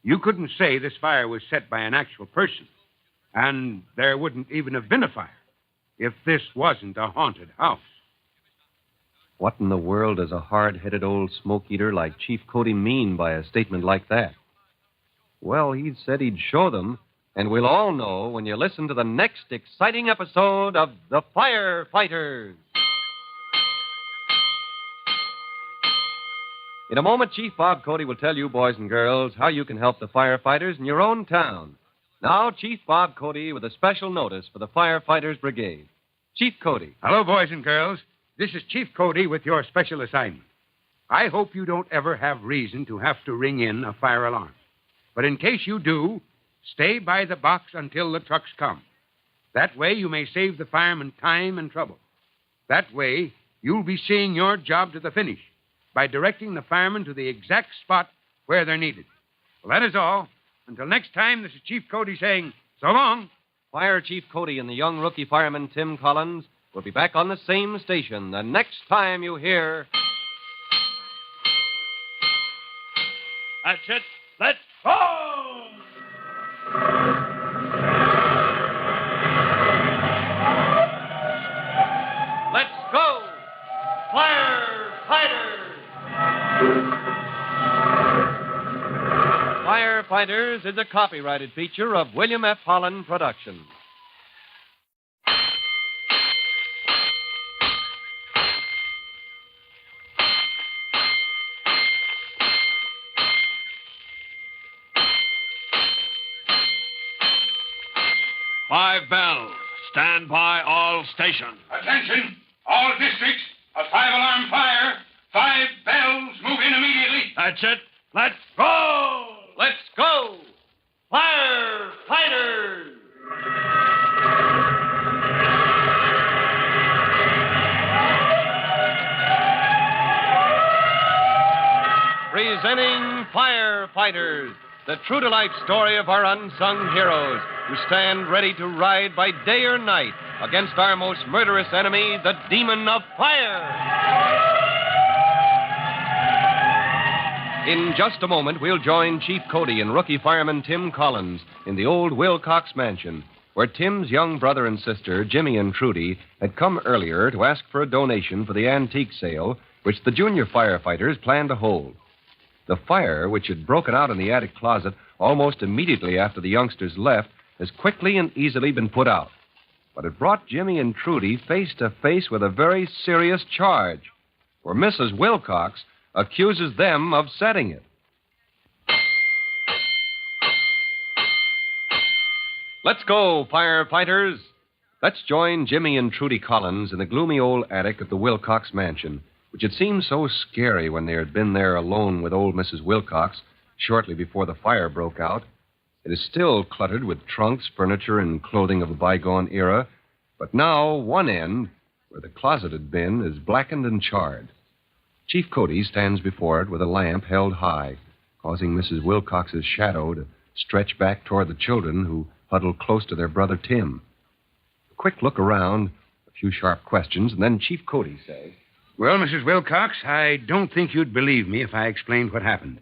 You couldn't say this fire was set by an actual person. And there wouldn't even have been a fire if this wasn't a haunted house. What in the world does a hard-headed old smoke-eater like Chief Cody mean by a statement like that? Well, he said he'd show them, and we'll all know when you listen to the next exciting episode of The Firefighters. In a moment, Chief Bob Cody will tell you, boys and girls, how you can help the firefighters in your own town. Now, Chief Bob Cody with a special notice for the Firefighters Brigade. Chief Cody. Hello, boys and girls. This is Chief Cody with your special assignment. I hope you don't ever have reason to have to ring in a fire alarm. But in case you do, stay by the box until the trucks come. That way you may save the firemen time and trouble. That way you'll be seeing your job to the finish by directing the firemen to the exact spot where they're needed. Well, that is all. Until next time, this is Chief Cody saying, so long. Fire Chief Cody and the young rookie fireman Tim Collins will be back on the same station the next time you hear... That's it. Let's go! Let's go! Firefighters! Firefighters is a copyrighted feature of William F. Holland Productions. Five bells. Stand by all stations. Attention, all districts. A 5-alarm fire. 5 bells. Move in immediately. That's it. Let's go! Let's go! Firefighters! Presenting Firefighters, the true-to-life story of our unsung heroes who stand ready to ride by day or night against our most murderous enemy, the demon of fire. In just a moment, we'll join Chief Cody and rookie fireman Tim Collins in the old Wilcox mansion, where Tim's young brother and sister, Jimmy and Trudy, had come earlier to ask for a donation for the antique sale which the junior firefighters planned to hold. The fire, which had broken out in the attic closet almost immediately after the youngsters left, has quickly and easily been put out. But it brought Jimmy and Trudy face to face with a very serious charge, for Mrs. Wilcox accuses them of setting it. Let's go, firefighters. Let's join Jimmy and Trudy Collins in the gloomy old attic of the Wilcox mansion, which had seemed so scary when they had been there alone with old Mrs. Wilcox shortly before the fire broke out. It is still cluttered with trunks, furniture, and clothing of a bygone era, but now one end, where the closet had been, is blackened and charred. Chief Cody stands before it with a lamp held high, causing Mrs. Wilcox's shadow to stretch back toward the children who huddled close to their brother Tim. A quick look around, a few sharp questions, and then Chief Cody says, Well, Mrs. Wilcox, I don't think you'd believe me if I explained what happened.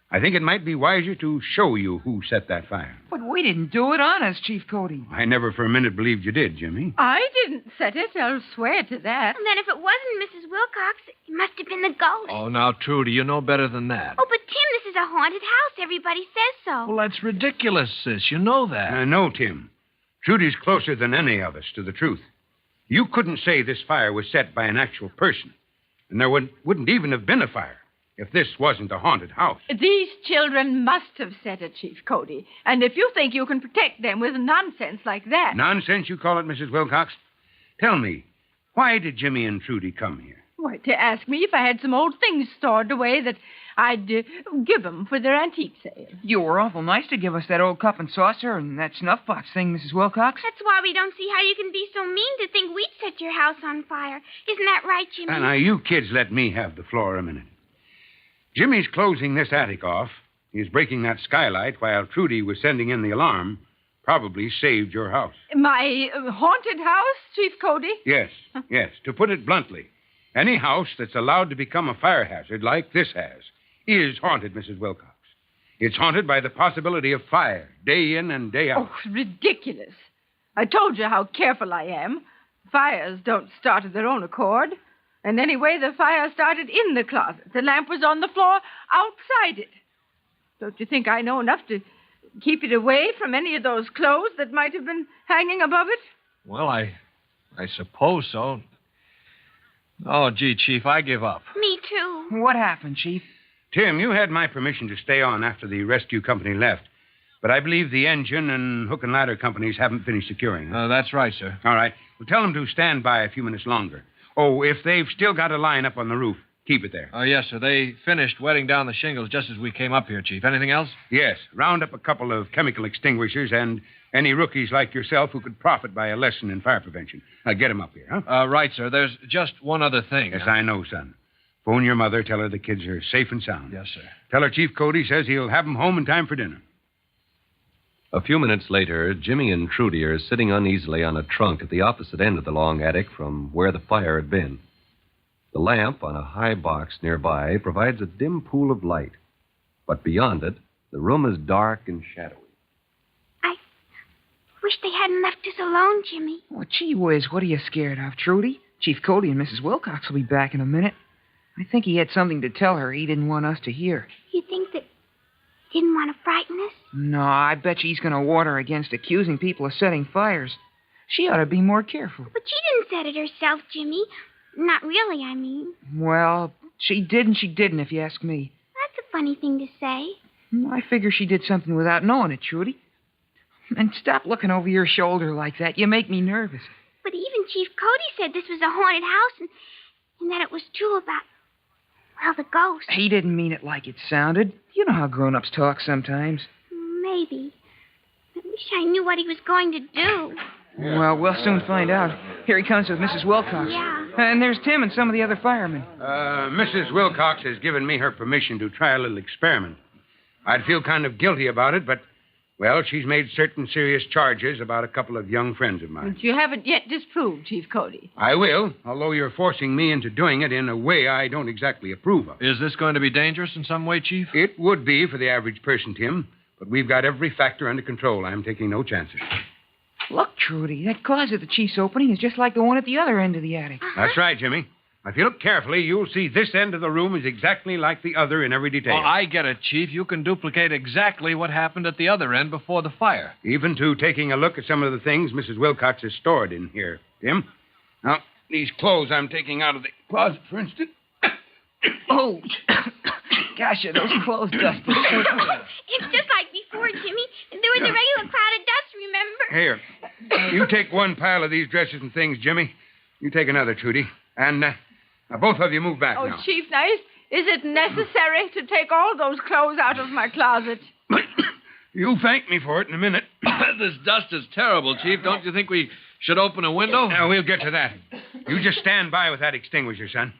I think it might be wiser to show you who set that fire. But we didn't do it honest, Chief Cody. I never for a minute believed you did, Jimmy. I didn't set it. I'll swear to that. And then if it wasn't Mrs. Wilcox, it must have been the ghost. Oh, now, Trudy, you know better than that. Oh, but Tim, this is a haunted house. Everybody says so. Well, that's ridiculous, sis. You know that. No, Tim. Trudy's closer than any of us to the truth. You couldn't say this fire was set by an actual person. And there wouldn't even have been a fire if this wasn't a haunted house. These children must have set it, Chief Cody. And if you think you can protect them with nonsense like that... Nonsense, you call it, Mrs. Wilcox? Tell me, why did Jimmy and Trudy come here? Why, to ask me if I had some old things stored away that I'd give them for their antique sale. You were awful nice to give us that old cup and saucer and that snuff box thing, Mrs. Wilcox. That's why we don't see how you can be so mean to think we'd set your house on fire. Isn't that right, Jimmy? Now, you kids let me have the floor a minute. Jimmy's closing this attic off. He's breaking that skylight while Trudy was sending in the alarm. Probably saved your house. My haunted house, Chief Cody? Yes, yes. To put it bluntly, any house that's allowed to become a fire hazard like this has is haunted, Mrs. Wilcox. It's haunted by the possibility of fire, day in and day out. Oh, ridiculous. I told you how careful I am. Fires don't start of their own accord. And anyway, the fire started in the closet. The lamp was on the floor outside it. Don't you think I know enough to keep it away from any of those clothes that might have been hanging above it? Well, I suppose so. Oh, gee, Chief, I give up. Me too. What happened, Chief? Tim, you had my permission to stay on after the rescue company left. But I believe the engine and hook and ladder companies haven't finished securing them. That's right, sir. All right. Well, tell them to stand by a few minutes longer. Oh, if they've still got a line up on the roof, keep it there. Yes, sir. They finished wetting down the shingles just as we came up here, Chief. Anything else? Yes. Round up a couple of chemical extinguishers and any rookies like yourself who could profit by a lesson in fire prevention. Get them up here, huh? Right, sir. There's just one other thing. Yes, I know, son. Phone your mother. Tell her the kids are safe and sound. Yes, sir. Tell her Chief Cody says he'll have them home in time for dinner. A few minutes later, Jimmy and Trudy are sitting uneasily on a trunk at the opposite end of the long attic from where the fire had been. The lamp on a high box nearby provides a dim pool of light. But beyond it, the room is dark and shadowy. I wish they hadn't left us alone, Jimmy. Oh, gee whiz, what are you scared of, Trudy? Chief Cody and Mrs. Wilcox will be back in a minute. I think he had something to tell her he didn't want us to hear. You think that he didn't want to frighten us? No, I bet you he's going to warn her against accusing people of setting fires. She ought to be more careful. But she didn't set it herself, Jimmy. Not really, I mean. Well, she did and she didn't, if you ask me. That's a funny thing to say. I figure she did something without knowing it, Trudy. And stop looking over your shoulder like that. You make me nervous. But even Chief Cody said this was a haunted house and that it was true about, well, the ghost. He didn't mean it like it sounded. You know how grown-ups talk sometimes. Maybe. I wish I knew what he was going to do. Well, we'll soon find out. Here he comes with Mrs. Wilcox. Yeah. And there's Tim and some of the other firemen. Mrs. Wilcox has given me her permission to try a little experiment. I'd feel kind of guilty about it, but, well, she's made certain serious charges about a couple of young friends of mine. But you haven't yet disproved, Chief Cody. I will, although you're forcing me into doing it in a way I don't exactly approve of. Is this going to be dangerous in some way, Chief? It would be for the average person, Tim, but we've got every factor under control. I'm taking no chances. Look, Trudy, that closet the chief's opening is just like the one at the other end of the attic. That's right, Jimmy. If you look carefully, you'll see this end of the room is exactly like the other in every detail. Oh, I get it, Chief. You can duplicate exactly what happened at the other end before the fire. Even to taking a look at some of the things Mrs. Wilcox has stored in here, Tim. Now, these clothes I'm taking out of the closet, for instance. Oh, gosh, are those clothes dusty? It's just like before, Jimmy. There was a regular cloud of dust, remember? Here. You take one pile of these dresses and things, Jimmy. You take another, Trudy. And both of you move back now. Chief, now, is it necessary to take all those clothes out of my closet? You'll thank me for it in a minute. This dust is terrible, Chief. Don't you think we should open a window? Now, we'll get to that. You just stand by with that extinguisher, son.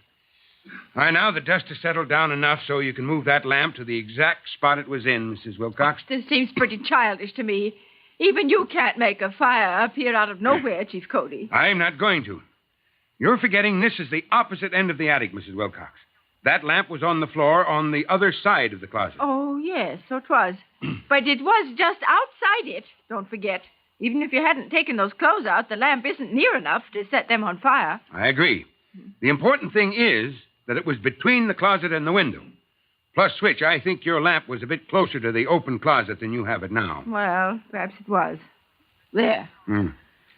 All right, now the dust has settled down enough so you can move that lamp to the exact spot it was in, Mrs. Wilcox. This seems pretty childish to me. Even you can't make a fire appear out of nowhere, Chief Cody. I'm not going to. You're forgetting this is the opposite end of the attic, Mrs. Wilcox. That lamp was on the floor on the other side of the closet. Oh, yes, so it was. But it was just outside it, don't forget. Even if you hadn't taken those clothes out, the lamp isn't near enough to set them on fire. I agree. The important thing is that it was between the closet and the window. Plus, Switch, I think your lamp was a bit closer to the open closet than you have it now. Well, perhaps it was. There.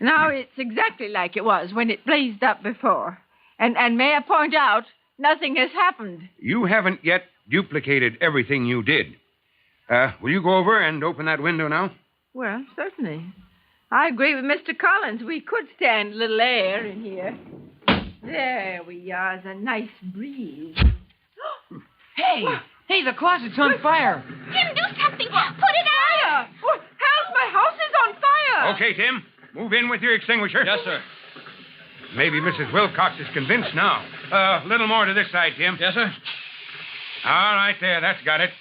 Now it's exactly like it was when it blazed up before. And may I point out, nothing has happened. You haven't yet duplicated everything you did. Will you go over and open that window now? Well, certainly. I agree with Mr. Collins. We could stand a little air in here. There we are. It's a nice breeze. Hey, the closet's on fire. Tim, do something. Put it out. Oh, help! My house is on fire. Okay, Tim. Move in with your extinguisher. Yes, sir. Maybe Mrs. Wilcox is convinced now. A little more to this side, Tim. Yes, sir. All right, there. That's got it.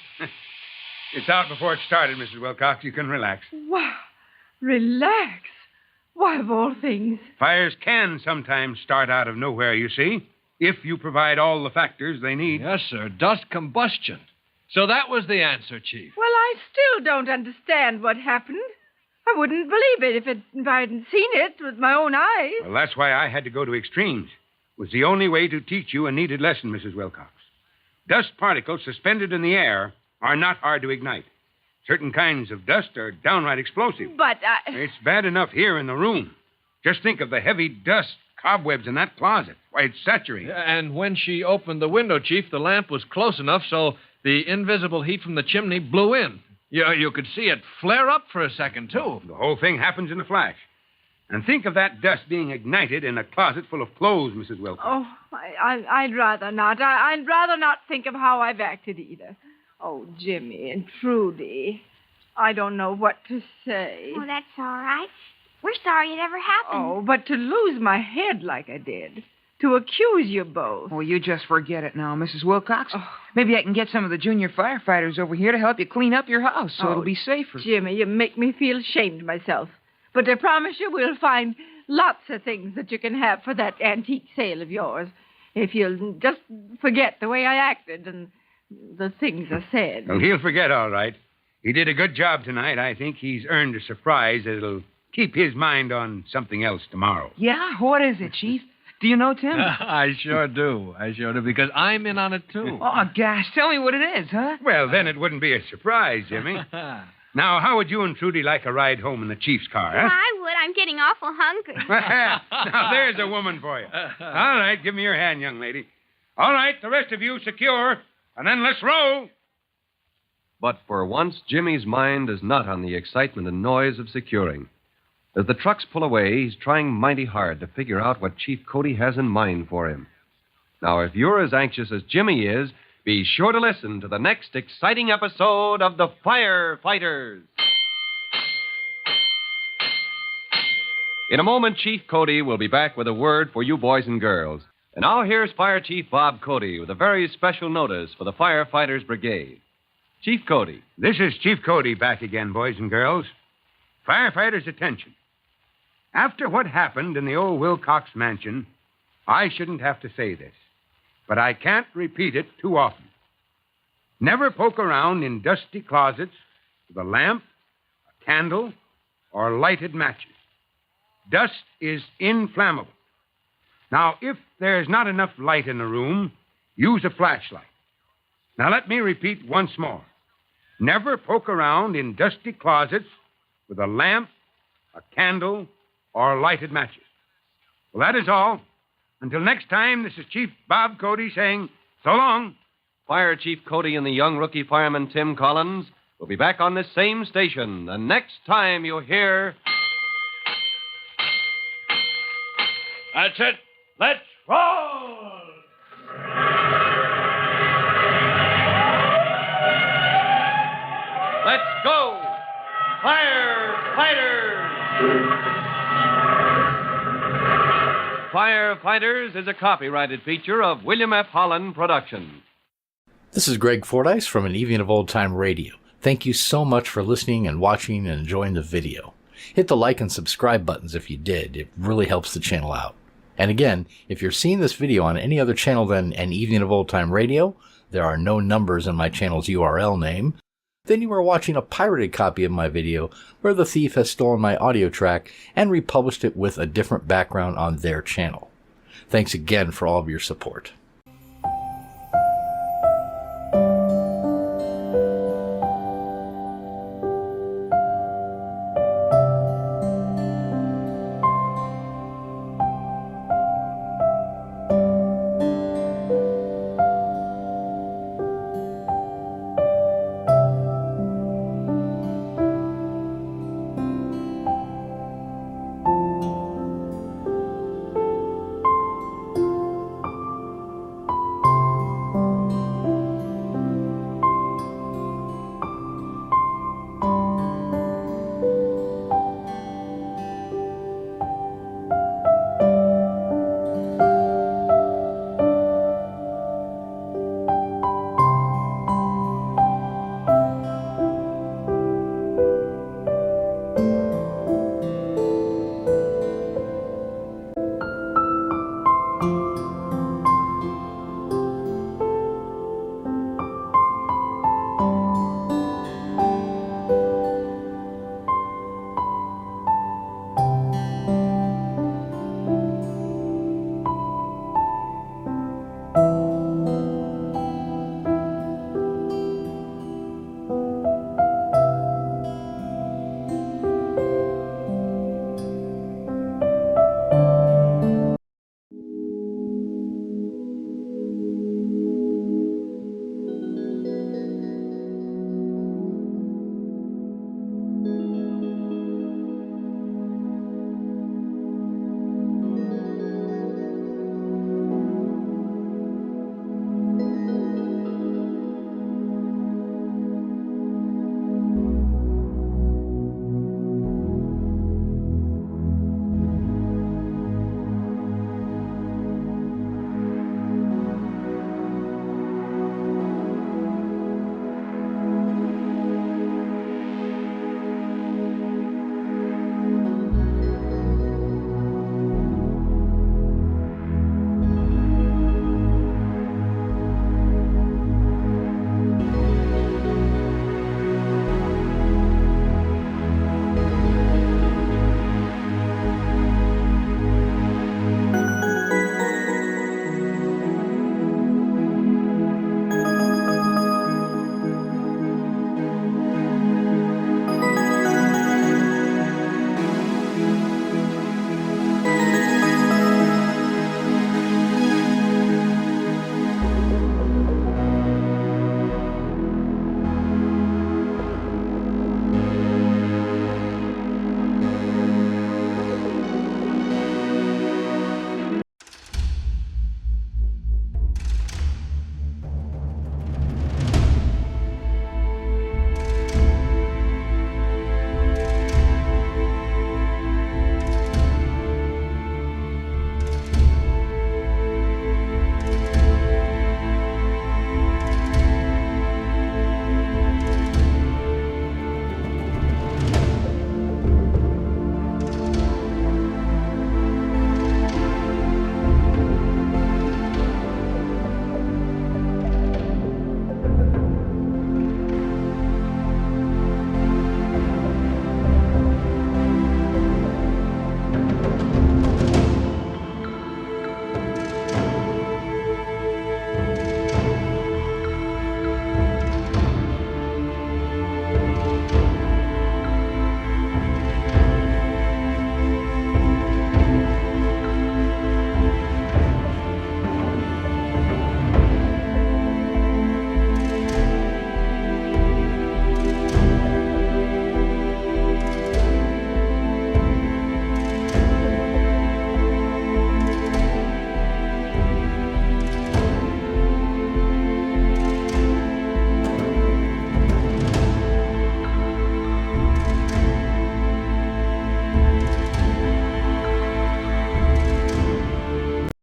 It's out before it started, Mrs. Wilcox. You can relax. Wow. Relax. Why, of all things. Fires can sometimes start out of nowhere, you see, if you provide all the factors they need. Yes, sir. Dust combustion. So that was the answer, Chief. Well, I still don't understand what happened. I wouldn't believe it if I hadn't seen it with my own eyes. Well, that's why I had to go to extremes. It was the only way to teach you a needed lesson, Mrs. Wilcox. Dust particles suspended in the air are not hard to ignite. Certain kinds of dust are downright explosive. But It's bad enough here in the room. Just think of the heavy dust cobwebs in that closet. Why, it's saturated. And when she opened the window, Chief, the lamp was close enough so the invisible heat from the chimney blew in. You could see it flare up for a second, too. The whole thing happens in a flash. And think of that dust being ignited in a closet full of clothes, Mrs. Wilcox. Oh, I'd rather not. I'd rather not think of how I've acted either. Oh, Jimmy and Trudy, I don't know what to say. Oh, that's all right. We're sorry it ever happened. Oh, but to lose my head like I did, to accuse you both. Well, you just forget it now, Mrs. Wilcox. Oh. Maybe I can get some of the junior firefighters over here to help you clean up your house so it'll be safer. Jimmy, you make me feel ashamed of myself. But I promise you we'll find lots of things that you can have for that antique sale of yours. If you'll just forget the way I acted and the things I said. Well, he'll forget all right. He did a good job tonight. I think he's earned a surprise that'll keep his mind on something else tomorrow. Yeah? What is it, Chief? Do you know, Tim? I sure do, because I'm in on it, too. Oh, gosh, tell me what it is, huh? Well, then it wouldn't be a surprise, Jimmy. Now, how would you and Trudy like a ride home in the Chief's car, huh? I would. I'm getting awful hungry. Now, there's a woman for you. All right, give me your hand, young lady. All right, the rest of you secure, and then let's roll. But for once, Jimmy's mind is not on the excitement and noise of securing. As the trucks pull away, he's trying mighty hard to figure out what Chief Cody has in mind for him. Now, if you're as anxious as Jimmy is, be sure to listen to the next exciting episode of The Firefighters. In a moment, Chief Cody will be back with a word for you boys and girls. And now here's Fire Chief Bob Cody with a very special notice for the Firefighters Brigade. Chief Cody. This is Chief Cody back again, boys and girls. Firefighters, attention. After what happened in the old Wilcox mansion, I shouldn't have to say this, but I can't repeat it too often. Never poke around in dusty closets with a lamp, a candle, or lighted matches. Dust is inflammable. Now, if there's not enough light in the room, use a flashlight. Now, let me repeat once more. Never poke around in dusty closets with a lamp, a candle, or lighted matches. Well, that is all. Until next time, this is Chief Bob Cody saying so long. Fire Chief Cody and the young rookie fireman Tim Collins will be back on this same station the next time you hear... That's it. Let's roll! Let's go! Firefighters! Firefighters is a copyrighted feature of William F. Holland Productions. This is Greg Fordyce from An Evening of Old Time Radio. Thank you so much for listening and watching and enjoying the video. Hit the like and subscribe buttons if you did. It really helps the channel out. And again, if you're seeing this video on any other channel than An Evening of Old Time Radio, there are no numbers in my channel's URL name, then you are watching a pirated copy of my video where the thief has stolen my audio track and republished it with a different background on their channel. Thanks again for all of your support.